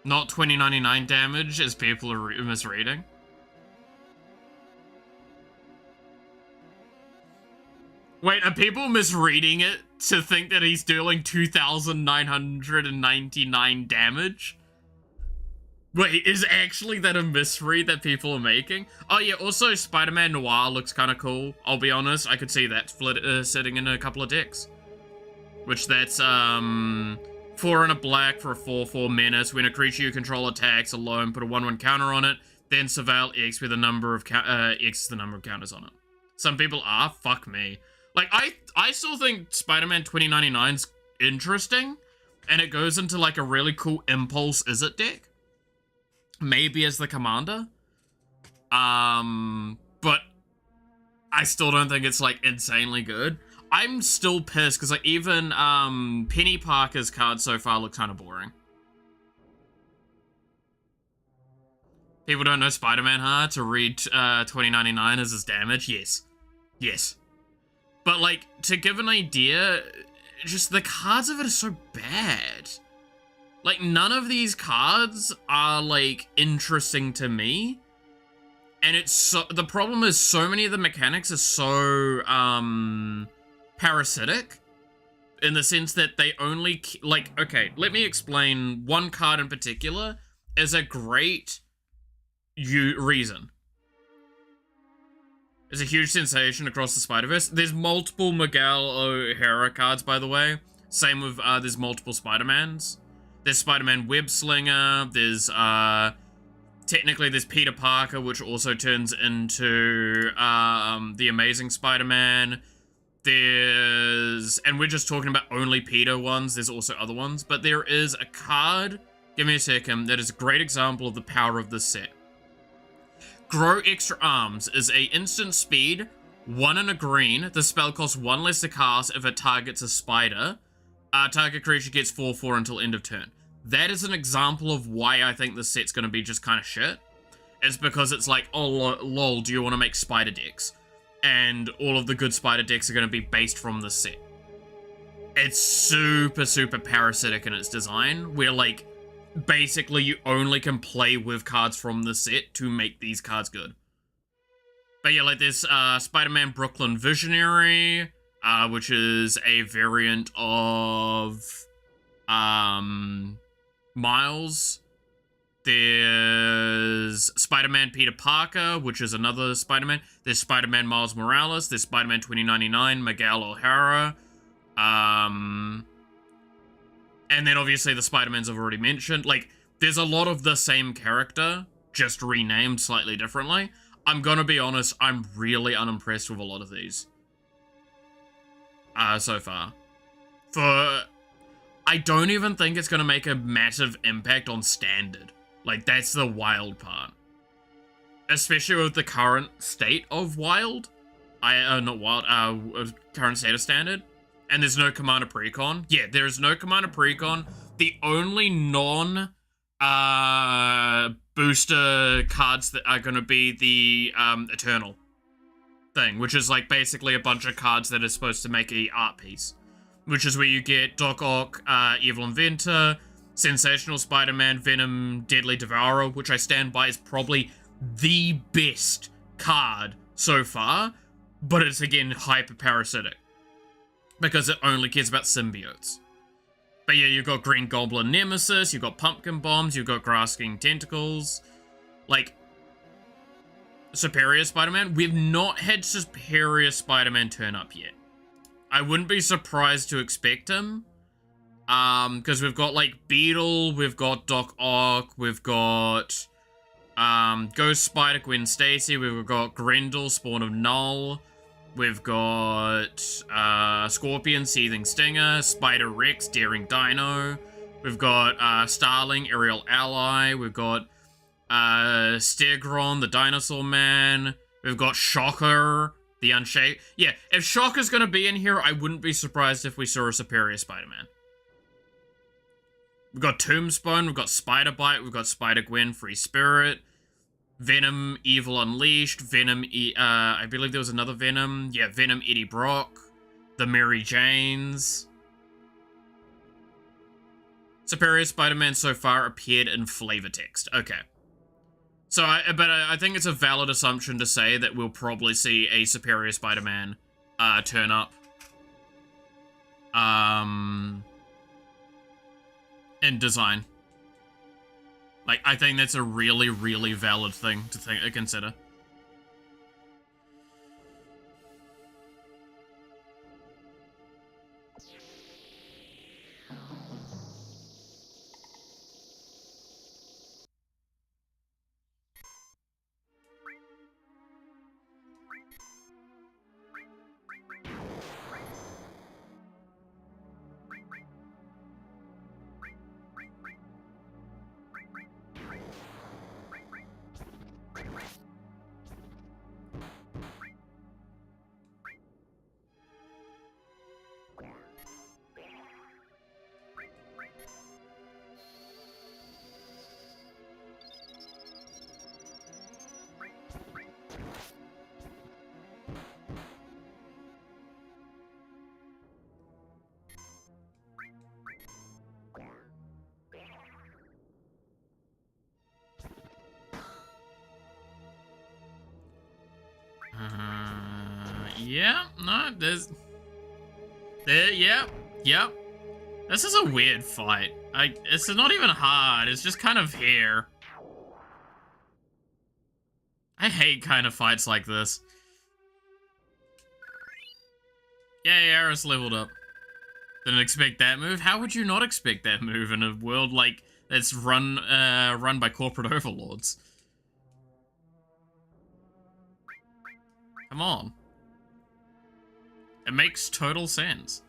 Not 2099 damage, as people are misreading. Wait, are people misreading it to think that he's dealing 2,999 damage? Wait, is actually that a misread that people are making? Oh yeah, also Spider-Man Noir looks kind of cool. I'll be honest, I could see that sitting in a couple of decks. Which that's, 4 and a black for a 4/4 menace. When a creature you control attacks alone, put a 1/1 counter on it, then surveil X with a number of X is the number of counters on it. Some people are, fuck me. Like, I still think Spider-Man 2099's interesting, and it goes into, like, a really cool Impulse Is It deck. Maybe as the commander. But I still don't think it's, like, insanely good. I'm still pissed, because, like, even, Penny Parker's card so far look kind of boring. People don't know Spider-Man hard to read, 2099 as his damage? Yes. Yes. But, like, to give an idea, just the cards of it are so bad. Like, none of these cards are, like, interesting to me. And it's so... The problem is so many of the mechanics are so, parasitic. In the sense that they only... Like, okay, let me explain one card in particular as a great reason. It's a huge sensation across the Spider-Verse. There's multiple Miguel O'Hara cards, by the way. Same with, there's multiple Spider-Mans. There's Spider-Man Web Slinger. There's, technically there's Peter Parker, which also turns into, the Amazing Spider-Man. There's, and we're just talking about only Peter ones. There's also other ones, but there is a card, give me a second, that is a great example of the power of this set. Grow Extra Arms is a instant speed, 1 and a green. The spell costs 1 less to cast if it targets a spider. Target creature gets 4/4 until end of turn. That is an example of why I think this set's gonna be just kind of shit. It's because it's like, oh lol, do you want to make spider decks? And all of the good spider decks are gonna be based from this set. It's super, super parasitic in its design, where like, basically you only can play with cards from the set to make these cards good. But yeah, like there's Spider-Man Brooklyn Visionary, which is a variant of Miles. There's Spider-Man Peter Parker, which is another Spider-Man. There's Spider-Man Miles Morales. There's Spider-Man 2099, Miguel O'Hara. And then obviously the Spider-Mans I've already mentioned. Like, there's a lot of the same character, just renamed slightly differently. I'm gonna be honest, I'm really unimpressed with a lot of these. So far. I don't even think it's gonna make a massive impact on Standard. Like, that's the wild part. Especially with the current state of Wild. Current state of Standard. And there's no Commander Precon. Yeah, there is no Commander Precon. The only booster cards that are going to be the Eternal thing, which is like basically a bunch of cards that are supposed to make a art piece. Which is where you get Doc Ock, Evil Inventor, Sensational Spider-Man, Venom, Deadly Devourer, which I stand by is probably the best card so far, but it's again hyper parasitic. Because it only cares about symbiotes. But yeah, you've got Green Goblin Nemesis, you've got Pumpkin Bombs, you've got Grasping Tentacles. Like, Superior Spider-Man? We've not had Superior Spider-Man turn up yet. I wouldn't be surprised to expect him. Because we've got, like, Beetle, we've got Doc Ock, we've got Ghost Spider, Gwen Stacy, we've got Grendel, Spawn of Null. We've got Scorpion, Seething Stinger, Spider-Rex, Daring Dino. We've got Starling, Aerial Ally. We've got Stegron, the Dinosaur Man. We've got Shocker, the Unshaped. Yeah, if Shocker's gonna be in here, I wouldn't be surprised if we saw a Superior Spider-Man. We've got Tombstone, we've got Spider-Bite, we've got Spider-Gwen, Free Spirit. Venom, Evil Unleashed, Venom, I believe there was another Venom. Yeah, Venom, Eddie Brock, the Mary Janes. Superior Spider-Man so far appeared in flavor text. Okay. So, I think it's a valid assumption to say that we'll probably see a Superior Spider-Man, turn up. In design. Like, I think that's a really, really valid thing to consider. Yeah, no, there's... Yep. This is a weird fight. It's not even hard, it's just kind of here. I hate kind of fights like this. Yay, Aris leveled up. Didn't expect that move. How would you not expect that move in a world like that's run by corporate overlords? Come on. It makes total sense.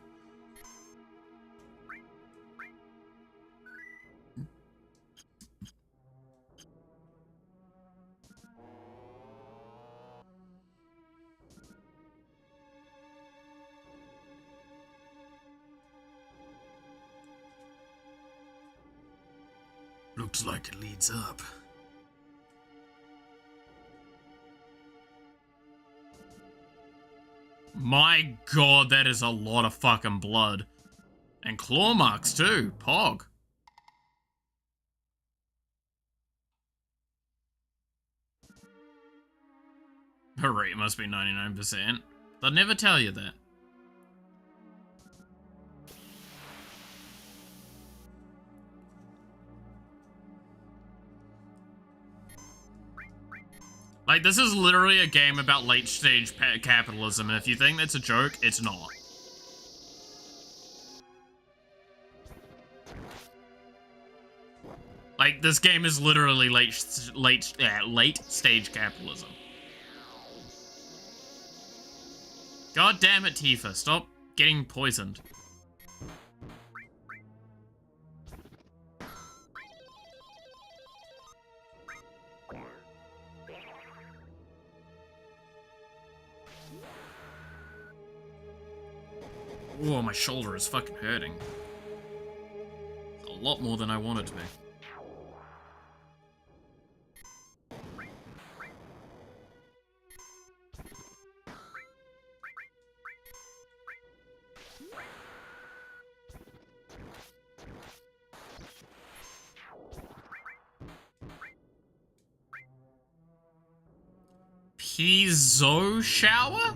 Looks like it leads up. My god, that is a lot of fucking blood. And claw marks too. Pog. Her rate must be 99%. They'll never tell you that. Like, this is literally a game about late-stage capitalism, and if you think that's a joke, it's not. Like, this game is literally late-stage capitalism. God damn it, Tifa, stop getting poisoned. Oh, my shoulder is fucking hurting. A lot more than I want it to be. Piezo shower?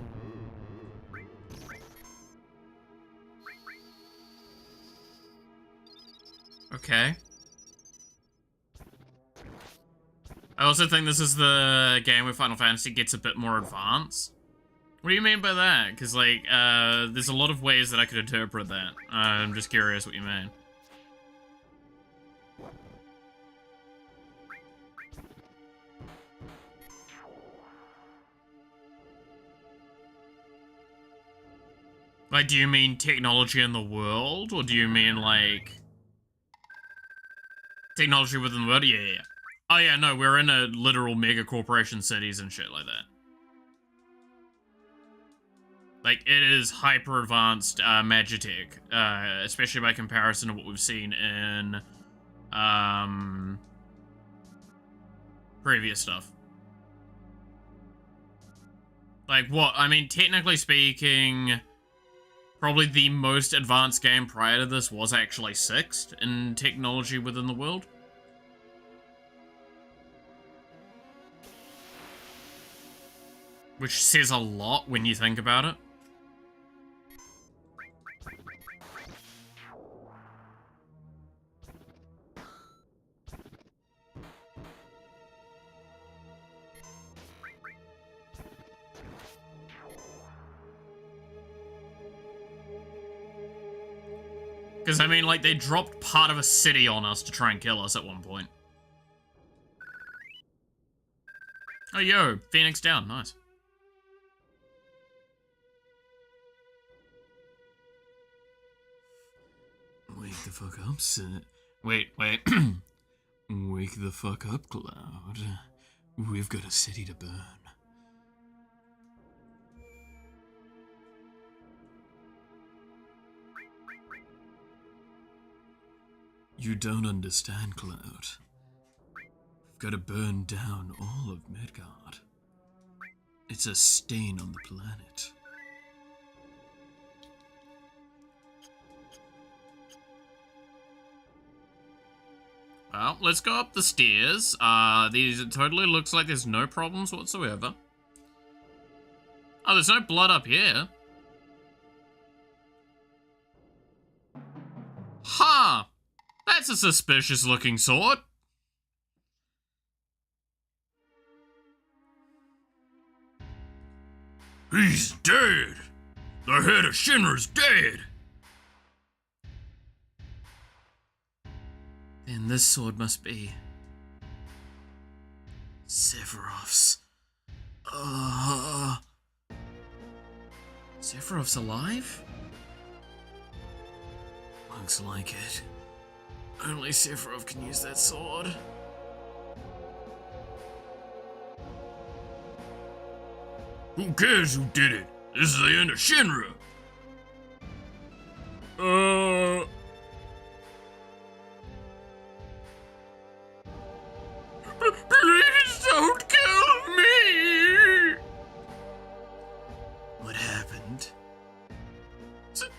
Okay. I also think this is the game where Final Fantasy gets a bit more advanced. What do you mean by that? Because, like, there's a lot of ways that I could interpret that. I'm just curious what you mean. Like, do you mean technology in the world? Or do you mean, like... technology within the world? Yeah. Oh yeah, no, we're in a literal mega corporation cities and shit like that. Like, it is hyper advanced magitech, especially by comparison to what we've seen in previous stuff. Like, what? I mean, technically speaking, probably the most advanced game prior to this was actually 6th in technology within the world. Which says a lot when you think about it. Because, I mean, like, they dropped part of a city on us to try and kill us at one point. Oh, yo, Phoenix down, nice. Wake the fuck up, son. Wait. Wake the fuck up, Cloud. We've got a city to burn. You don't understand, Cloud. We've got to burn down all of Midgard. It's a stain on the planet. Well, let's go up the stairs. It totally looks like there's no problems whatsoever. Oh, there's no blood up here. Huh. That's a suspicious looking sword. He's dead. The head of Shinra's dead. Then this sword must be Sephiroth's. Sephiroth's alive? Looks like it. Only Sephiroth can use that sword. Who cares who did it? This is the end of Shinra. Please don't kill me! What happened?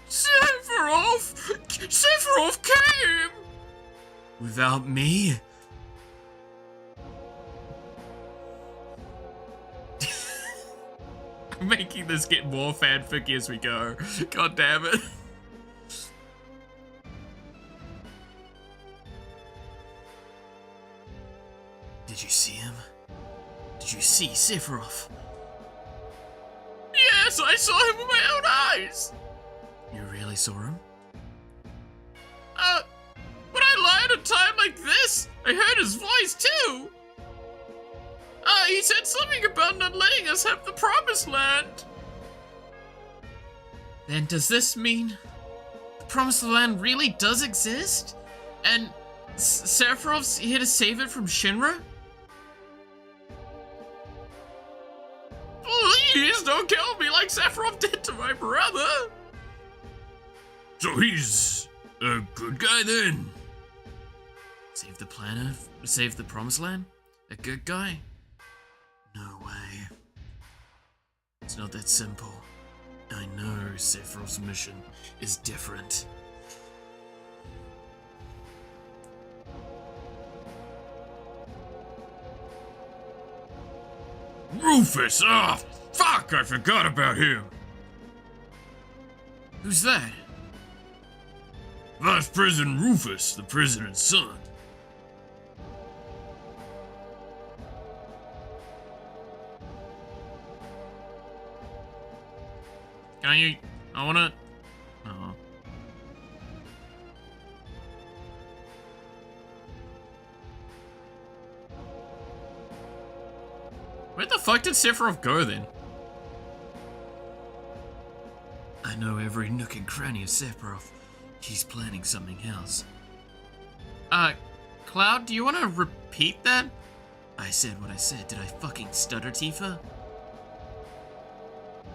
Sephiroth! Sephiroth came! Without me? I'm making this get more fanficky as we go. God damn it. Did you see him? Did you see Sephiroth? Yes, I saw him with my own eyes! You really saw him? Would I lie at a time like this? I heard his voice too! He said something about not letting us have the promised land. Then does this mean the promised land really does exist? And Sephiroth's here to save it from Shinra? Please don't kill me like Sephiroth did to my brother! So he's a good guy then? Save the planet? Save the promised land? A good guy? No way. It's not that simple. I know Sephiroth's mission is different. Rufus! Ah, fuck! I forgot about him! Who's that? Vice President Rufus, the president's son. I wanna... Oh. Where the fuck did Sephiroth go then? I know every nook and cranny of Sephiroth. He's planning something else. Cloud, do you wanna repeat that? I said what I said. Did I fucking stutter, Tifa?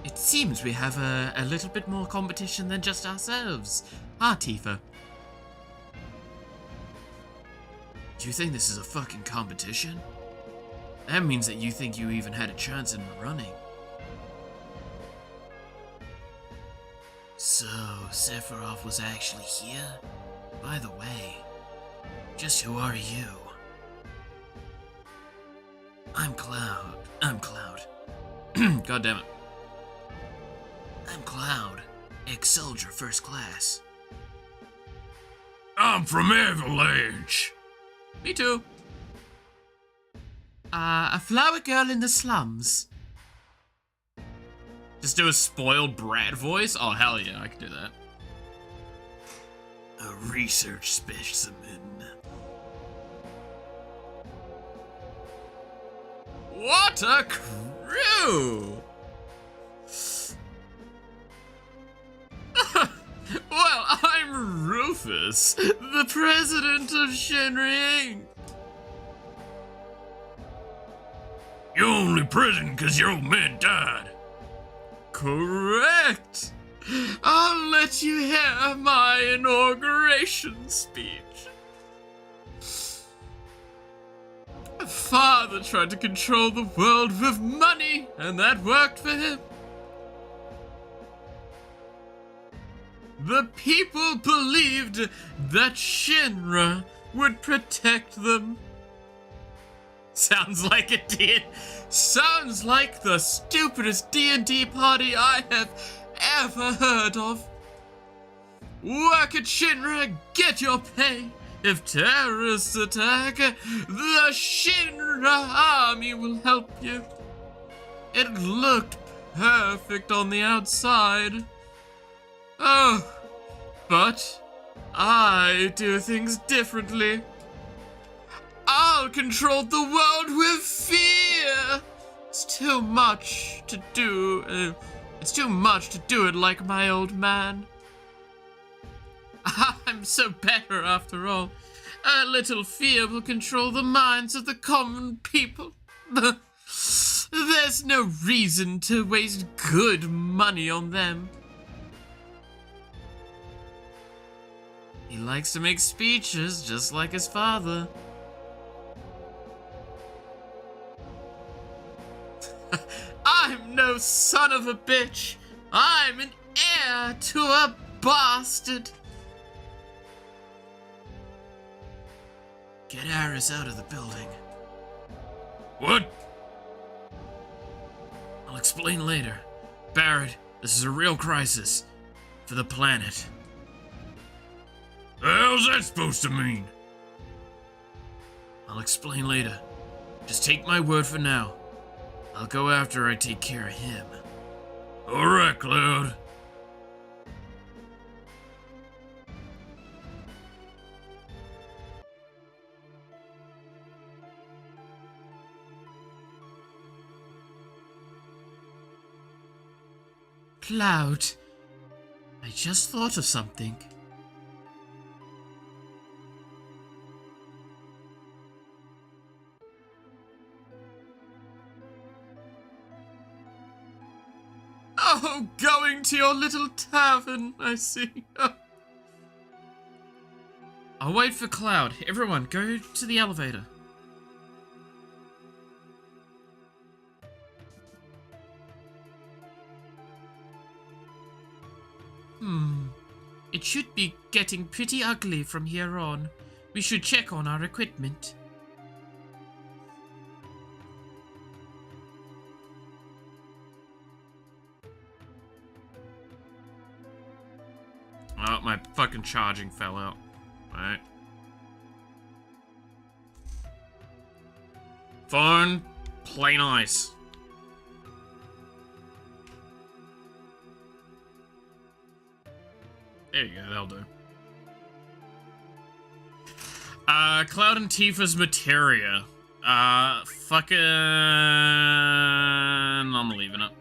It seems we have a little bit more competition than just ourselves. Ah, Tifa. Do you think this is a fucking competition? That means that you think you even had a chance in the running. So, Sephiroth was actually here? By the way, just who are you? I'm Cloud. God damn it. I'm Cloud, ex-soldier first class. I'm from Avalanche. Me too. A flower girl in the slums. Just do a spoiled brat voice? Oh, hell yeah, I can do that. A research specimen. What a crew! Well, I'm Rufus, the president of Shinra Inc. You're only president because your old man died. Correct. I'll let you hear my inauguration speech. Father tried to control the world with money, and that worked for him. The people believed that Shinra would protect them. Sounds like a Sounds like the stupidest D&D party I have ever heard of. Work at Shinra, get your pay. If terrorists attack, the Shinra army will help you. It looked perfect on the outside. Oh, but I do things differently. I'll control the world with fear. It's too much to do. It's too much to do it like my old man. I'm so better after all. A little fear will control the minds of the common people. There's no reason to waste good money on them. He likes to make speeches just like his father. I'm no son of a bitch. I'm an heir to a bastard. Get Aris out of the building. What? I'll explain later. Barrett, this is a real crisis. For the planet. The hell's that supposed to mean? I'll explain later. Just take my word for now. I'll go after I take care of him. Alright, Cloud. Cloud, I just thought of something. Oh, going to your little tavern, I see. I'll wait for Cloud. Everyone, go to the elevator. It should be getting pretty ugly from here on. We should check on our equipment. Oh, my fucking charging fell out. Alright. Phone, plain ice. There you go, that'll do. Cloud and Tifa's materia. Fucking... I'm leaving it.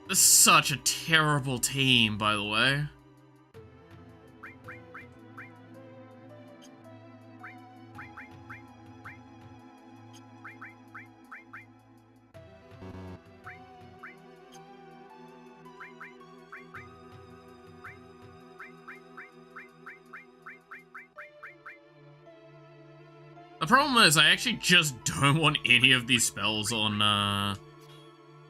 This is such a terrible team, by the way. The problem is, I actually just don't want any of these spells on,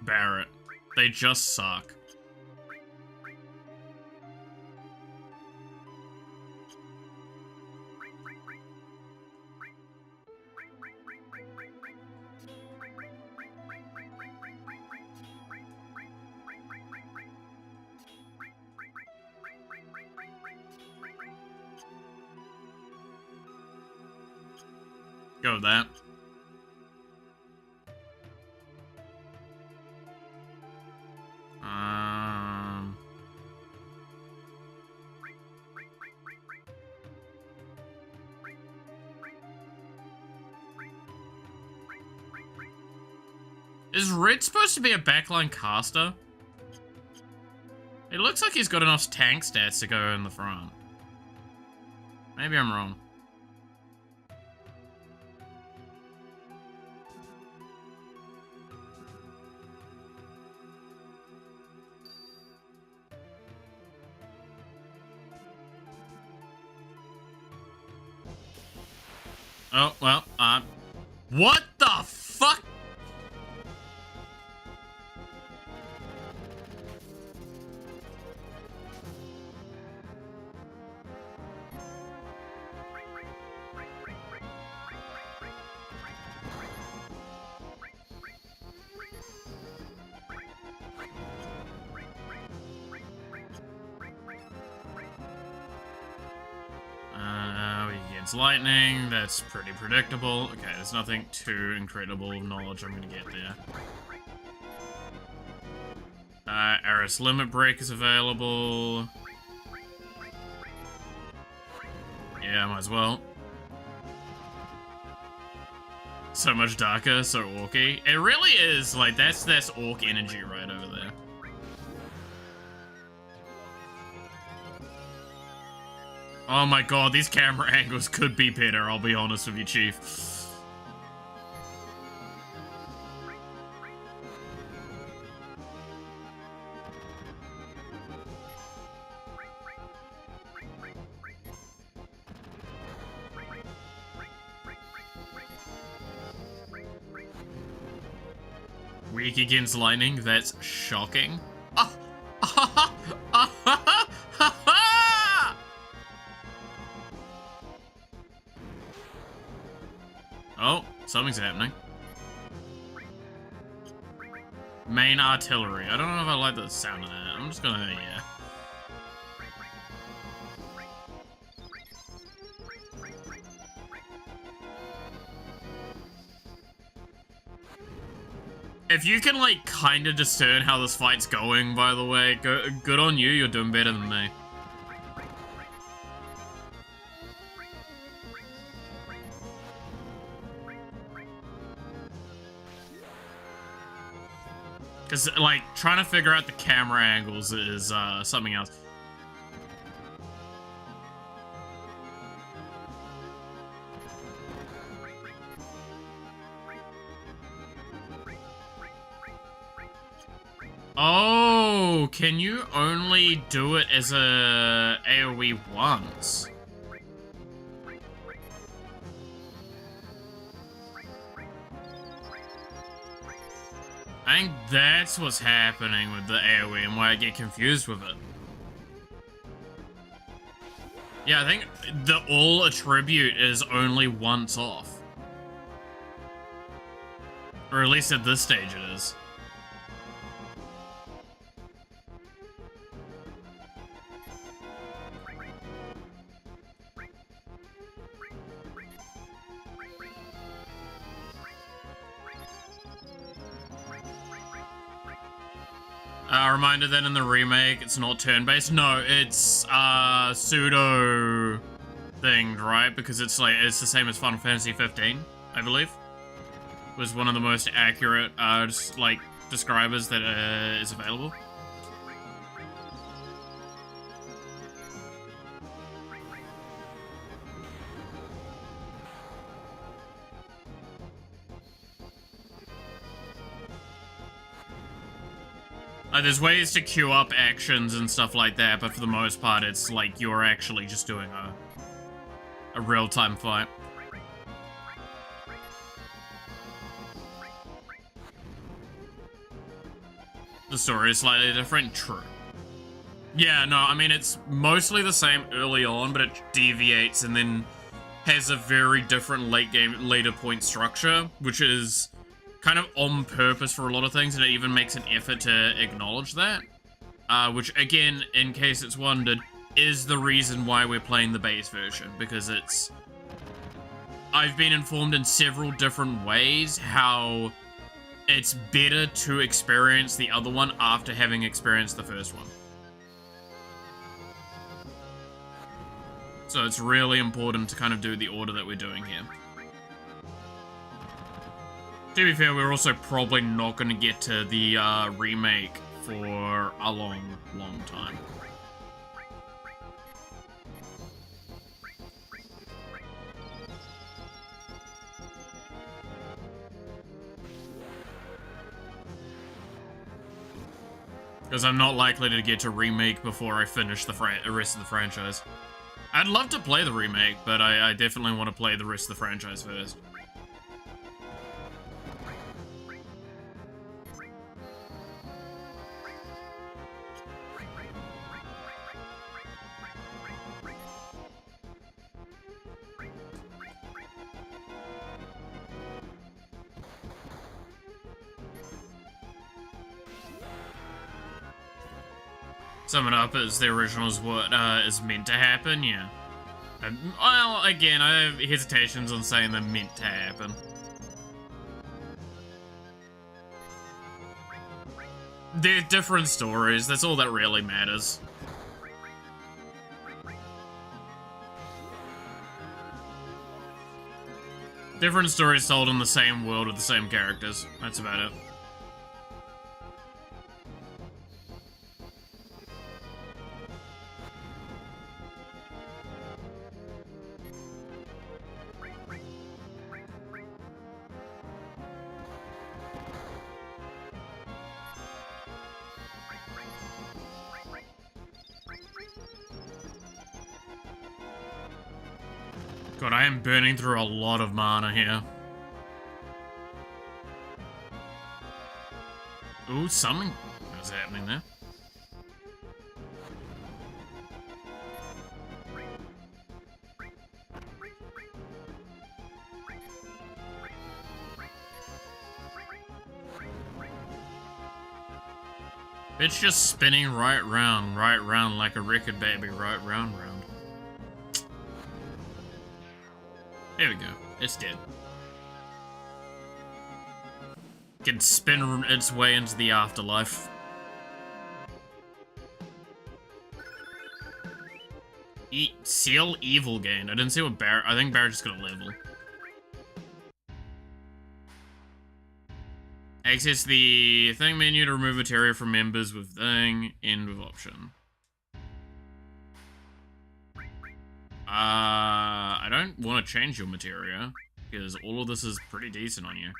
Barrett. They just suck. Go with that. Is Red supposed to be a backline caster? It looks like he's got enough tank stats to go in the front. Maybe I'm wrong. Oh, well, what the fuck? against lightning. That's pretty predictable. Okay, there's nothing too incredible knowledge I'm gonna get there. Aris Limit Break is available. Yeah, might as well. So much darker, so orky. It really is, like, that's orc energy right over there. Oh my god, these camera angles could be better, I'll be honest with you, Chief. Weak against lightning, that's shocking. Oh, something's happening. Main artillery. I don't know if I like the sound of that. I'm just gonna, yeah. If you can, like, kind of discern how this fight's going, by the way, good on you, you're doing better than me. Because, like, trying to figure out the camera angles is, something else. Oh, can you only do it as a AoE once? I think that's what's happening with the AoE and why I get confused with it. Yeah, I think the all attribute is only once off. Or at least at this stage it is. Reminder that in the remake, it's not turn-based. No, it's pseudo thinged, right? Because it's like it's the same as Final Fantasy 15, I believe. Was one of the most accurate like describers that is available. There's ways to queue up actions and stuff like that, but for the most part, it's like you're actually just doing a real-time fight. The story is slightly different, true. Yeah, no, I mean, it's mostly the same early on, but it deviates and then has a very different later point structure, which is kind of on purpose for a lot of things, and it even makes an effort to acknowledge that. Which, again, in case it's wondered, is the reason why we're playing the base version, because it's... I've been informed in several different ways how it's better to experience the other one after having experienced the first one. So it's really important to kind of do the order that we're doing here. To be fair, we're also probably not going to get to the remake for a long, long time. Because I'm not likely to get to remake before I finish the rest of the franchise. I'd love to play the remake, but I definitely want to play the rest of the franchise first. Summon up as the original is what is meant to happen, yeah. Well, again, I have hesitations on saying they're meant to happen. They're different stories, that's all that really matters. Different stories told in the same world with the same characters. That's about it. God, I am burning through a lot of mana here. Ooh, something was happening there. It's just spinning right round like a record, baby, right round. There we go. It's dead. Can spin its way into the afterlife. Seal evil gain. I didn't see what Barrett. I think Barrett just got a level. Access the thing menu to remove materia from members with thing. End with option. I don't want to change your materia, because all of this is pretty decent on you.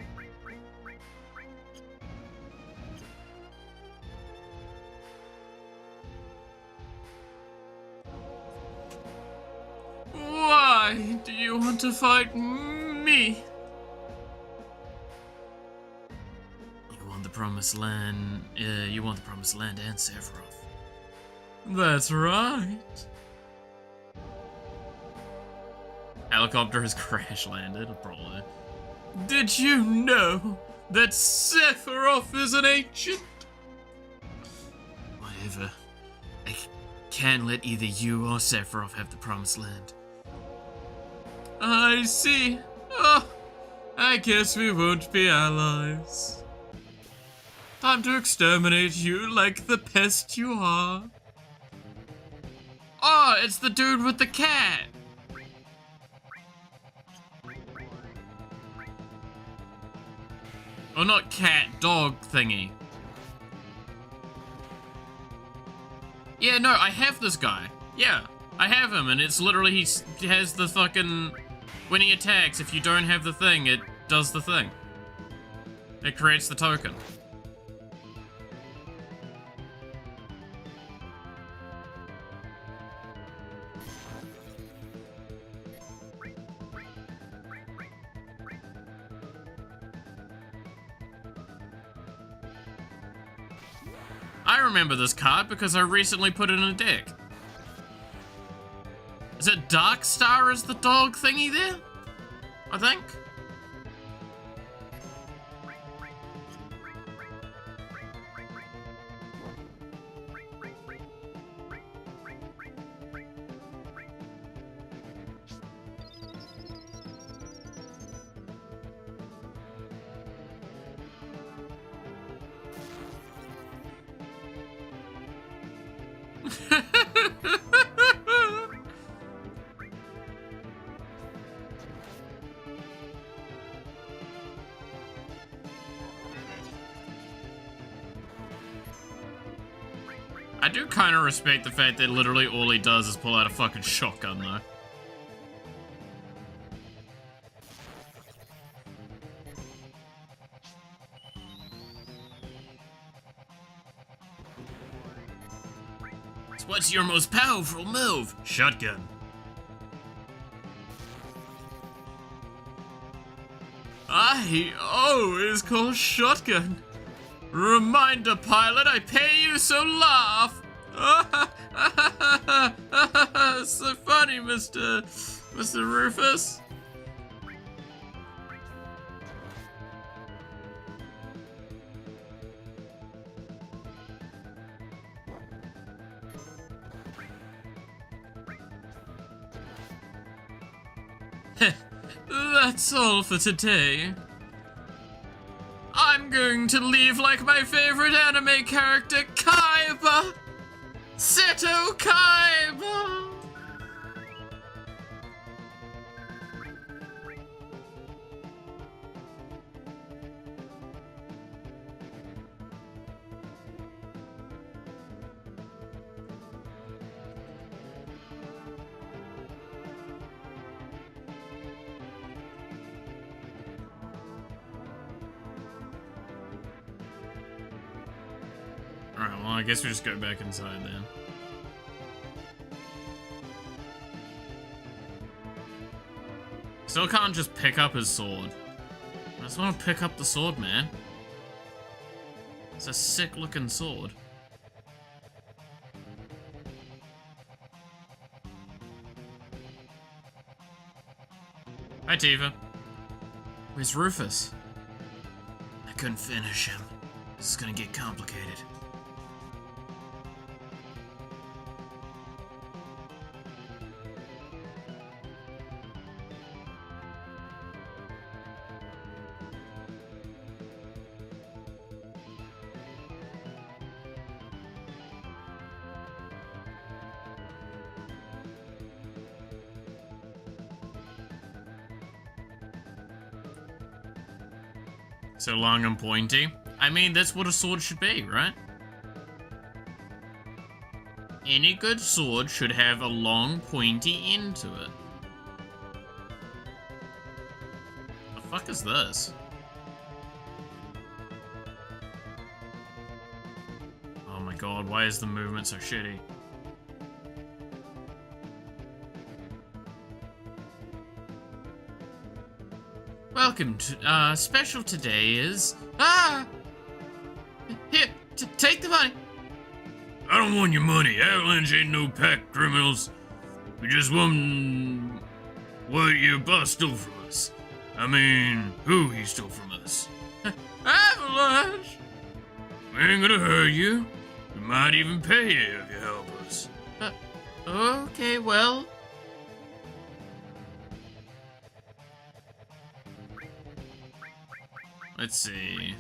Why do you want to fight me? You want the promised land, and Sephiroth. That's right. Helicopter has crash landed, probably. Did you know that Sephiroth is an ancient? Whatever. I can't let either you or Sephiroth have the promised land. I see. Oh, I guess we won't be allies. Time to exterminate you like the pest you are. Oh, it's the dude with the cat. Oh, not cat, dog thingy. Yeah, no, I have this guy. Yeah, I have him, and it's literally, he has the fucking... When he attacks, if you don't have the thing, it does the thing. It creates the token. I remember this card because I recently put it in a deck. Is it Darkstar as the dog thingy there? I think. I do kind of respect the fact that literally all he does is pull out a fucking shotgun, though. So what's your most powerful move? Shotgun. I always call shotgun. Reminder, pilot, I pay you, so laugh. So funny, Mr. Rufus. That's all for today. I'm going to leave like my favorite anime character, Kaiba! Seto Kaiba! Alright, well, I guess we just go back inside then. Still can't just pick up his sword. I just want to pick up the sword, man. It's a sick looking sword. Hi, Tifa. Where's Rufus? I couldn't finish him. This is gonna get complicated. So long and pointy. I mean, that's what a sword should be, right? Any good sword should have a long, pointy end to it. The fuck is this? Oh my god, why is the movement so shitty? Welcome to, special today is... Here, take the money! I don't want your money. Avalanche ain't no pack criminals. We just want what your boss stole from us. I mean, who he stole from us. Avalanche! We ain't gonna hurt you. We might even pay you if you help us. Okay, well... Let's see.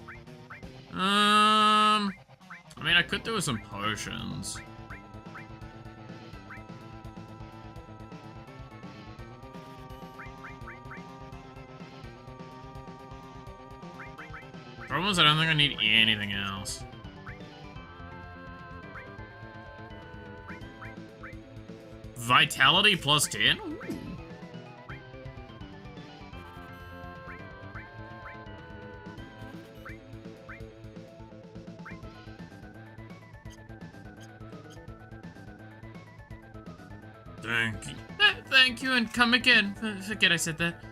I mean, I could do with some potions. Problem is, I don't think I need anything else. Vitality plus 10? Ooh. Thank you. Thank you, and come again. Forget I said that.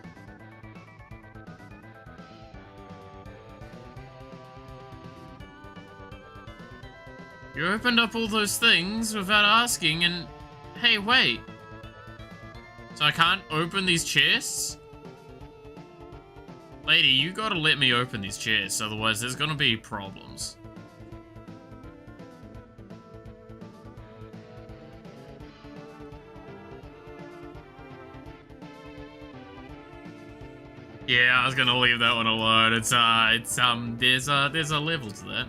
You opened up all those things without asking, and... Hey, wait. So I can't open these chests? Lady, you gotta let me open these chests, otherwise there's gonna be problems. Yeah, I was gonna leave that one alone. There's a level to that.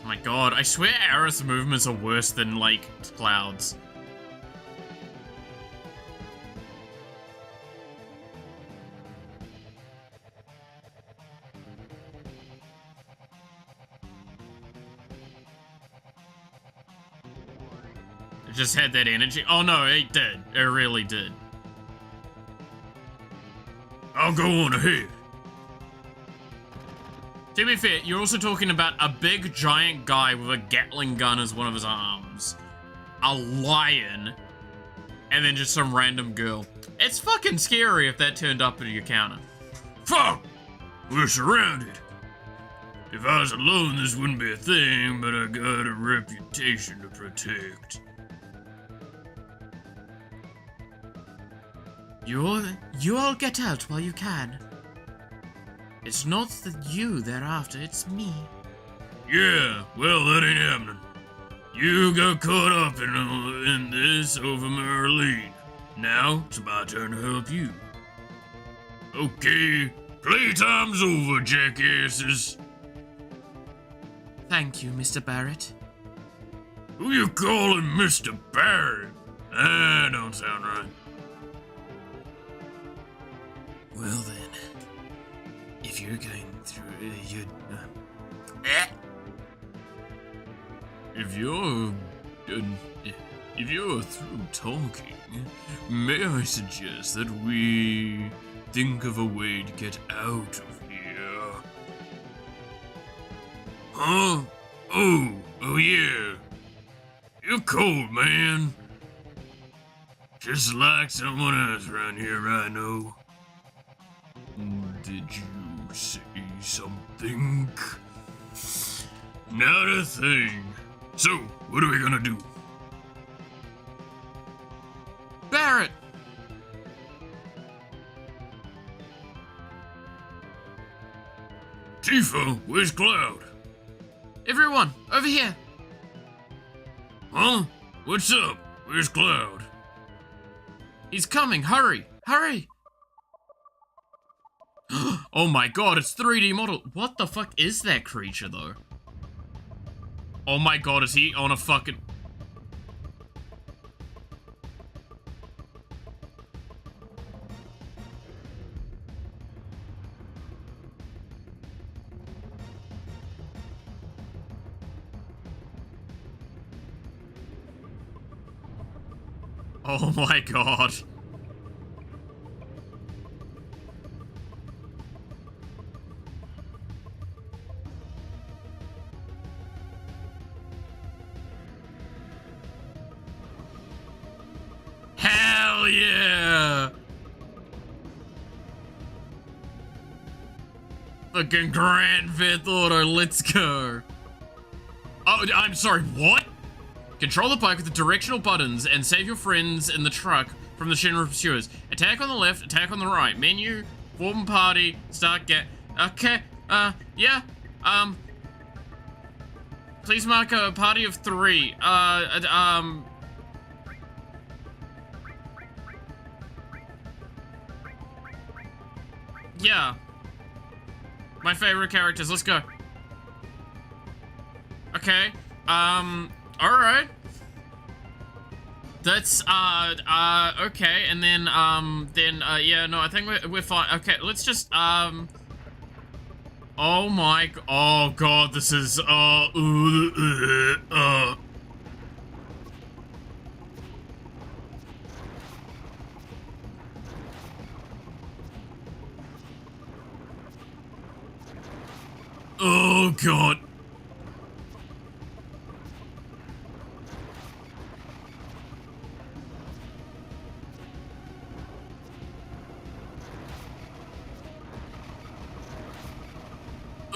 Oh my god, I swear Aerith's movements are worse than, like, Cloud's. It just had that energy. Oh no, it did. It really did. I'll go on ahead. To be fair, you're also talking about a big giant guy with a Gatling gun as one of his arms, a lion, and then just some random girl. It's fucking scary if that turned up at your counter. Fuck! We're surrounded. If I was alone, this wouldn't be a thing, but I got a reputation to protect. You all get out while you can. It's not you they're after, it's me. Yeah, well, that ain't happening. You got caught up in this over Merlin. Now it's my turn to help you. Okay, playtime's over, jackasses. Thank you, Mr. Barrett. Who you calling Mr. Barrett? That don't sound right. Well then, if you're going through, If you're through talking, may I suggest that we think of a way to get out of here? Huh? Oh yeah. You're cold, man. Just like someone else around here I know. Did you say something? Not a thing. So, what are we gonna do? Barrett! Tifa, where's Cloud? Everyone, over here! Huh? What's up? Where's Cloud? He's coming, hurry! Hurry! Oh my god, it's 3D model. What the fuck is that creature, though? Oh my god, is he on a fucking... Oh my god. Hell yeah! Fucking Grand Theft Auto, let's go. Oh, I'm sorry, what? Control the bike with the directional buttons and save your friends in the truck from the Shinra pursuers. Attack on the left, attack on the right. Menu, form party, start get. Okay, yeah, please mark a party of 3. Yeah. My favorite characters, let's go. Okay, alright. That's, okay, and then, yeah, no, I think we're fine. Okay, let's just, oh my, oh god, this is, oh god.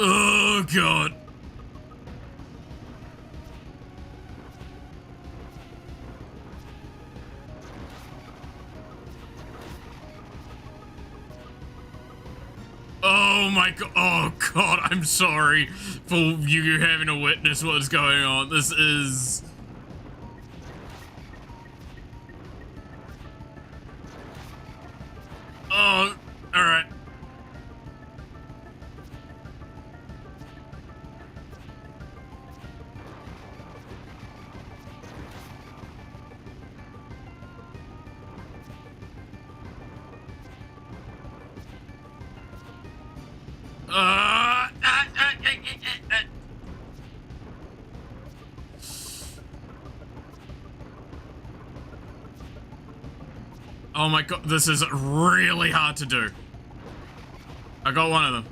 Oh god. Oh my god. Oh god, I'm sorry for you having to witness what's going on. This is... Oh, alright. Oh my god, this is really hard to do. I got one of them.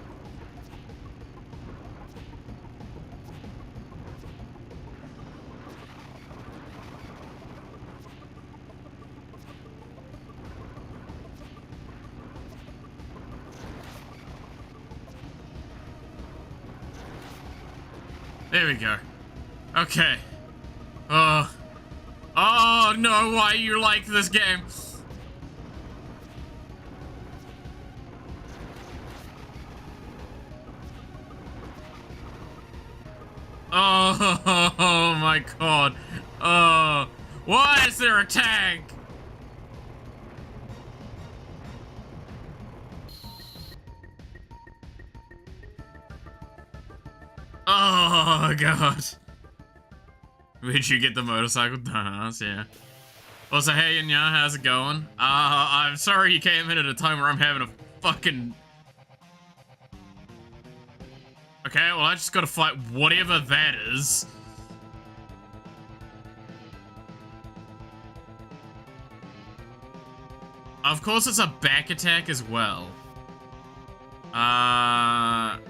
There we go. Okay. Oh no, why you like this game? Oh my god. Oh, why is there a tank? Oh god. Where'd you get the motorcycle? Dumbass, yeah. Also, hey, Nya, how's it going? I'm sorry you came in at a time where I'm having a fucking... Okay, well, I just gotta fight whatever that is. Of course, it's a back attack as well. Gonna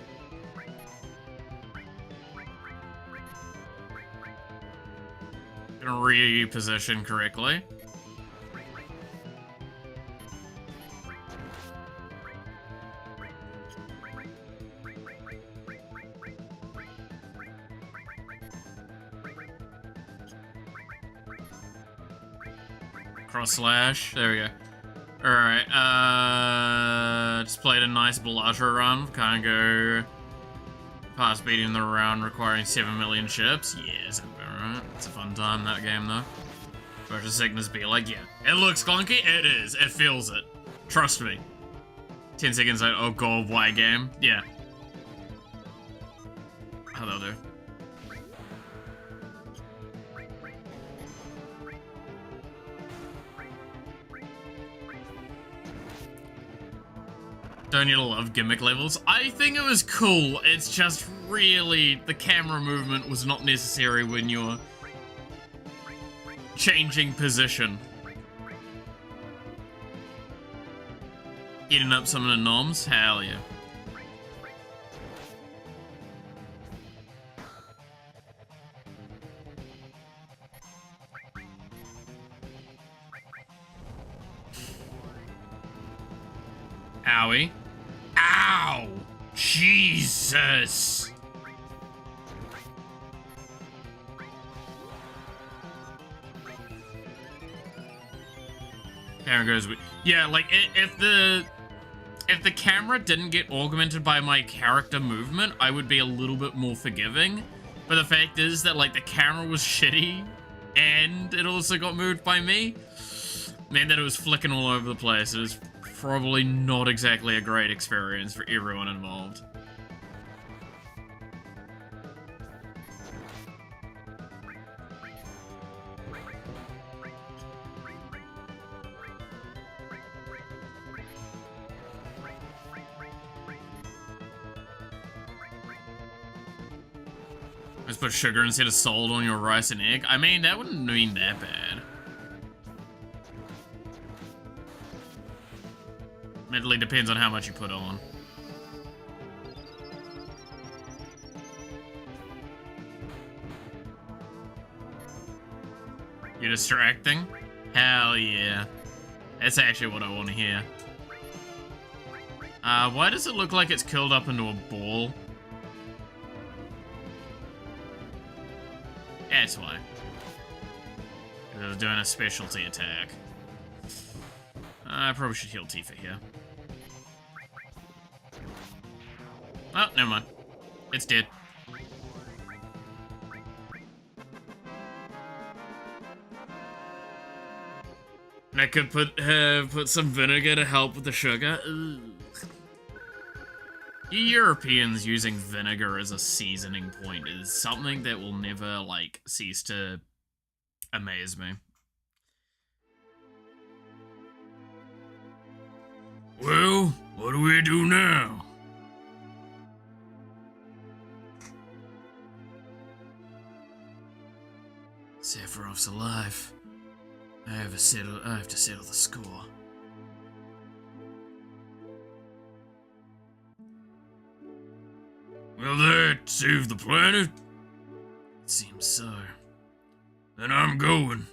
reposition correctly. Cross slash. There we go. Alright, just played a nice Bellagio run. Can't go past beating the round requiring 7 million chips. Yes, alright. It's a fun time, that game, though. Versus Sickness be like, yeah. It looks clunky? It is. It feels it. Trust me. 10 seconds out, oh god, why game? Yeah. How they'll do. Don't you love gimmick levels? I think it was cool. It's just really, the camera movement was not necessary when you're changing position. Eating up some of the noms? Hell yeah. Owie. Ow! Jesus! Camera goes with... Yeah, like, if the camera didn't get augmented by my character movement, I would be a little bit more forgiving. But the fact is that, like, the camera was shitty, and it also got moved by me. Man, that it was flicking all over the place. It was probably not exactly a great experience for everyone involved. Let's put sugar instead of salt on your rice and egg. I mean, that wouldn't mean that bad. Admittedly, depends on how much you put on. You're distracting? Hell yeah. That's actually what I want to hear. Why does it look like it's curled up into a ball? That's why. It was doing a specialty attack. I probably should heal Tifa here. Oh, never mind. It's dead. I could put some vinegar to help with the sugar. Ugh. You Europeans using vinegar as a seasoning point is something that will never, like, cease to amaze me. Well, what do we do now? Sephiroth's alive. I have to settle the score. Will that save the planet? It seems so. Then I'm going.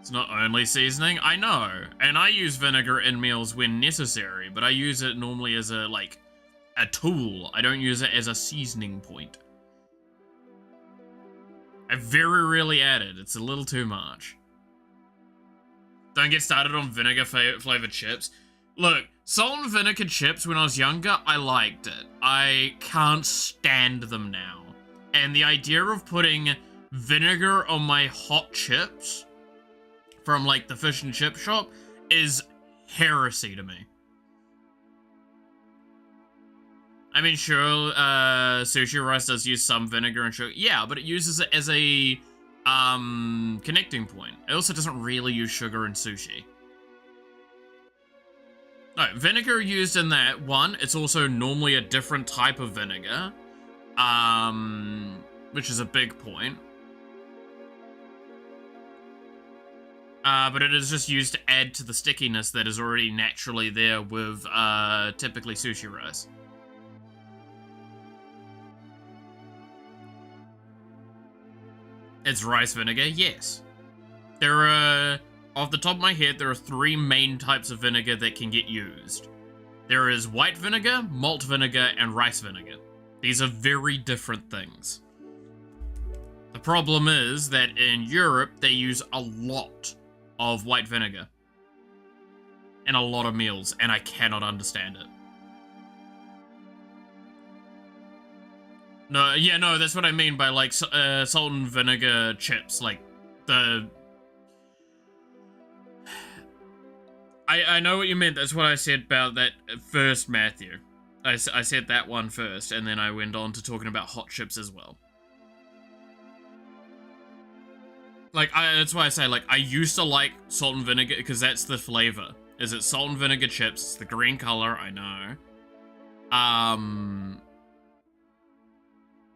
It's not only seasoning, I know. And I use vinegar in meals when necessary, but I use it normally as a tool. I don't use it as a seasoning point. I very rarely add it. It's a little too much. Don't get started on vinegar flavored chips. Look, Salt and vinegar chips, when I was younger, I liked it. I can't stand them now. And the idea of putting vinegar on my hot chips from, like, the fish and chip shop is heresy to me. I mean, sure, sushi rice does use some vinegar and sugar. Yeah, but it uses it as a, connecting point. It also doesn't really use sugar in sushi. No, vinegar used in that, one, it's also normally a different type of vinegar, which is a big point. But it is just used to add to the stickiness that is already naturally there with, typically sushi rice. It's rice vinegar, yes. There are, off the top of my head, there are 3 main types of vinegar that can get used. There is white vinegar, malt vinegar, and rice vinegar. These are very different things. The problem is that in Europe, they use a lot of white vinegar in a lot of meals, and I cannot understand it. No, yeah, no, that's what I mean by, like, salt and vinegar chips, like, the... I know what you meant, that's what I said about that first, Matthew. I said that one first, and then I went on to talking about hot chips as well. Like, that's why I say, like, I used to like salt and vinegar, because that's the flavor. Is it salt and vinegar chips, it's the green color, I know.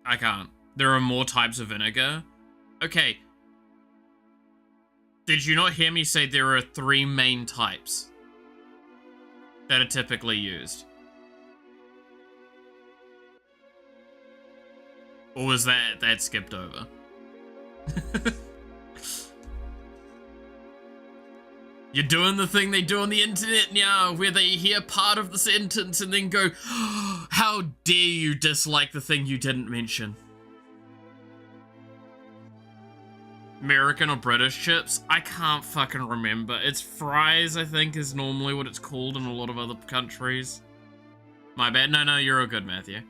I can't. There are more types of vinegar. Okay. Did you not hear me say there are 3 main types that are typically used? Or was that skipped over? You're doing the thing they do on the internet now, where they hear part of the sentence and then go, oh, how dare you dislike the thing you didn't mention? American or British chips? I can't fucking remember. It's fries, I think, is normally what it's called in a lot of other countries. My bad. No, you're all good, Matthew.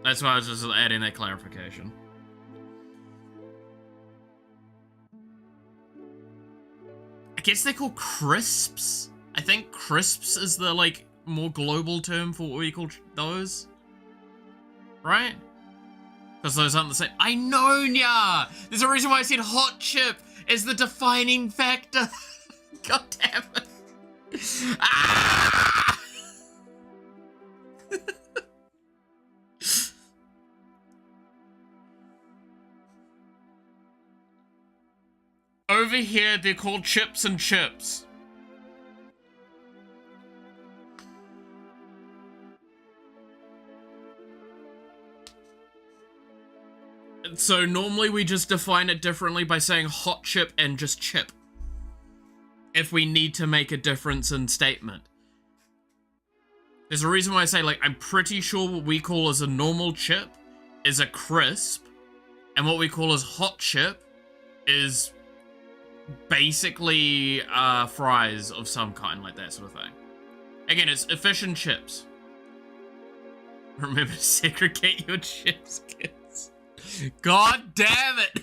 That's why I was just adding that clarification. I guess they're called crisps. I think crisps is the, like, more global term for what we call those. Right? Because those aren't the same. I know, yeah! There's a reason why I said hot chip is the defining factor. God damn it. Ah! Over here, they're called chips and chips. So normally we just define it differently by saying hot chip and just chip. If we need to make a difference in statement. There's a reason why I say, like, I'm pretty sure what we call as a normal chip is a crisp. And what we call as hot chip is basically fries of some kind, like that sort of thing. Again, it's fish and chips. Remember to segregate your chips, kids. God damn it!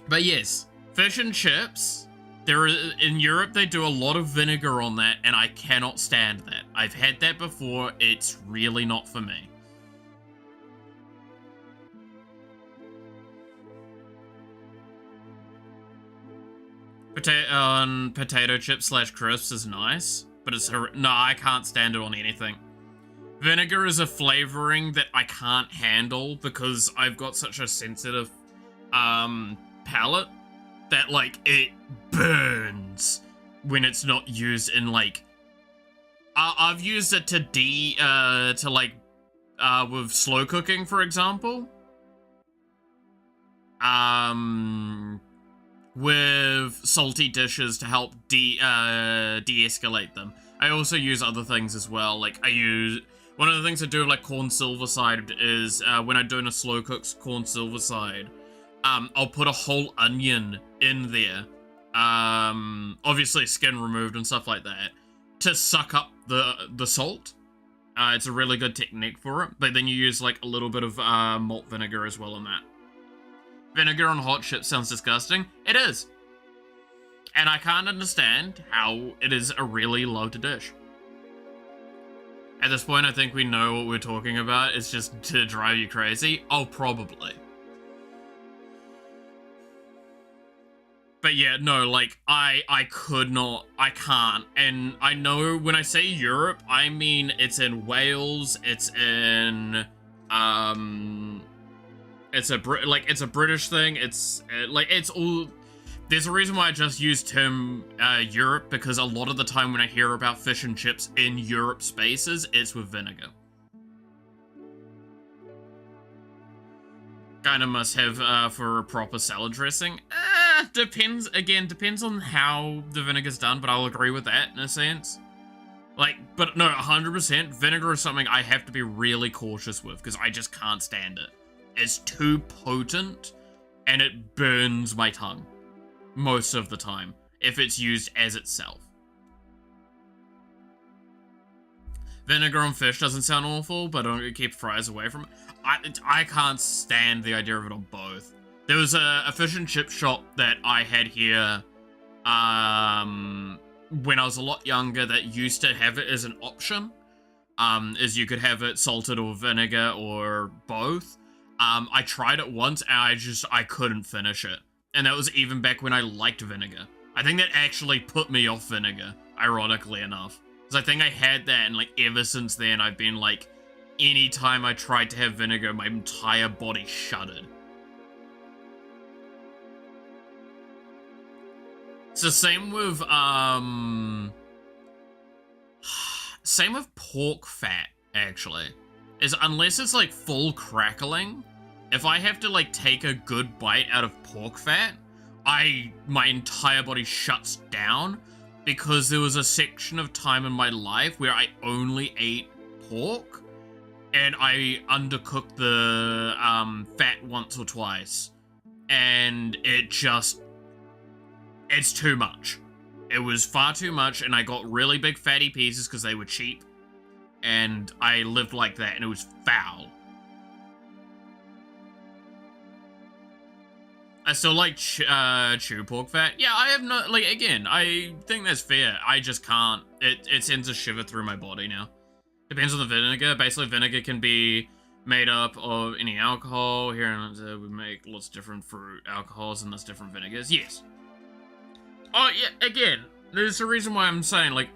But yes, fish and chips. In Europe, they do a lot of vinegar on that, and I cannot stand that. I've had that before. It's really not for me. Potato chips / crisps is nice, but it's no, I can't stand it on anything. Vinegar is a flavoring that I can't handle because I've got such a sensitive palate that, like, it burns when it's not used in, like, I've used it with slow cooking, for example. With salty dishes to help de-escalate them. I also use other things as well. Like, one of the things I do with, like, corn silverside is, when I'm doing a slow cooked corn silverside, I'll put a whole onion in there obviously skin removed and stuff like that, to suck up the salt. It's a really good technique for it, but then you use like a little bit of malt vinegar as well in that. Vinegar on hot chips sounds disgusting. It is. And I can't understand how it is a really loved dish. At this point, I think we know what we're talking about. It's just to drive you crazy. Oh, probably. But yeah, no, like, I could not, I can't. And I know when I say Europe, I mean it's in Wales, it's in, it's a British thing, it's, like, it's all, there's a reason why I just used term, Europe, because a lot of the time when I hear about fish and chips in Europe spaces, it's with vinegar. Kinda must have, for a proper salad dressing. Depends on how the vinegar's done, but I'll agree with that in a sense. Like, but no, 100%, vinegar is something I have to be really cautious with, because I just can't stand it. It's too potent, and it burns my tongue. Most of the time, if it's used as itself. Vinegar on fish doesn't sound awful, but don't keep fries away from it. I can't stand the idea of it on both. There was a fish and chip shop that I had here when I was a lot younger that used to have it as an option. Is you could have it salted or vinegar or both. I tried it once and I couldn't finish it. And that was even back when I liked vinegar. I think that actually put me off vinegar, ironically enough. Because I think I had that, and like ever since then I've been like, anytime I tried to have vinegar, my entire body shuddered. It's the same with pork fat, actually. Is unless it's like full crackling, if I have to like take a good bite out of pork fat, my entire body shuts down, because there was a section of time in my life where I only ate pork, and I undercooked the fat once or twice, and it's too much. It was far too much, and I got really big fatty pieces because they were cheap, and I lived like that, and it was foul. I still like chew pork fat. Yeah, I have no, like, again, I think that's fair. I just can't. It sends a shiver through my body now. Depends on the vinegar. Basically, vinegar can be made up of any alcohol. Here we make lots of different fruit alcohols and there's different vinegars. Yes. Oh, yeah, again, there's a reason why I'm saying, like,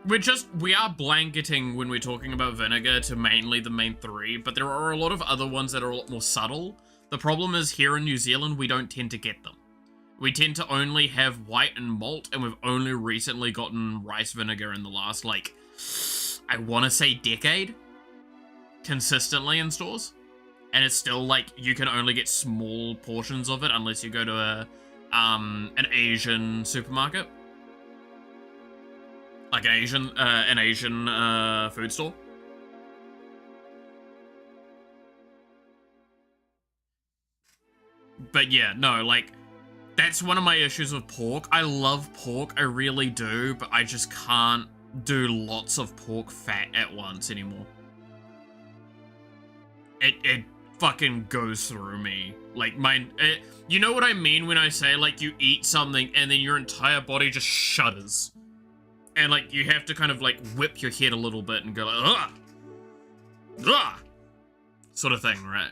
we are blanketing when we're talking about vinegar to mainly the main three, but there are a lot of other ones that are a lot more subtle. The problem is here in New Zealand, we don't tend to get them. We tend to only have white and malt, and we've only recently gotten rice vinegar in the last, like, I want to say decade, consistently in stores. And it's still, like, you can only get small portions of it unless you go to an Asian supermarket. Like an Asian food store. But yeah, no, like, that's one of my issues with pork. I love pork, I really do, but I just can't do lots of pork fat at once anymore. It fucking goes through me. Like, you know what I mean when I say, like, you eat something and then your entire body just shudders. And, like, you have to kind of, like, whip your head a little bit and go, like, ugh! Ugh! Sort of thing, right?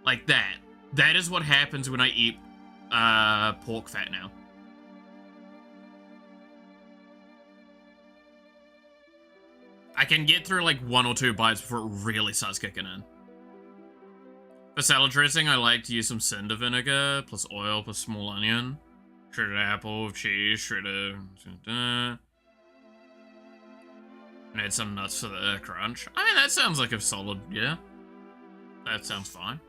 Like that. That is what happens when I eat pork fat now. I can get through like 1 or 2 bites before it really starts kicking in. For salad dressing, I like to use some cinder vinegar, plus oil, plus small onion, shredded apple, cheese, shredded... and add some nuts for the crunch. I mean, that sounds like a solid, yeah. That sounds fine.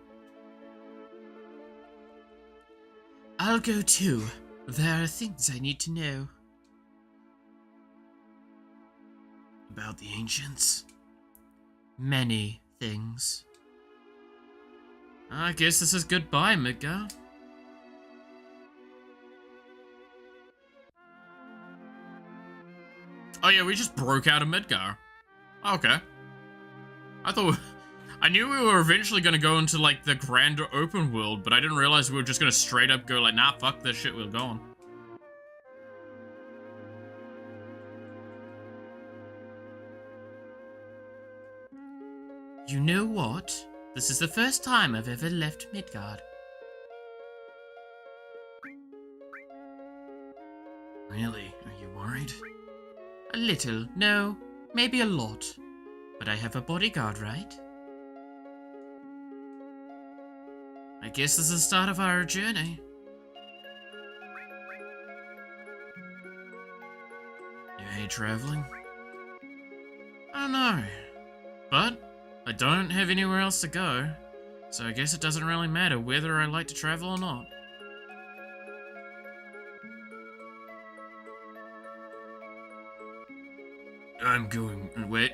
I'll go too. There are things I need to know. About the ancients. Many things. I guess this is goodbye, Midgar. Oh yeah, we just broke out of Midgar. Okay. I knew we were eventually gonna go into like the grander open world, but I didn't realize we were just gonna straight up go like, nah, fuck this shit, we're going. You know what? This is the first time I've ever left Midgard. Really? Are you worried? A little, no, maybe a lot. But I have a bodyguard, right? I guess this is the start of our journey. You hate traveling? I don't know. But I don't have anywhere else to go, so I guess it doesn't really matter whether I like to travel or not. I'm going... wait.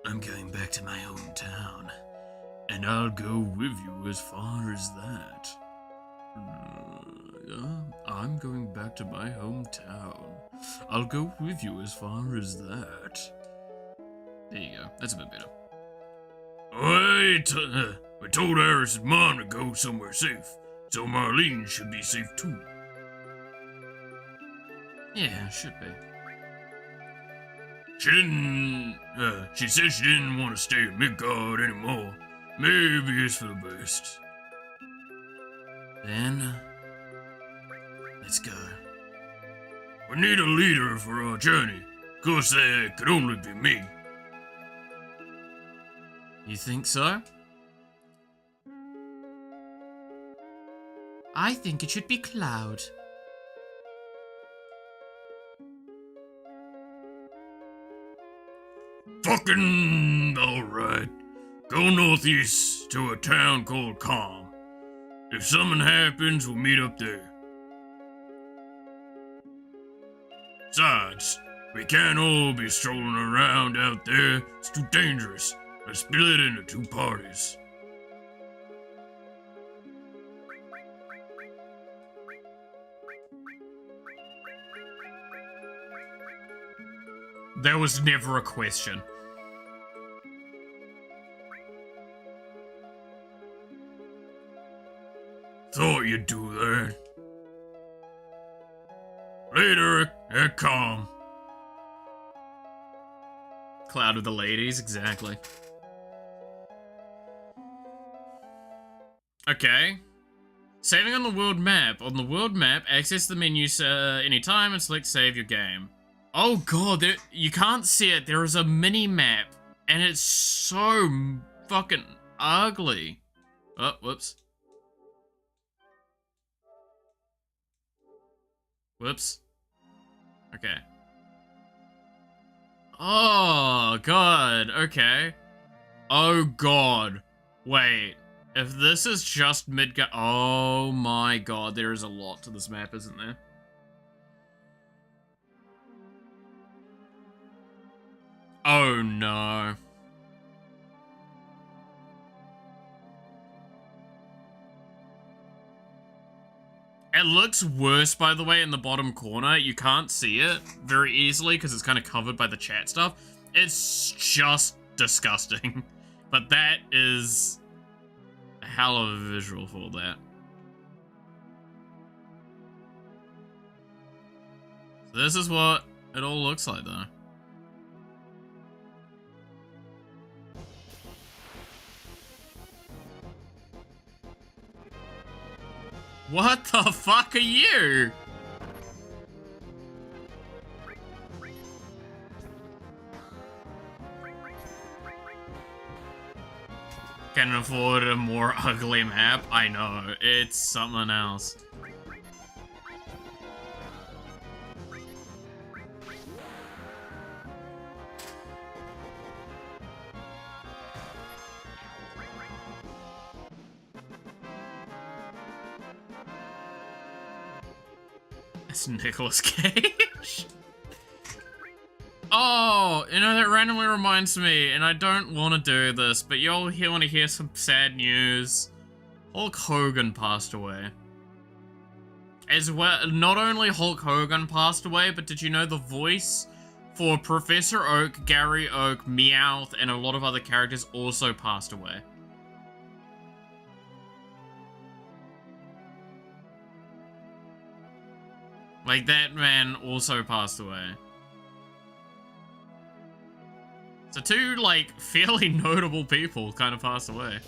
I'm going back to my hometown, and I'll go with you as far as that. I'm going back to my hometown. I'll go with you as far as that. There you go. That's a bit better. Wait! I told Iris' mom to go somewhere safe, so Marlene should be safe too. Yeah, should be. She said she didn't want to stay in Midgard anymore. Maybe it's for the best. Then, let's go. We need a leader for our journey. Of course, that could only be me. You think so? I think it should be Cloud. Fucking alright. Go northeast to a town called Calm. If something happens, we'll meet up there. Besides, we can't all be strolling around out there. It's too dangerous. Let's split into two parties. There was never a question. Thought you'd do that. Later at Calm. Cloud with the ladies, exactly. Okay. Saving on the world map. On the world map, access the menu anytime and select save your game. Oh god, you can't see it. There is a mini-map, and it's so fucking ugly. Oh, whoops. Whoops. Okay. Oh, god, okay. Oh, god. Wait. If this is just Midgard... Oh my god, there is a lot to this map, isn't there? Oh no. It looks worse, by the way, in the bottom corner. You can't see it very easily because it's kind of covered by the chat stuff. It's just disgusting. But that is a hell of a visual for that. So this is what it all looks like, though. What the fuck are you? Can afford a more ugly map? I know, it's something else. It's Nicolas Cage. Oh, you know, that randomly reminds me, and I don't want to do this, but y'all want to hear some sad news. Hulk Hogan passed away. As well, not only Hulk Hogan passed away, but did you know the voice for Professor Oak, Gary Oak, Meowth, and a lot of other characters also passed away? Like, that man also passed away. So two, like, fairly notable people kind of passed away.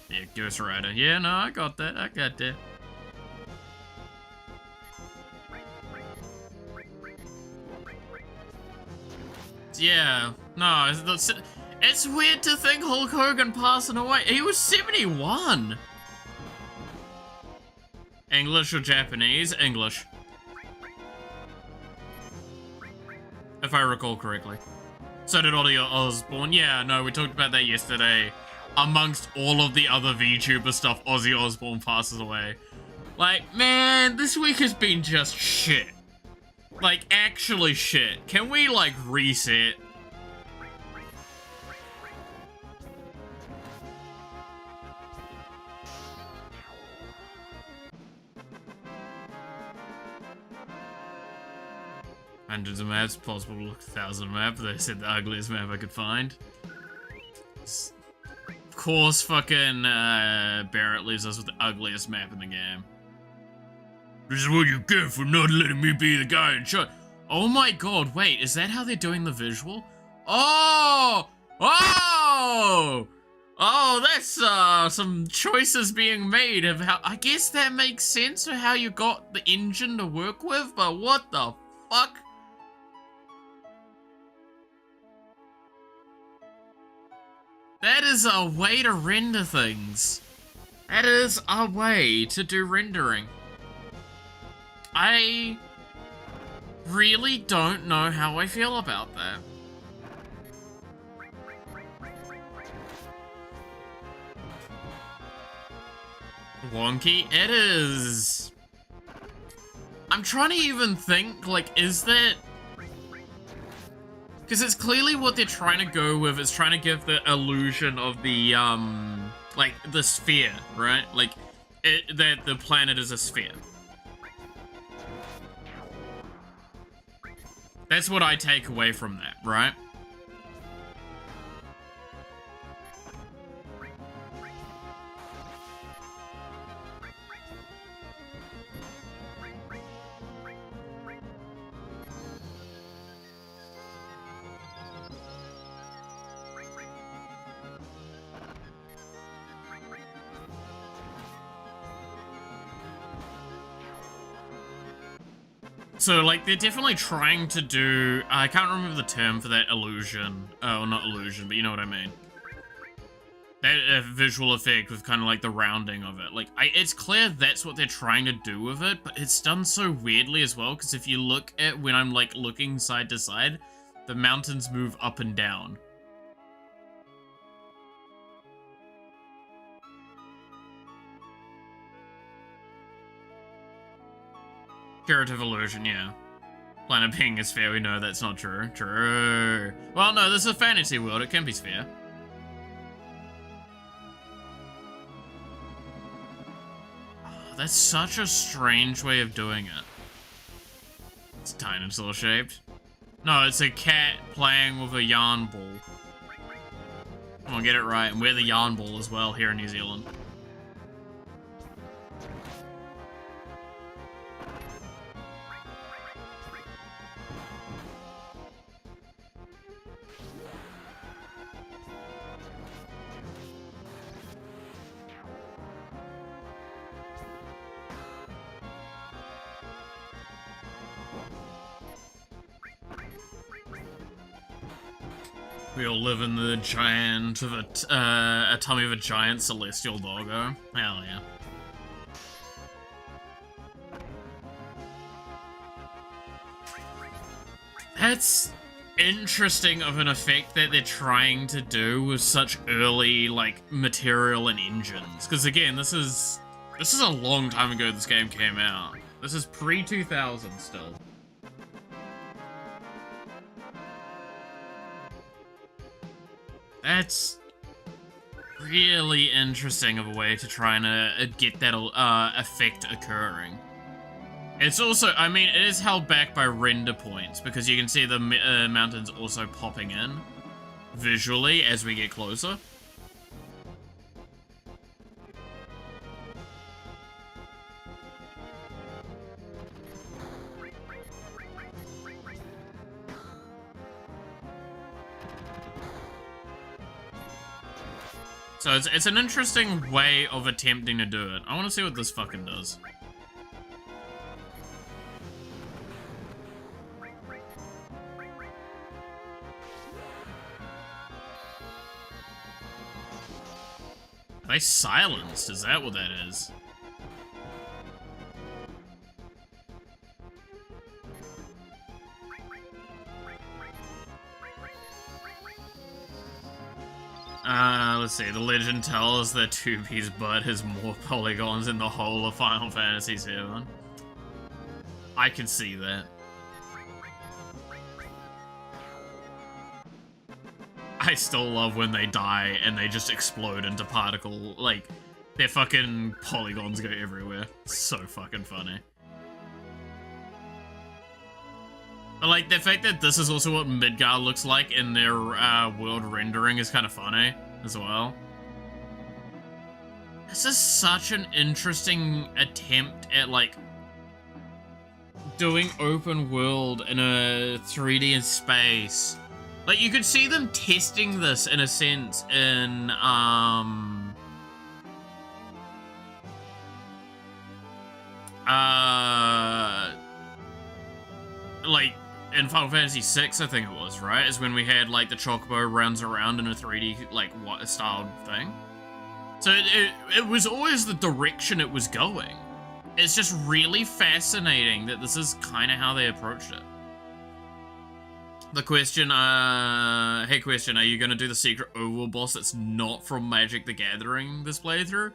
Yeah, Ghost Rider. Yeah, no, I got that. I got that. Yeah, no, it's weird to think Hulk Hogan passing away. He was 71. English or Japanese? English. If I recall correctly. So did Ozzy Osbourne. Yeah, no, we talked about that yesterday. Amongst all of the other VTuber stuff, Ozzy Osbourne passes away. Like, man, this week has been just shit. Like, actually shit. Can we, like, reset? Hundreds of maps, possible to look 1,000 map. They said the ugliest map I could find. Of course, fucking Barrett leaves us with the ugliest map in the game. This is what you get for not letting me be the guy in charge. Oh my god, wait, is that how they're doing the visual? Oh! Oh! Oh, that's some choices being made of how... I guess that makes sense of how you got the engine to work with, but what the fuck? That is a way to render things. That is a way to do rendering. I really don't know how I feel about that. Wonky? It is. I'm trying to even think, like, is that... Because it's clearly what they're trying to go with, is trying to give the illusion of the, like, the sphere, right? Like, that the planet is a sphere. That's what I take away from that, right? So, like, they're definitely trying to do... I can't remember the term for that illusion. Oh, not illusion, but you know what I mean. That visual effect with kind of, like, the rounding of it. Like, it's clear that's what they're trying to do with it, but it's done so weirdly as well, because if you look at when I'm, like, looking side to side, the mountains move up and down. Curative illusion, yeah. Planet being a sphere, we know that's not true. True. Well, no, this is a fantasy world, it can be sphere. Oh, that's such a strange way of doing it. It's dinosaur shaped. No, it's a cat playing with a yarn ball. Come on, get it right. And we're the yarn ball as well here in New Zealand. We all live in the giant of a tummy of a giant celestial doggo. Hell yeah. That's interesting of an effect that they're trying to do with such early, like, material and engines. Because again, this is a long time ago this game came out. This is pre-2000 still. That's really interesting of a way to try and get that effect occurring. It's also, I mean, it is held back by render points because you can see the mountains also popping in visually as we get closer. So it's an interesting way of attempting to do it. I want to see what this fucking does. They silenced, is that what that is? Let's see, the legend tells that 2B's butt has more polygons than the whole of Final Fantasy VII. I can see that. I still love when they die and they just explode into particle, like, their fucking polygons go everywhere. It's so fucking funny. But, like, the fact that this is also what Midgar looks like in their world rendering is kind of funny as well. This is such an interesting attempt at, like, doing open world in a 3D in space. Like, you could see them testing this, in a sense, in, like, in Final Fantasy VI, I think it was, right? Is when we had, like, the Chocobo runs around in a 3D, like, styled thing. So it was always the direction it was going. It's just really fascinating that this is kind of how they approached it. The question, hey question, are you going to do the secret oval boss that's not from Magic the Gathering this playthrough?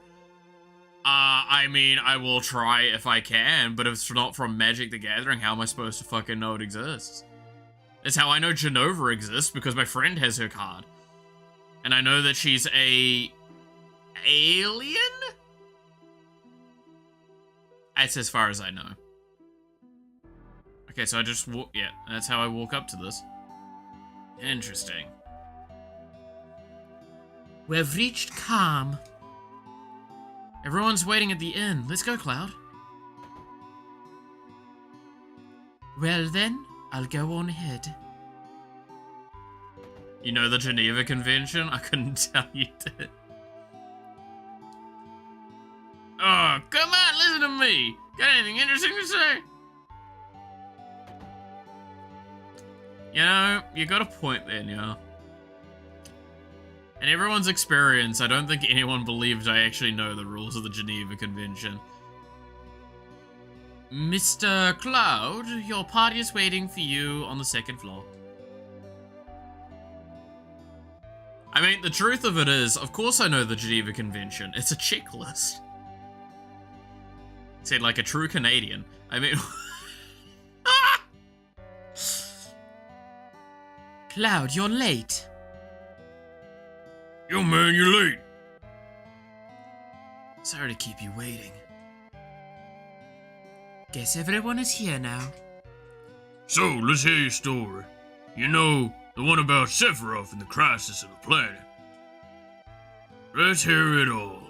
I mean, I will try if I can, but if it's not from Magic the Gathering, how am I supposed to fucking know it exists? It's how I know Genova exists, because my friend has her card. And I know that she's a alien? That's as far as I know. Okay, so I just walk, yeah, that's how I walk up to this. Interesting. We've reached calm. Everyone's waiting at the inn. Let's go, Cloud. Well then, I'll go on ahead. You know the Geneva Convention? I couldn't tell you did. Oh, come on, listen to me. Got anything interesting to say? You know, you got a point there, yeah. In everyone's experience, I don't think anyone believed I actually know the rules of the Geneva Convention. Mr. Cloud, your party is waiting for you on the second floor. I mean, the truth of it is, of course I know the Geneva Convention. It's a checklist. Said like a true Canadian. I mean... Cloud, you're late. Yo, man, you're late. Sorry to keep you waiting. Guess everyone is here now. So, let's hear your story. You know, the one about Sephiroth and the crisis of the planet. Let's hear it all.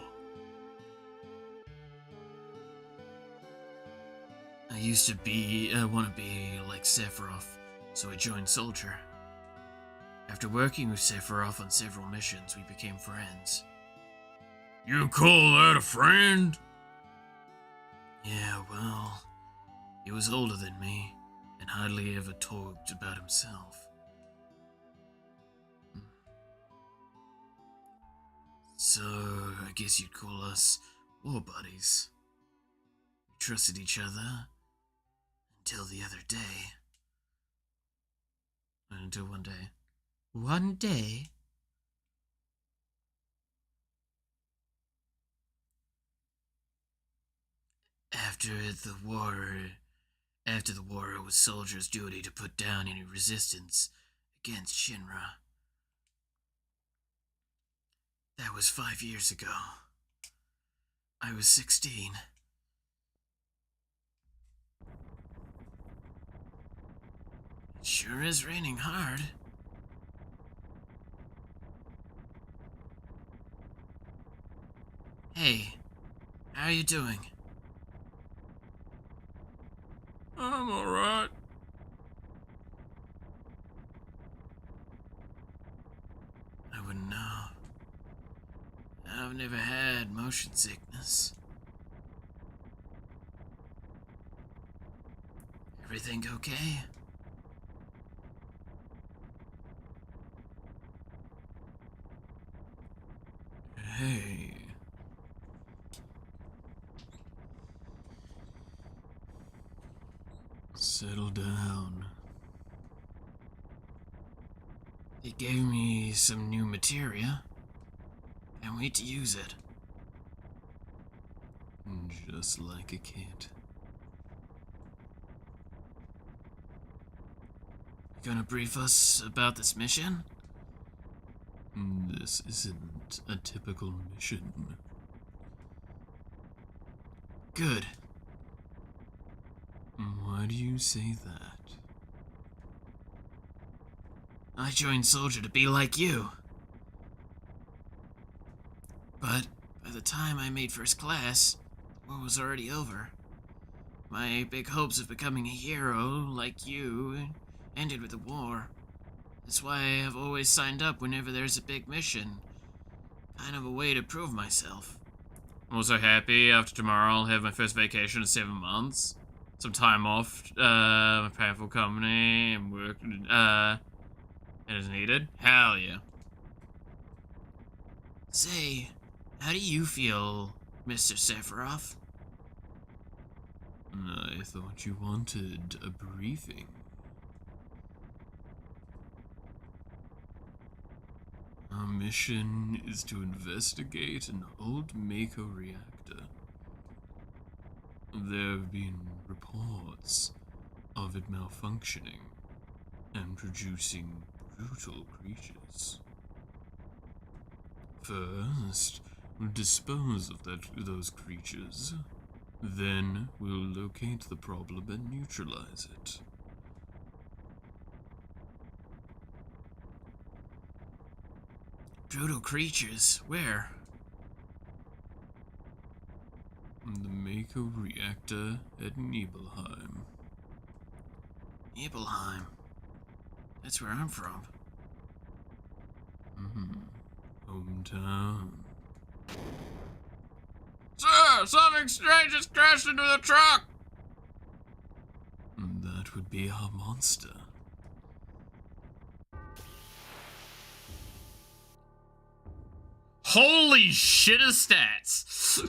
I used to want to be like Sephiroth, so I joined Soldier. After working with Sephiroth on several missions, we became friends. You call that a friend? Yeah, well, he was older than me, and hardly ever talked about himself. So, I guess you'd call us war buddies. We trusted each other until the other day. Until one day. One day? After the war, it was Soldier's duty to put down any resistance against Shinra. That was 5 years ago. I was 16. It sure is raining hard. Hey, how are you doing? I'm alright. I wouldn't know. I've never had motion sickness. Everything okay? Hey. Settle down. They gave me some new materia. Can't wait to use it. Just like a kid. You gonna brief us about this mission? This isn't a typical mission. Good. Why do you say that? I joined Soldier to be like you. But by the time I made first class, the war was already over. My big hopes of becoming a hero like you ended with the war. That's why I've always signed up whenever there's a big mission. Kind of a way to prove myself. I'm also happy after tomorrow I'll have my first vacation in 7 months. Some time off, my powerful company and work, as needed. Hell yeah. Say, how do you feel, Mr. Sephiroth? I thought you wanted a briefing. Our mission is to investigate an old Mako reactor. There have been reports of it malfunctioning and producing brutal creatures. First, we'll dispose of those creatures. Then we'll locate the problem and neutralize it. Brutal creatures? Where? The Mako reactor at Nibelheim. Nibelheim. That's where I'm from. Hometown. Sir, something strange has crashed into the truck! That would be our monster. Holy shit of stats!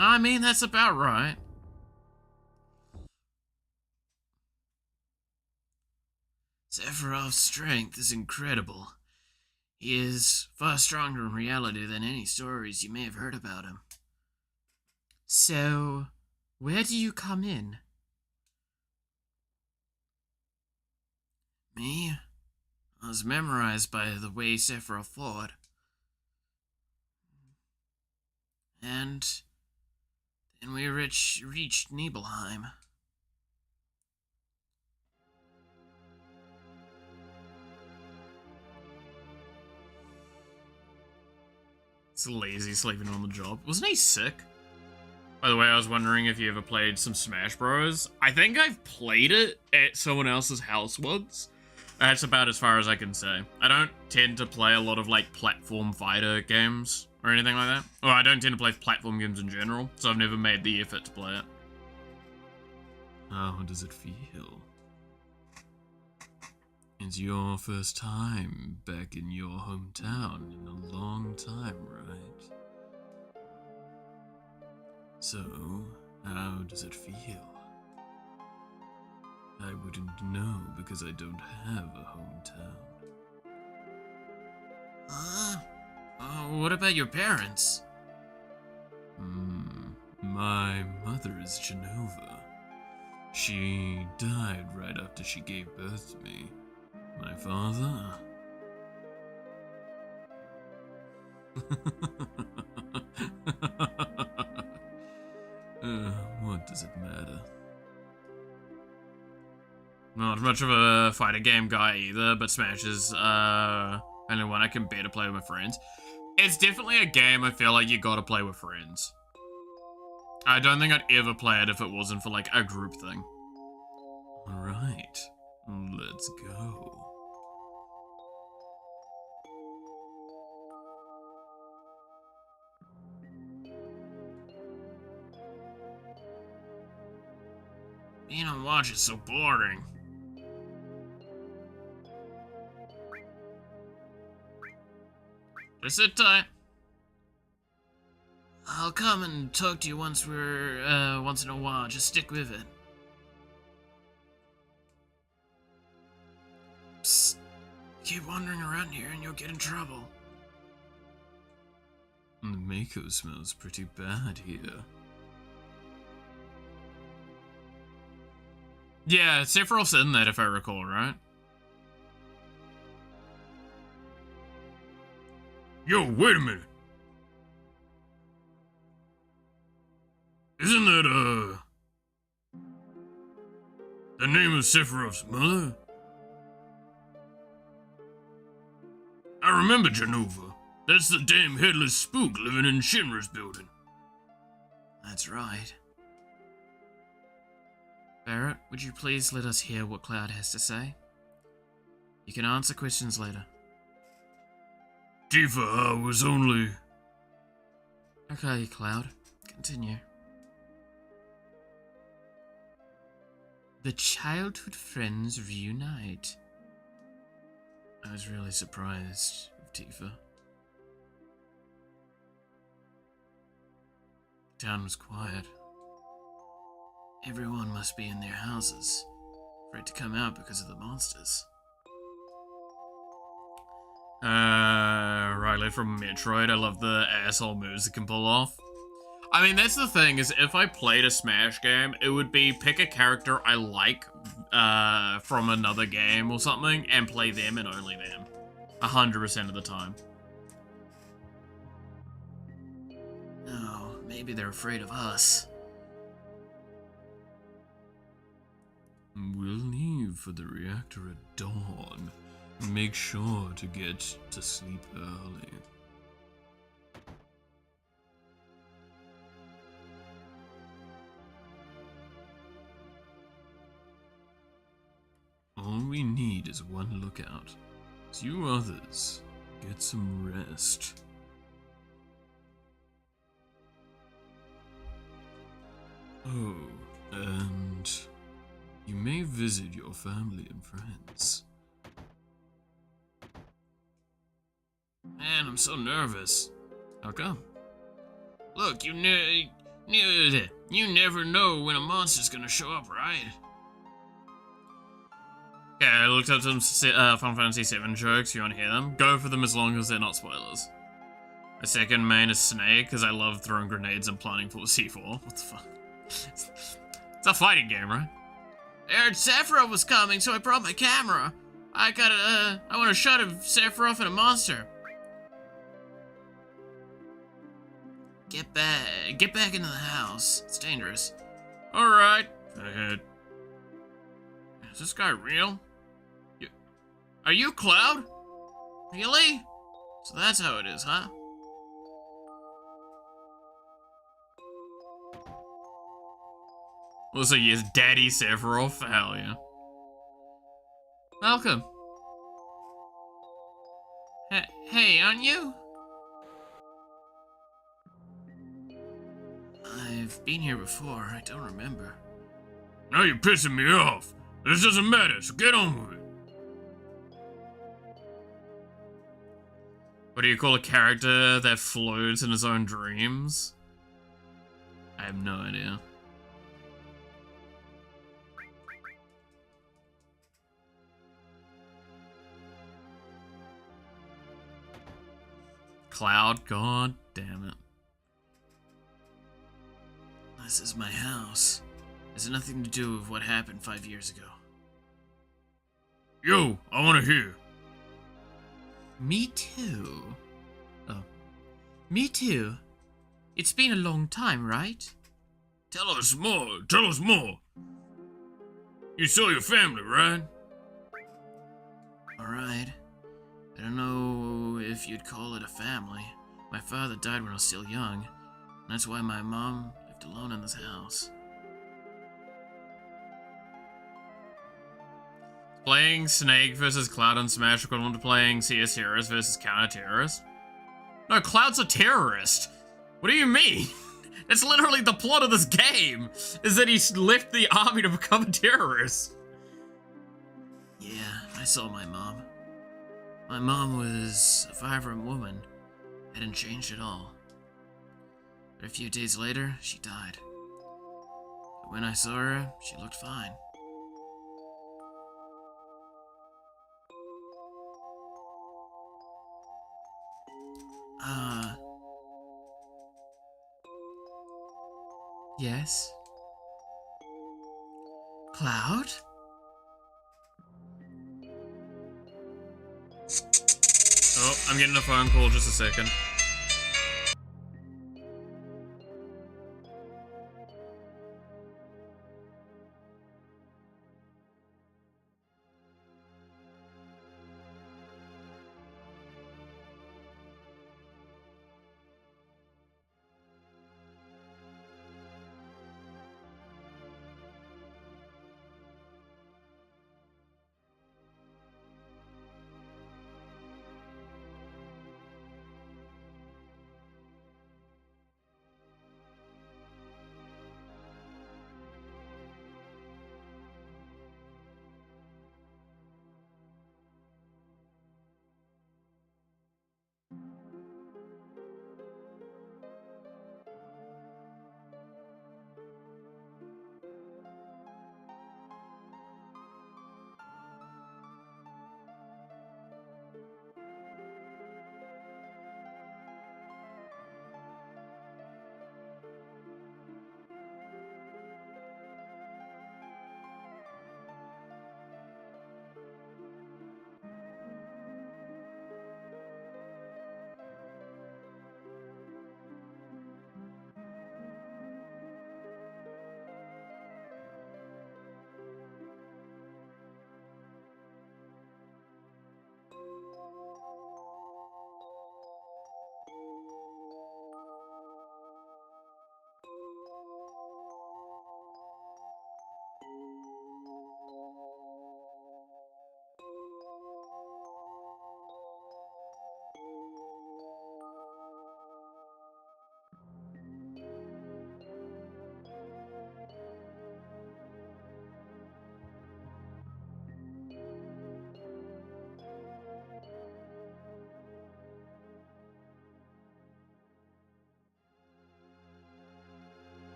I mean, that's about right. Sephiroth's strength is incredible. He is far stronger in reality than any stories you may have heard about him. So, where do you come in? Me? I was memorized by the way Sephiroth fought. And then we reached Nibelheim. It's lazy sleeping on the job. Wasn't he sick? By the way, I was wondering if you ever played some Smash Bros. I think I've played it at someone else's house once. That's about as far as I can say. I don't tend to play a lot of, like, platform fighter games or anything like that. Or I don't tend to play platform games in general, so I've never made the effort to play it. How does it feel? It's your first time back in your hometown in a long time, right? So, how does it feel? I wouldn't know because I don't have a hometown. What about your parents? My mother is Genova. She died right after she gave birth to me. My father? What does it matter? Not much of a fighting game guy either, but Smash is only one I can bear to play with my friends. It's definitely a game I feel like you gotta play with friends. I don't think I'd ever play it if it wasn't for like a group thing. Alright, let's go. Being on watch is so boring. Just sit tight. I'll come and talk to you once in a while. Just stick with it. Psst. Keep wandering around here and you'll get in trouble. The Mako smells pretty bad here. Yeah, Sephiroth's in that if I recall, right? Yo, wait a minute. Isn't that, the name of Sephiroth's mother? I remember Genova. That's the damn headless spook living in Shinra's building. That's right. Barrett, would you please let us hear what Cloud has to say? You can answer questions later. Tifa, I was only... Okay, Cloud. Continue. The childhood friends reunite. I was really surprised with Tifa. The town was quiet. Everyone must be in their houses, afraid to come out because of the monsters. Riley from Metroid, I love the asshole moves it can pull off. I mean, that's the thing, is if I played a Smash game, it would be pick a character I like from another game or something, and play them and only them. 100% of the time. Oh, maybe they're afraid of us. We'll leave for the reactor at dawn. Make sure to get to sleep early. All we need is one lookout. So you others, get some rest. Oh, and you may visit your family and friends. Man, I'm so nervous. How come? Look, you never know when a monster's gonna show up, right? Yeah, I looked up some Final Fantasy VII jokes. You want to hear them? Go for them as long as they're not spoilers. My second main is Snake, because I love throwing grenades and planting for C4. What the fuck? It's a fighting game, right? I heard Sephiroth was coming, so I brought my camera. I want a shot of Sephiroth and a monster. Get back into the house. It's dangerous. Alright. Is this guy real? Are you Cloud? Really? So that's how it is, huh? Looks like he is Daddy Sephiroth. Hell yeah. Welcome. Hey, aren't you? I've been here before. I don't remember. Now you're pissing me off. This doesn't matter, so get on with it. What do you call a character that floats in his own dreams? I have no idea. Cloud? God damn it. This is my house. It has nothing to do with what happened 5 years ago. Yo, I want to hear. Me too. Oh. Me too. It's been a long time, right? Tell us more. Tell us more. You saw your family, right? Alright. I don't know if you'd call it a family. My father died when I was still young. And that's why my mom lived alone in this house. Playing Snake versus Cloud on Smash equivalent to playing CS Heroes versus Counter-Terrorist? No, Cloud's a terrorist. What do you mean? That's literally the plot of this game, is that he left the army to become a terrorist. Yeah, I saw my mom. My mom was a vibrant woman. Hadn't changed at all. But a few days later, she died. But when I saw her, she looked fine. Yes? Cloud? Oh, I'm getting a phone call, just a second.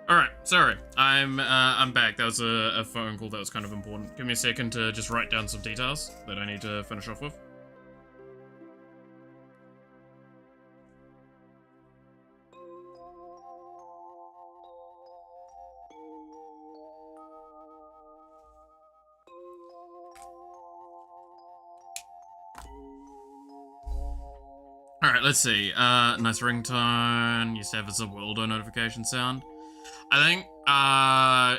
Alright, sorry. I'm back. That was a phone call that was kind of important. Give me a second to just write down some details that I need to finish off with. Alright, let's see. Nice ringtone. Used to have a Wildo notification sound. I think,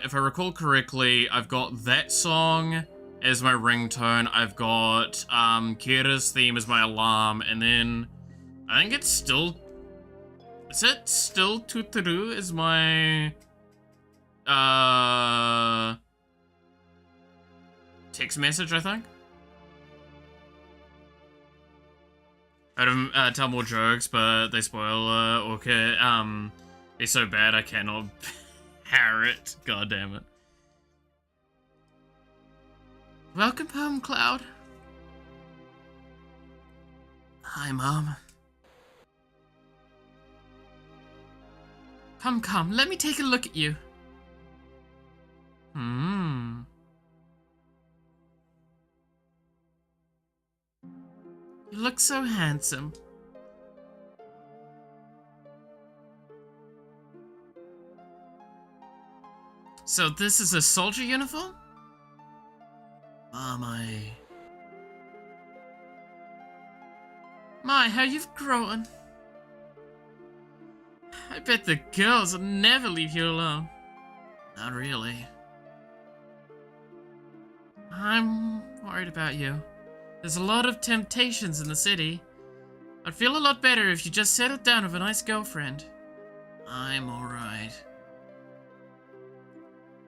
if I recall correctly, I've got that song as my ringtone. I've got, Kira's theme as my alarm, and then I think it's still... Is it still Tuturu as my, text message, I think? I don't tell more jokes, but they spoil, okay, they're so bad I cannot bear it. God damn it. Welcome home, Cloud. Hi, Mom. Come, let me take a look at you. You look so handsome. So this is a soldier uniform? Mom, My, how you've grown. I bet the girls will never leave you alone. Not really. I'm worried about you. There's a lot of temptations in the city. I'd feel a lot better if you just settled down with a nice girlfriend. I'm alright.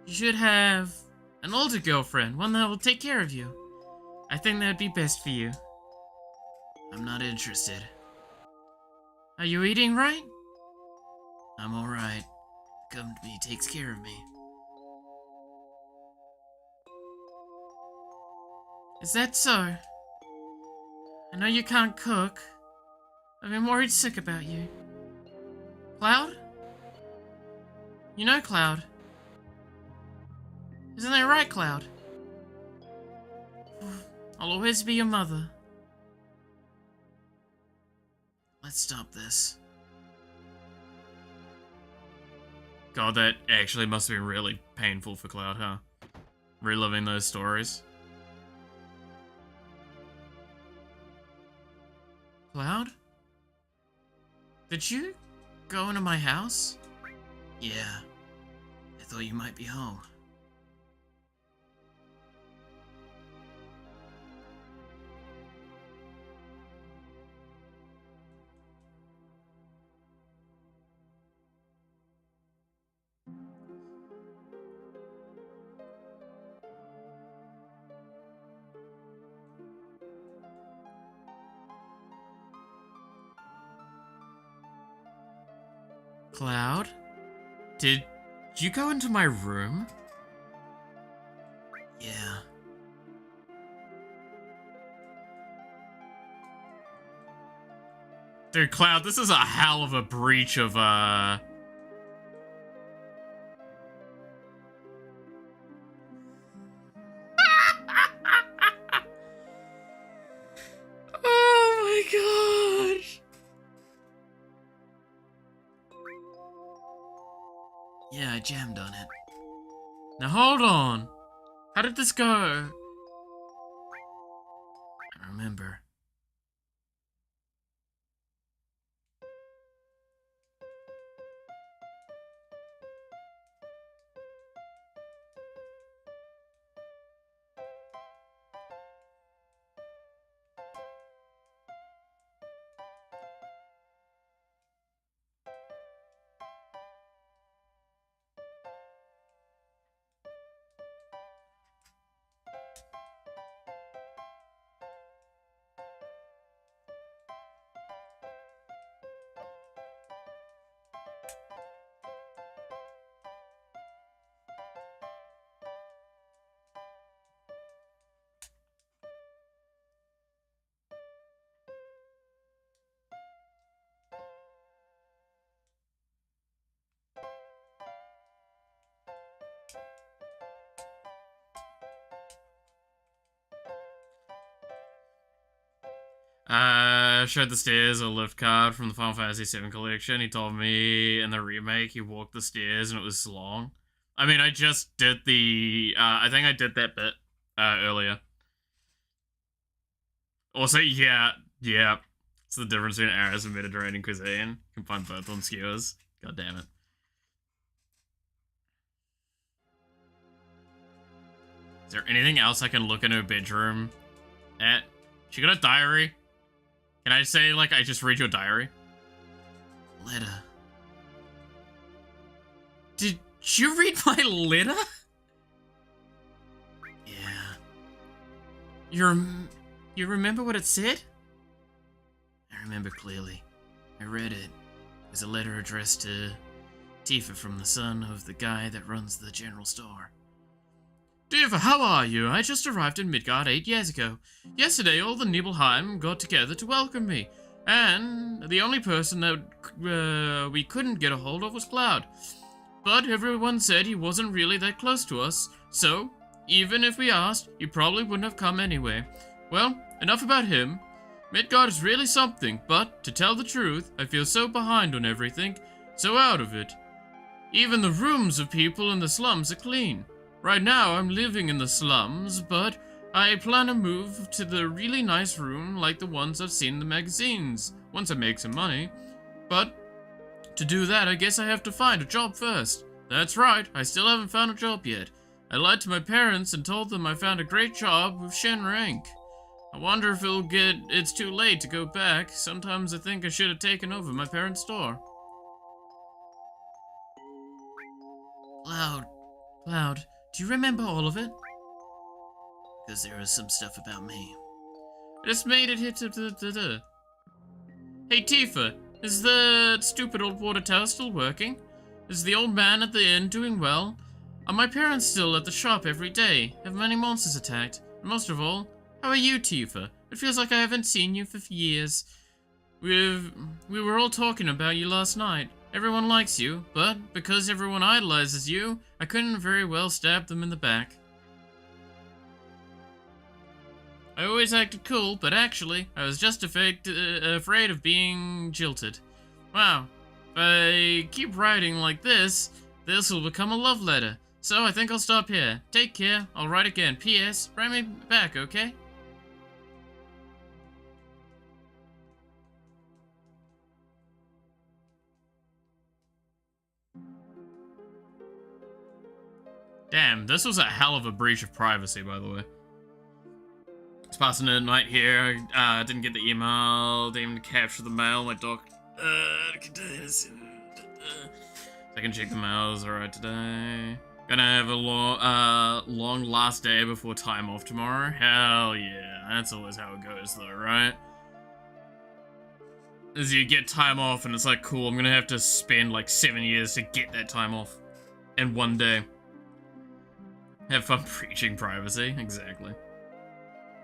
You should have an older girlfriend, one that will take care of you. I think that'd be best for you. I'm not interested. Are you eating right? I'm alright. Come to me, takes care of me. Is that so? I know you can't cook. I've been worried sick about you. Cloud? You know Cloud. Isn't that right, Cloud? I'll always be your mother. Let's stop this. God, that actually must have been really painful for Cloud, huh? Reliving those stories. Cloud? Did you go into my house? Yeah. I thought you might be home. Cloud? Did you go into my room? Yeah. Dude, Cloud, this is a hell of a breach of, Oh my gosh! Yeah, I jammed on it. Now hold on. How did this go? I remember. Showed the stairs a lift card from the Final Fantasy VII collection. He told me in the remake he walked the stairs and it was long. I mean, I just did the, I think I did that bit, earlier. Also, yeah. It's the difference between Arrows and Mediterranean cuisine. You can find both on skewers. God damn it. Is there anything else I can look in her bedroom at? She got a diary? Can I say, like, I just read your diary? Letter. Did you read my letter? Yeah. You remember what it said? I remember clearly. I read it. It was a letter addressed to Tifa from the son of the guy that runs the general store. Tifa, how are you? I just arrived in Midgard 8 years ago. Yesterday, all the Nibelheim got together to welcome me. And the only person that we couldn't get a hold of was Cloud. But everyone said he wasn't really that close to us, so even if we asked, he probably wouldn't have come anyway. Well, enough about him. Midgard is really something, but to tell the truth, I feel so behind on everything, so out of it. Even the rooms of people in the slums are clean. Right now, I'm living in the slums, but I plan to move to the really nice room like the ones I've seen in the magazines, once I make some money. But to do that, I guess I have to find a job first. That's right, I still haven't found a job yet. I lied to my parents and told them I found a great job with Shinra Inc. I wonder if it's too late to go back. Sometimes I think I should have taken over my parents' store. Cloud, do you remember all of it? Because there is some stuff about me. I just made it here to Hey Tifa, is the stupid old water tower still working? Is the old man at the inn doing well? Are my parents still at the shop every day? Have many monsters attacked? And most of all, how are you, Tifa? It feels like I haven't seen you for years. We were all talking about you last night. Everyone likes you, but because everyone idolizes you, I couldn't very well stab them in the back. I always acted cool, but actually, I was just afraid of being jilted. Wow, if I keep writing like this will become a love letter. So I think I'll stop here. Take care, I'll write again. P.S. Write me back, okay? Damn, this was a hell of a breach of privacy, by the way. It's passing a night here. Didn't get the email. Didn't even capture the mail. My dog. I can check the mails. Alright today. Gonna have a long last day before time off tomorrow. Hell yeah. That's always how it goes, though, right? As you get time off, and it's like, cool, I'm gonna have to spend like 7 years to get that time off in one day. Have fun preaching privacy, exactly.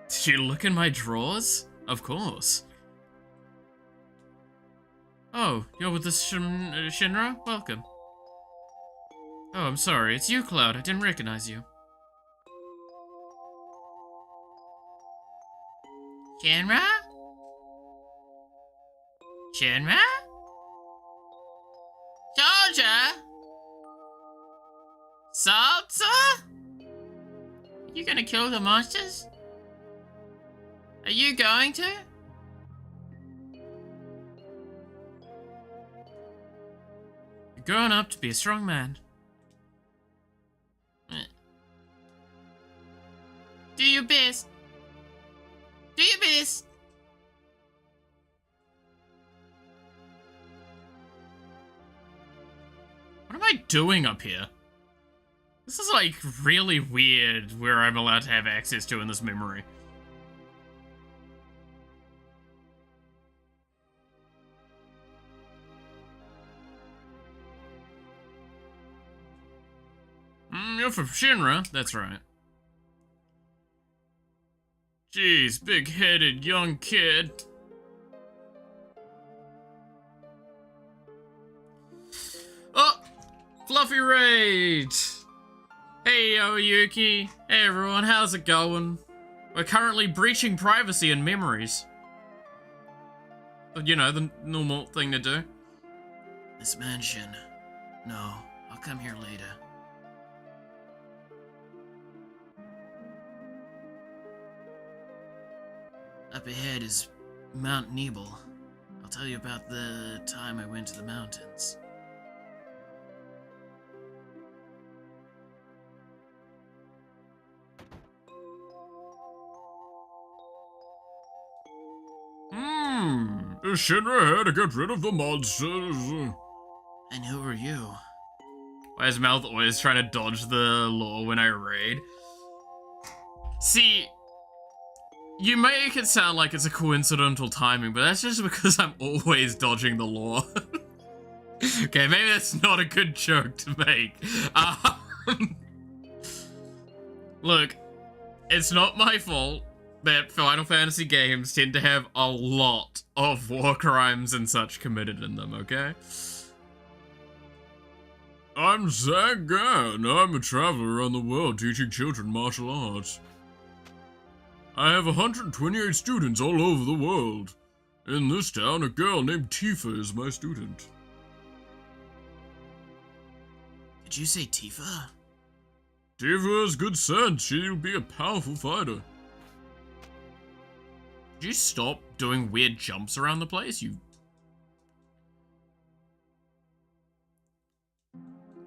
Did you look in my drawers? Of course. Oh, you're with the Shinra? Welcome. Oh, I'm sorry, it's you, Cloud. I didn't recognize you. Shinra? Shinra? Soldier? Salsa? You gonna kill the monsters? Are you going to? You're growing up to be a strong man. Do your best. Do your best. What am I doing up here? This is like really weird where I'm allowed to have access to in this memory. You're from Shinra, that's right. Jeez, big-headed young kid. Oh! Fluffy Raid! Hey, Oyuki. Hey, everyone, how's it going? We're currently breaching privacy and memories. You know, the normal thing to do. This mansion. No, I'll come here later. Up ahead is Mount Nebel. I'll tell you about the time I went to the mountains. Is Shinra here to get rid of the monsters? And who are you? Why is Mouth always trying to dodge the law when I raid? See, you make it sound like it's a coincidental timing, but that's just because I'm always dodging the law. Okay, maybe that's not a good joke to make. Look, it's not my fault that Final Fantasy games tend to have a lot of war crimes and such committed in them, okay? I'm Zach Gan. I'm a traveler around the world teaching children martial arts. I have 128 students all over the world. In this town, a girl named Tifa is my student. Did you say Tifa? Tifa has good sense. She'll be a powerful fighter. Did you stop doing weird jumps around the place?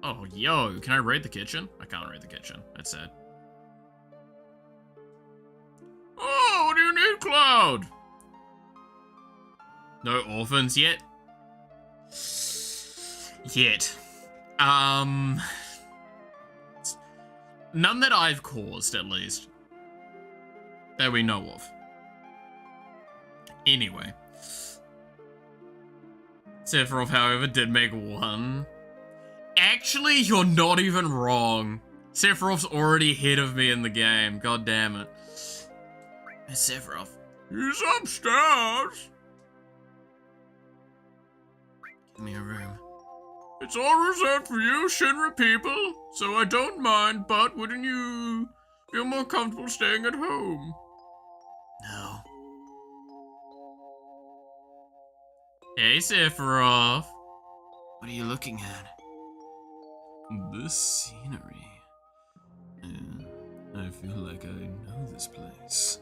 Oh, yo, can I raid the kitchen? I can't raid the kitchen. That's sad. Oh, what do you need, Cloud? No orphans yet? None that I've caused, at least. That we know of. Anyway. Sephiroth, however, did make one. Actually, you're not even wrong. Sephiroth's already ahead of me in the game. God damn it. Sephiroth. He's upstairs. Give me a room. It's all reserved for you, Shinra people, so I don't mind, but wouldn't you feel more comfortable staying at home? No. Hey, Sephiroth. What are you looking at? This scenery. I feel like I know this place.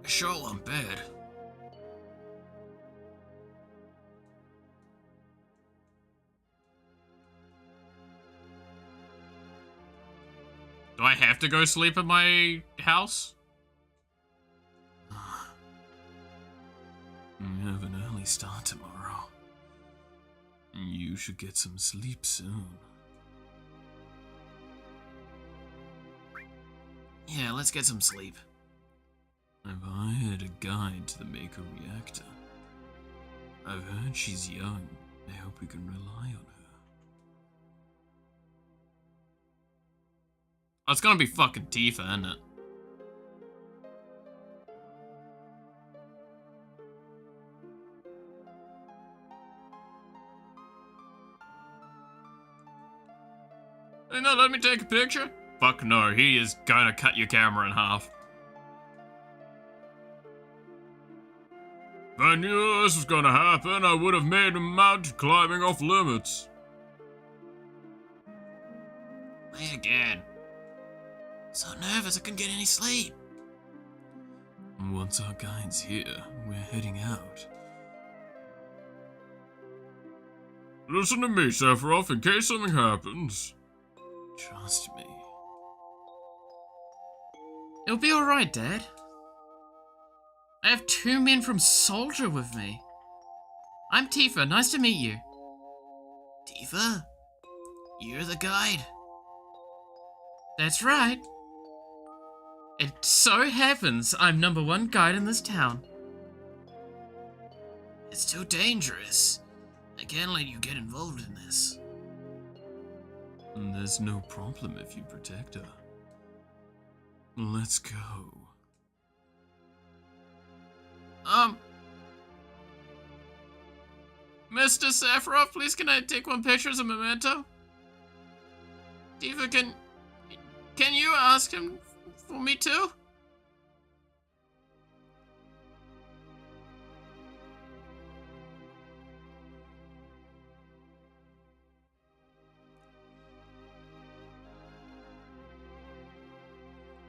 I sure want bed. Do I have to go sleep at my house? We have an early start tomorrow. You should get some sleep soon. Yeah, let's get some sleep. I've hired a guide to the Maker Reactor. I've heard she's young. I hope we can rely on her. Oh, it's gonna be fucking Tifa, isn't it? Hey, no, let me take a picture? Fuck no, he is gonna cut your camera in half. If I knew this was gonna happen, I would have made a mountain climbing off limits. Play again. So nervous I couldn't get any sleep. Once our guide's here, we're heading out. Listen to me, Sephiroth, in case something happens. Trust me. It'll be alright, Dad. I have 2 men from Soldier with me. I'm Tifa, nice to meet you. Tifa? You're the guide. That's right. It so happens I'm #1 guide in this town. It's too dangerous. I can't let you get involved in this. There's no problem if you protect her. Let's go. Mr. Sephiroth, please can I take one picture as a memento? Tifa, can you ask him for me too?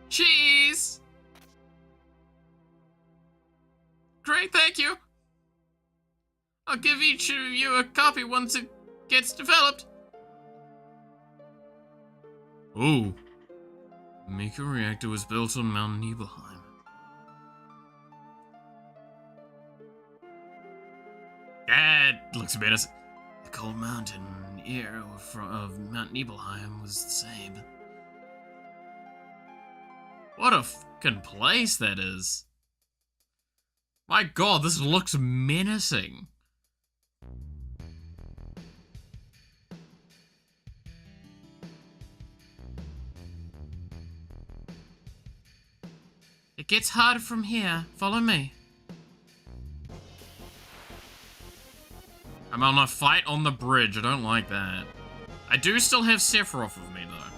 Cheese! Great, thank you. I'll give each of you a copy once it gets developed. Ooh. Maker reactor was built on Mount Nibelheim. That looks better. The cold mountain air of Mount Nibelheim was the same. What a fucking place that is. My god, this looks menacing. It gets harder from here. Follow me. I'm on a fight on the bridge. I don't like that. I do still have Sephiroth with me, though.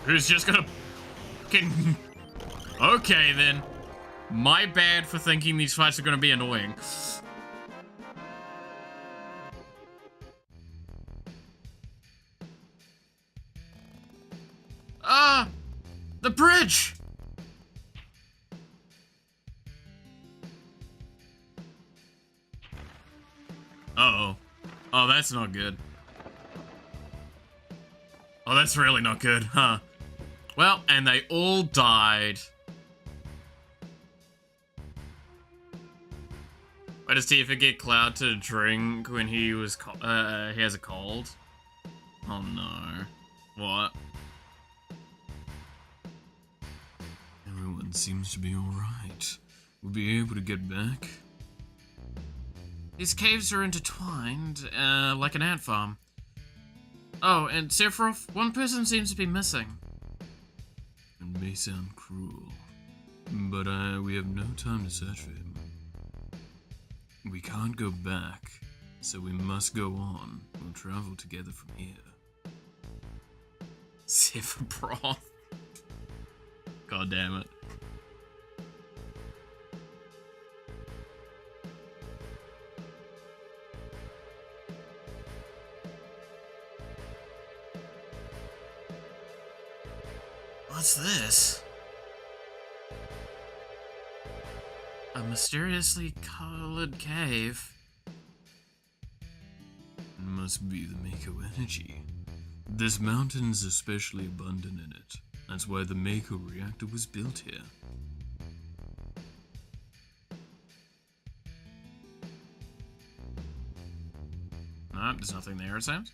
Who's just gonna... Okay, then. My bad for thinking these fights are gonna be annoying. Ah! The bridge! Uh-oh. Oh, that's not good. Oh, that's really not good, huh? Well, and they all died. Why does Tifa get Cloud to drink when he was he has a cold? Oh no. What? Everyone seems to be alright. We'll be able to get back. These caves are intertwined, like an ant farm. Oh, and Sephiroth, one person seems to be missing. It may sound cruel, but we have no time to search for him. We can't go back, so we must go on. We'll travel together from here. Sephiroth. God damn it. What's this? A mysteriously colored cave. Must be the Mako energy. This mountain is especially abundant in it. That's why the Mako reactor was built here. No, there's nothing there, it seems.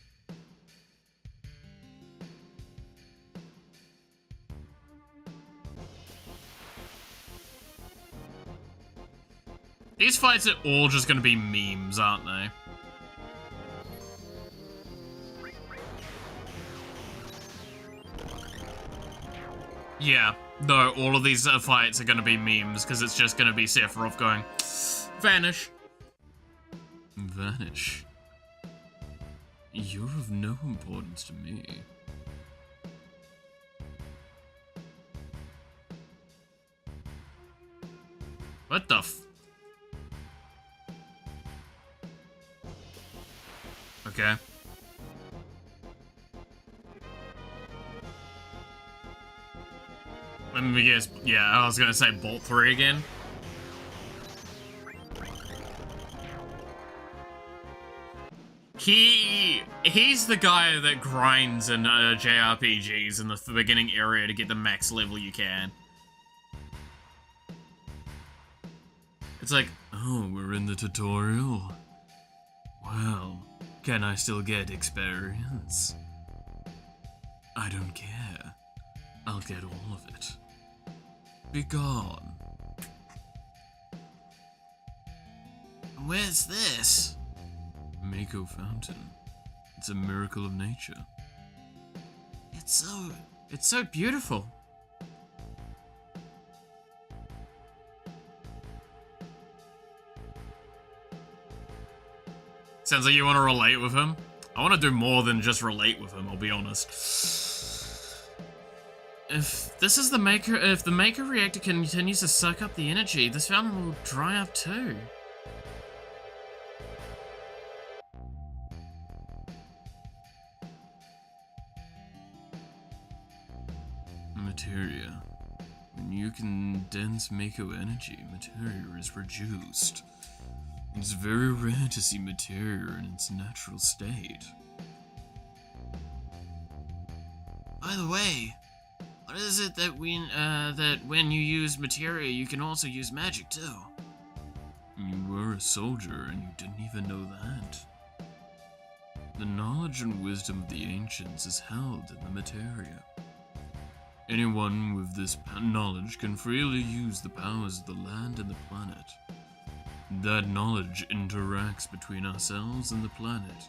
These fights are all just gonna be memes, aren't they? Yeah, no, all of these fights are gonna be memes, because it's just gonna be Sephiroth going, vanish. Vanish? You're of no importance to me. What the f... Okay. Let me guess. Yeah, I was gonna say Bolt 3 again. He's the guy that grinds in JRPGs in the beginning area to get the max level you can. It's like, oh, we're in the tutorial. Well, can I still get experience? I don't care. I'll get all of it. Be gone. Where's this? Mako Fountain. It's a miracle of nature. It's so beautiful. Sounds like you want to relate with him. I want to do more than just relate with him, I'll be honest. If the Mako reactor continues to suck up the energy, this fountain will dry up too. Materia. When you condense Mako energy, materia is reduced. It's very rare to see materia in its natural state. By the way, what is it that when you use materia, you can also use magic too? You were a soldier and you didn't even know that. The knowledge and wisdom of the ancients is held in the materia. Anyone with this knowledge can freely use the powers of the land and the planet. That knowledge interacts between ourselves and the planet,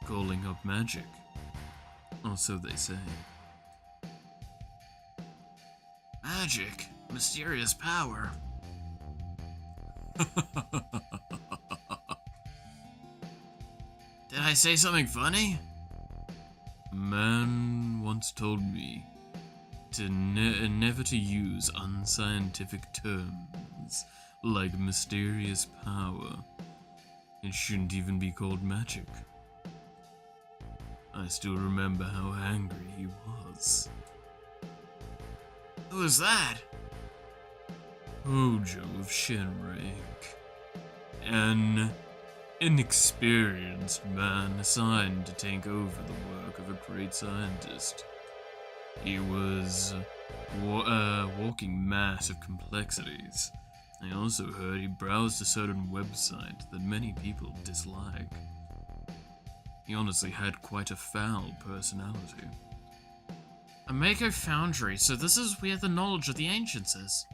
calling up magic. Or so they say. Magic? Mysterious power? Did I say something funny? A man once told me to never to use unscientific terms like mysterious power. It shouldn't even be called magic. I still remember how angry he was. Who is that? Hojo of Shinrank. An inexperienced man assigned to take over the work of a great scientist. He was a walking mass of complexities. I also heard he browsed a certain website that many people dislike. He honestly had quite a foul personality. A Mako foundry, so this is where the knowledge of the ancients is.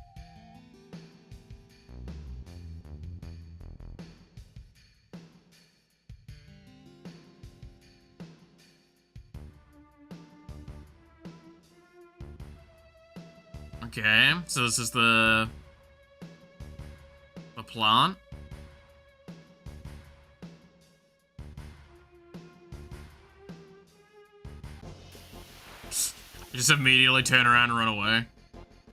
Okay, so this is the plant. You just immediately turn around and run away.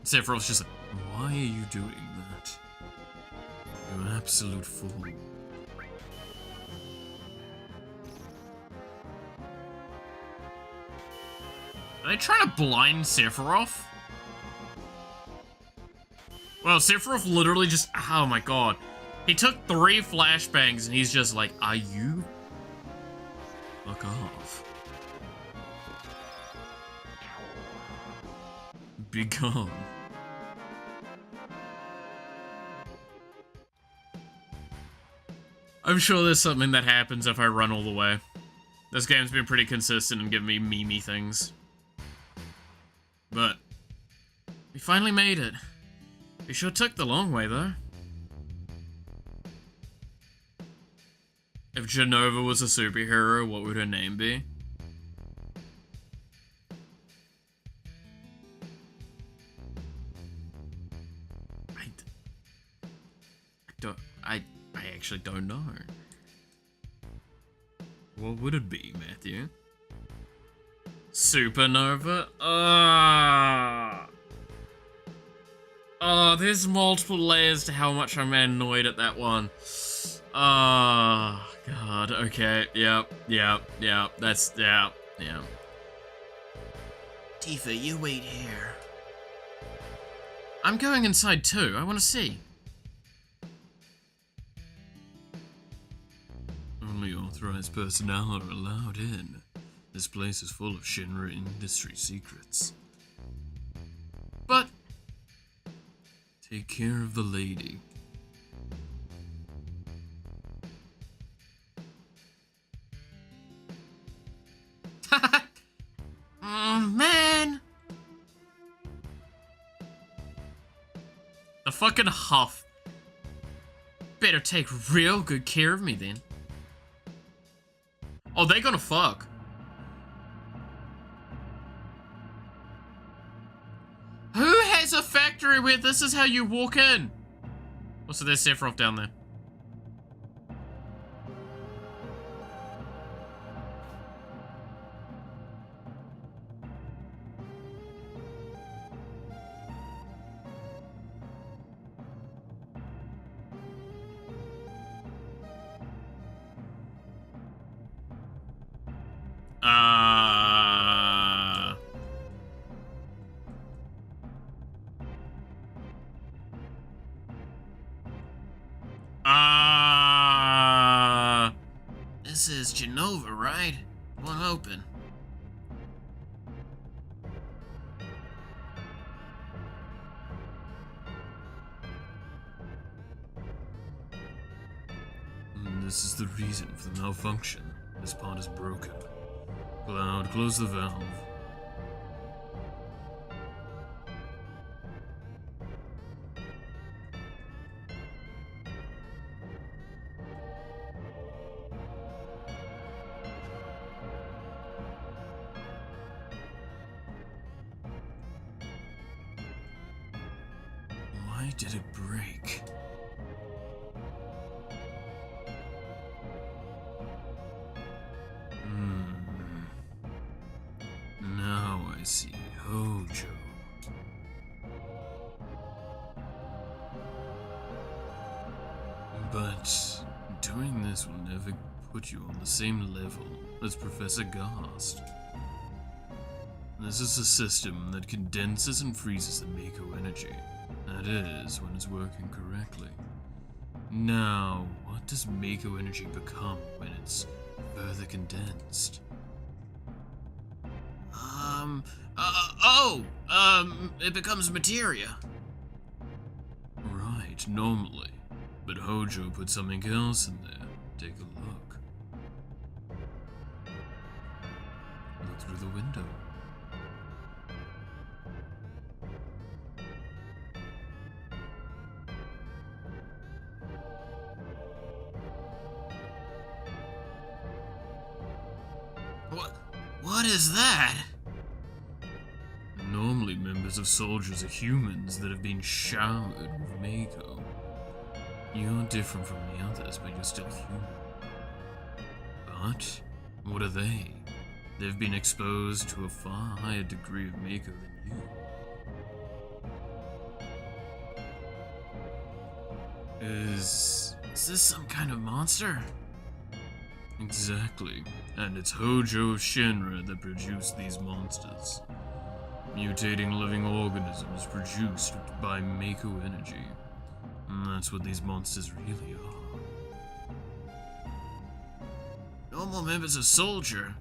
Sephiroth's just like, Why are you doing that? You absolute fool. are they trying to blind Sephiroth? Well, Sephiroth literally just, oh my god. He took 3 flashbangs and he's just like, are you? Fuck off. Be gone. I'm sure there's something that happens if I run all the way. This game's been pretty consistent in giving me meme-y things. But we finally made it. We sure took the long way, though. If Genova was a superhero, what would her name be? I actually don't know. What would it be, Matthew? Supernova? Oh, there's multiple layers to how much I'm annoyed at that one. Oh, God, okay, yep. That's, yeah. Tifa, you wait here. I'm going inside too, I want to see. Only authorized personnel are allowed in. This place is full of Shinra industry secrets. But take care of the lady. Man. The fucking huff. Better take real good care of me then. Oh, they gonna fuck. Who has a factory where this is how you walk in? Oh, so there's Sephiroth down there. This is Genova, right? One open. This is the reason for the malfunction. This part is broken. Cloud, close the valve. Why did it break? Now I see. Hojo. But doing this will never put you on the same level as Professor Gast. This is a system that condenses and freezes the Mako energy. That is, when it's working correctly. Now, what does Mako energy become when it's further condensed? It becomes materia. Right, normally. But Hojo put something else in there. Take a look. Look through the window. What is that? Normally, members of soldiers are humans that have been showered with Mako. You're different from the others, but you're still human. But what are they? They've been exposed to a far higher degree of Mako than you. Is this some kind of monster? Exactly, and it's Hojo of Shinra that produced these monsters. Mutating living organisms produced by Mako energy. And that's what these monsters really are. Normal members of Soldier?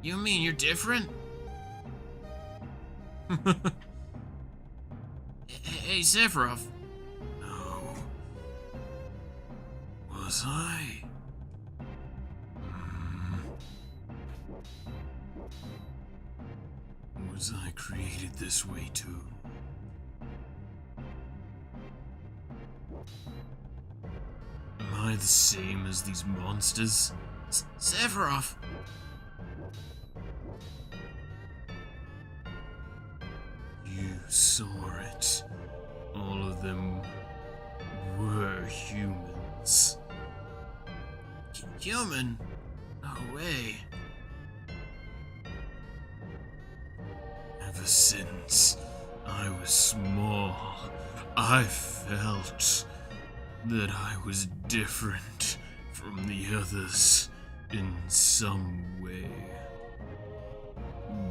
You mean you're different? Hey, Sephiroth. No. Was I? Was I created this way too? Am I the same as these monsters? Sephiroth! You saw it. All of them were humans. Human? No way. Ever since I was small, I felt that I was different from the others in some way.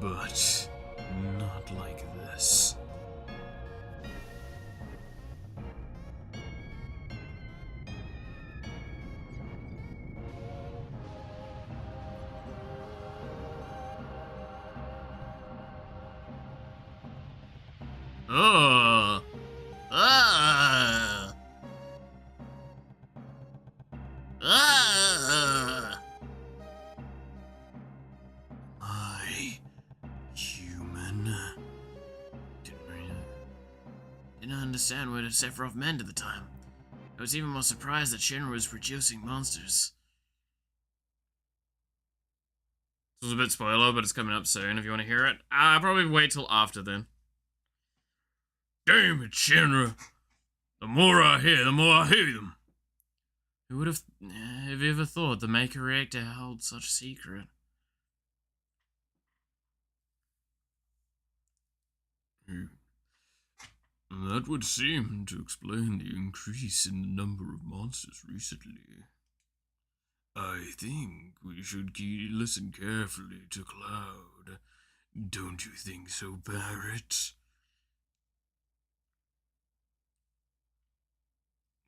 But not like this. Oh. I human? Didn't understand what Sephiroth meant at the time. I was even more surprised that Shinra was producing monsters. This was a bit spoiler, but it's coming up soon if you want to hear it. I'll probably wait till after then. Damn it, Shinra. The more I hear, the more I hate them. Who would have you ever thought the Mako reactor held such a secret? That would seem to explain the increase in the number of monsters recently. I think we should listen carefully to Cloud. Don't you think so, Barrett?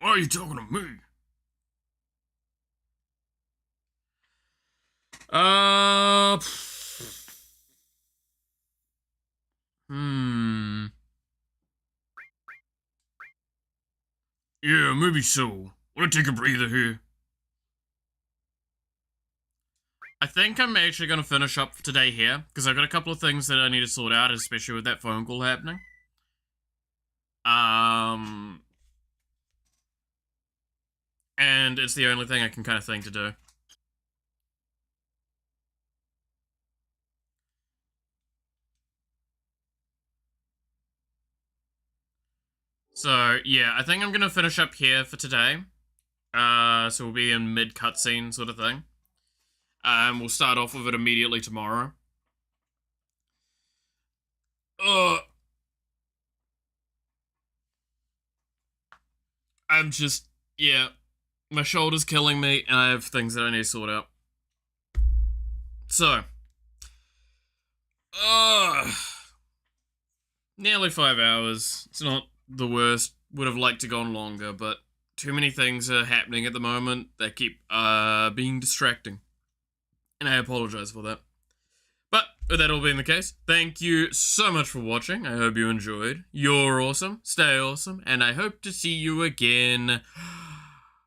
Why are you talking to me? Uh, hmm. Yeah, maybe so. Wanna take a breather here? I think I'm actually going to finish up for today here, because I've got a couple of things that I need to sort out, especially with that phone call happening. And it's the only thing I can kind of think to do. So, yeah, I think I'm going to finish up here for today. So we'll be in mid-cutscene sort of thing. We'll start off with it immediately tomorrow. I'm just, yeah, my shoulder's killing me, and I have things that I need to sort out. So, nearly 5 hours. It's not the worst. Would have liked to go on longer, but too many things are happening at the moment that keep being distracting. And I apologize for that. But with that all being the case, thank you so much for watching. I hope you enjoyed. You're awesome. Stay awesome. And I hope to see you again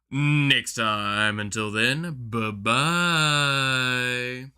next time. Until then, bye-bye.